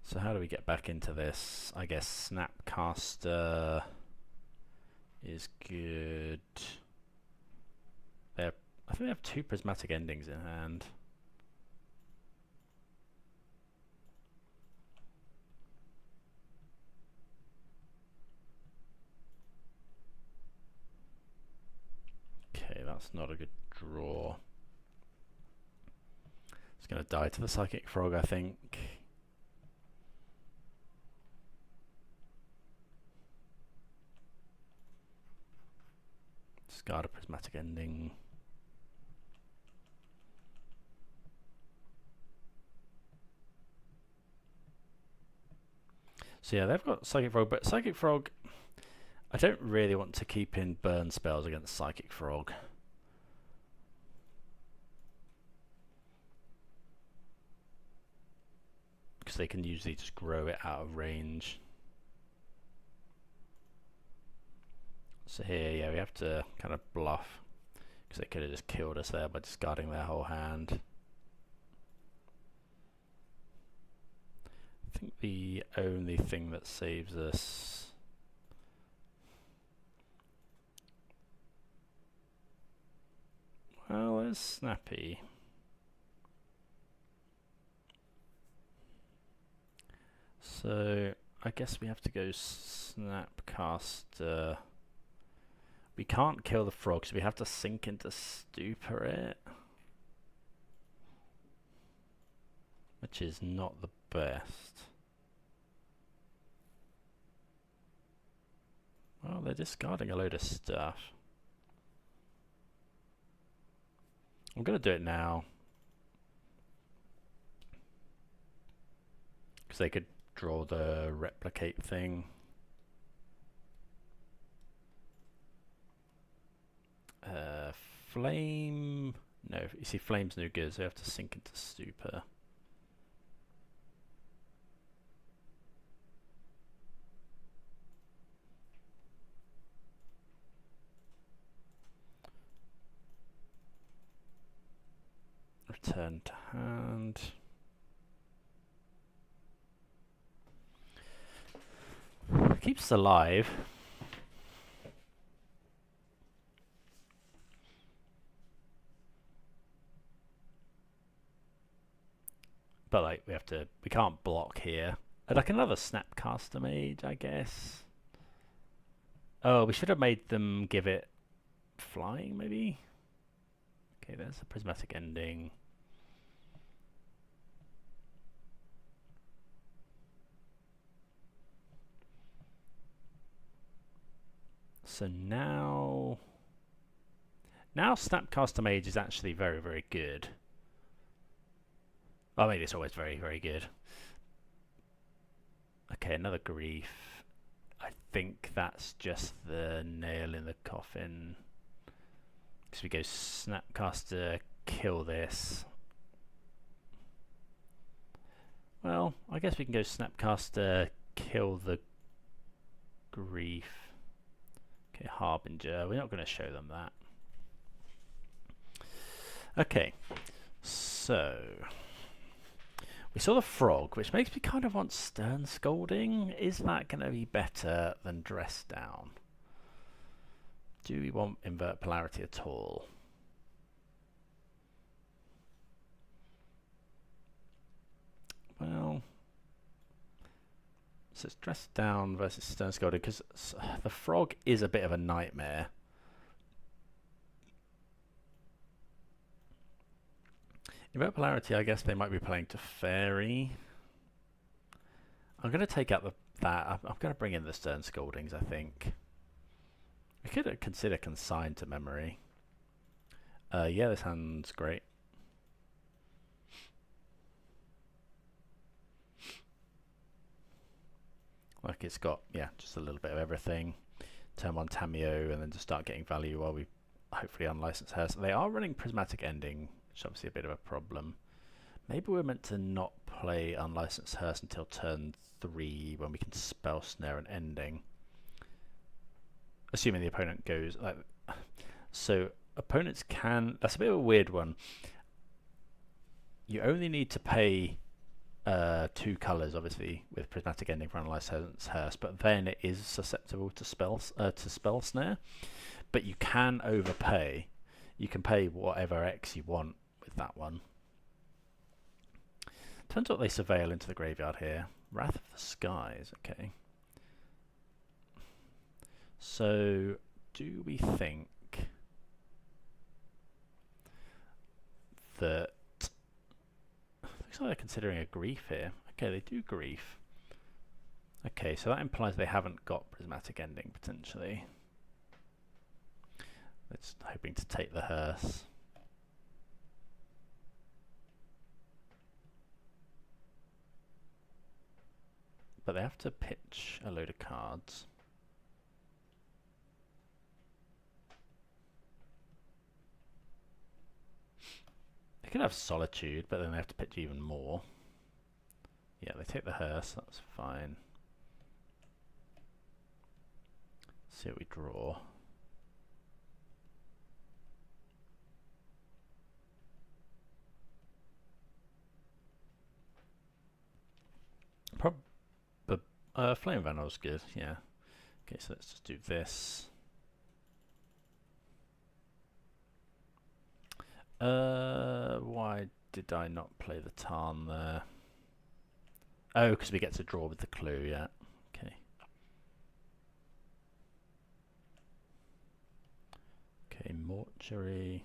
So how do we get back into this? I guess Snapcaster is good. I think they have 2 Prismatic Endings in hand. Okay, that's not a good draw. It's going to die to the Psychic Frog, I think. Discard a Prismatic Ending. So yeah, they've got Psychic Frog, but Psychic Frog, I don't really want to keep in burn spells against Psychic Frog. Because they can usually just grow it out of range. So here, yeah, we have to kind of bluff. Because they could have just killed us there by discarding their whole hand. I think the only thing that saves us... Well, there's Snappy. So, I guess we have to go Snapcaster. We can't kill the frog, so we have to sink into Stupor it. Which is not the best. Well, they're discarding a load of stuff. I'm going to do it now. Because they could draw the replicate thing. Flame... No, you see Flame's no good, so you have to sink into Stupor. Return to hand. Keeps us alive. But like we can't block here. Like another Snapcaster Mage, I guess. Oh, we should have made them give it flying, maybe? Okay, there's a Prismatic Ending. So now Snapcaster Mage is actually very, very good. I mean, it's always very, very good. Okay, another Grief. I think that's just the nail in the coffin. Because we go Snapcaster, kill this. Well, I guess we can go Snapcaster, kill the Grief. Okay, Harbinger. We're not going to show them that. Okay, so we saw the Frog, which makes me kind of want Stern Scolding. Is that going to be better than Dress Down? Do we want Invert Polarity at all? Well, so it's Dress Down versus Stern Scolding, because the Frog is a bit of a nightmare. Invert Polarity, I guess they might be playing to Fairy. I'm going to take out that. I'm going to bring in the Stern Scoldings, I think. We could consider Consign to Memory. Yeah, this hand's great. Like it's got, yeah, just a little bit of everything. Turn on Tameo and then just start getting value while we hopefully unlicense her. So they are running Prismatic Ending, which is obviously a bit of a problem. Maybe we're meant to not play Unlicensed Hearse until turn 3 when we can Spell Snare and Ending. Assuming the opponent goes like so. Opponents can. That's a bit of a weird one. You only need to pay 2 colours, obviously, with Prismatic Ending for Unlicensed Hearse, but then it is susceptible to Spell Snare. But you can overpay. You can pay whatever X you want with that one. Turns out they surveil into the graveyard here. Wrath of the Skies, okay. So, do we think that... Looks like they're considering a Grief here. Okay, they do Grief. Okay, so that implies they haven't got Prismatic Ending, potentially. It's hoping to take the Hearse. But they have to pitch a load of cards. They could have Solitude, but then they have to pitch even more. Yeah, they take the Hearse, that's fine. See what we draw. Flame Vandal's good, yeah. Okay, so let's just do this. Why did I not play the Tarn there? Oh, because we get to draw with the clue, yeah. Okay. Okay, Mortuary.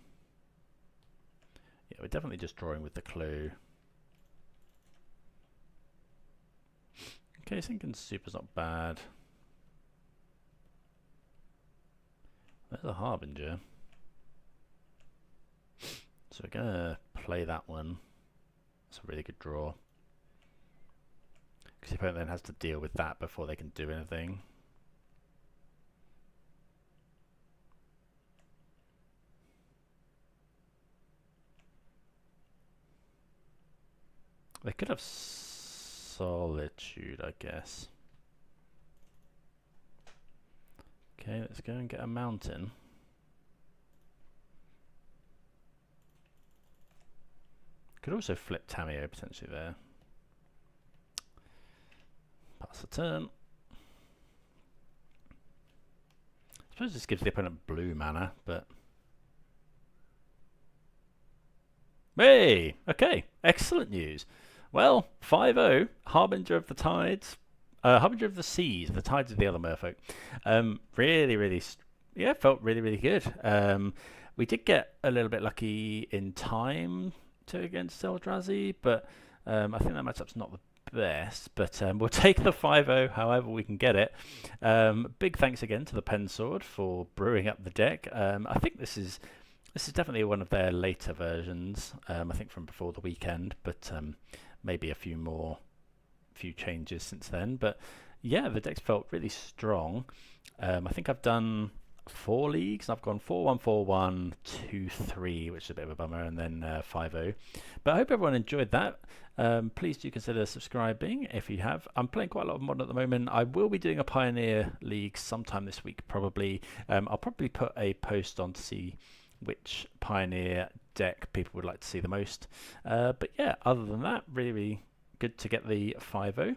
Yeah, we're definitely just drawing with the clue. Okay, Sinking Super's not bad. There's a Harbinger. So we're going to play that one. It's a really good draw. Because the opponent then has to deal with that before they can do anything. They could have Solitude, I guess. Okay, let's go and get a mountain. Could also flip Tameo potentially there. Pass the turn. I suppose this gives the opponent blue mana, but... Hey! Okay, excellent news. Well, 5-0, Harbinger of the Tides, Harbinger of the Seas, the Tides of the other merfolk. Really, yeah, felt really good. We did get a little bit lucky in time to against Eldrazi, but I think that matchup's not the best. But we'll take the 5-0 however we can get it. Big thanks again to the Pensword for brewing up the deck. I think this is definitely one of their later versions. I think from before the weekend, but maybe a few changes since then. But yeah, the decks felt really strong. I think I've done 4 leagues. I've gone 4-1, 4-1, 2-3, which is a bit of a bummer, and then 5-0. But I hope everyone enjoyed that. Please do consider subscribing if you have. I'm playing quite a lot of Modern at the moment. I will be doing a Pioneer League sometime this week, probably. I'll probably put a post on to see which Pioneer deck people would like to see the most. But yeah, other than that, really, really good to get the 5-0.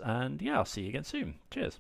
And yeah, I'll see you again soon. Cheers.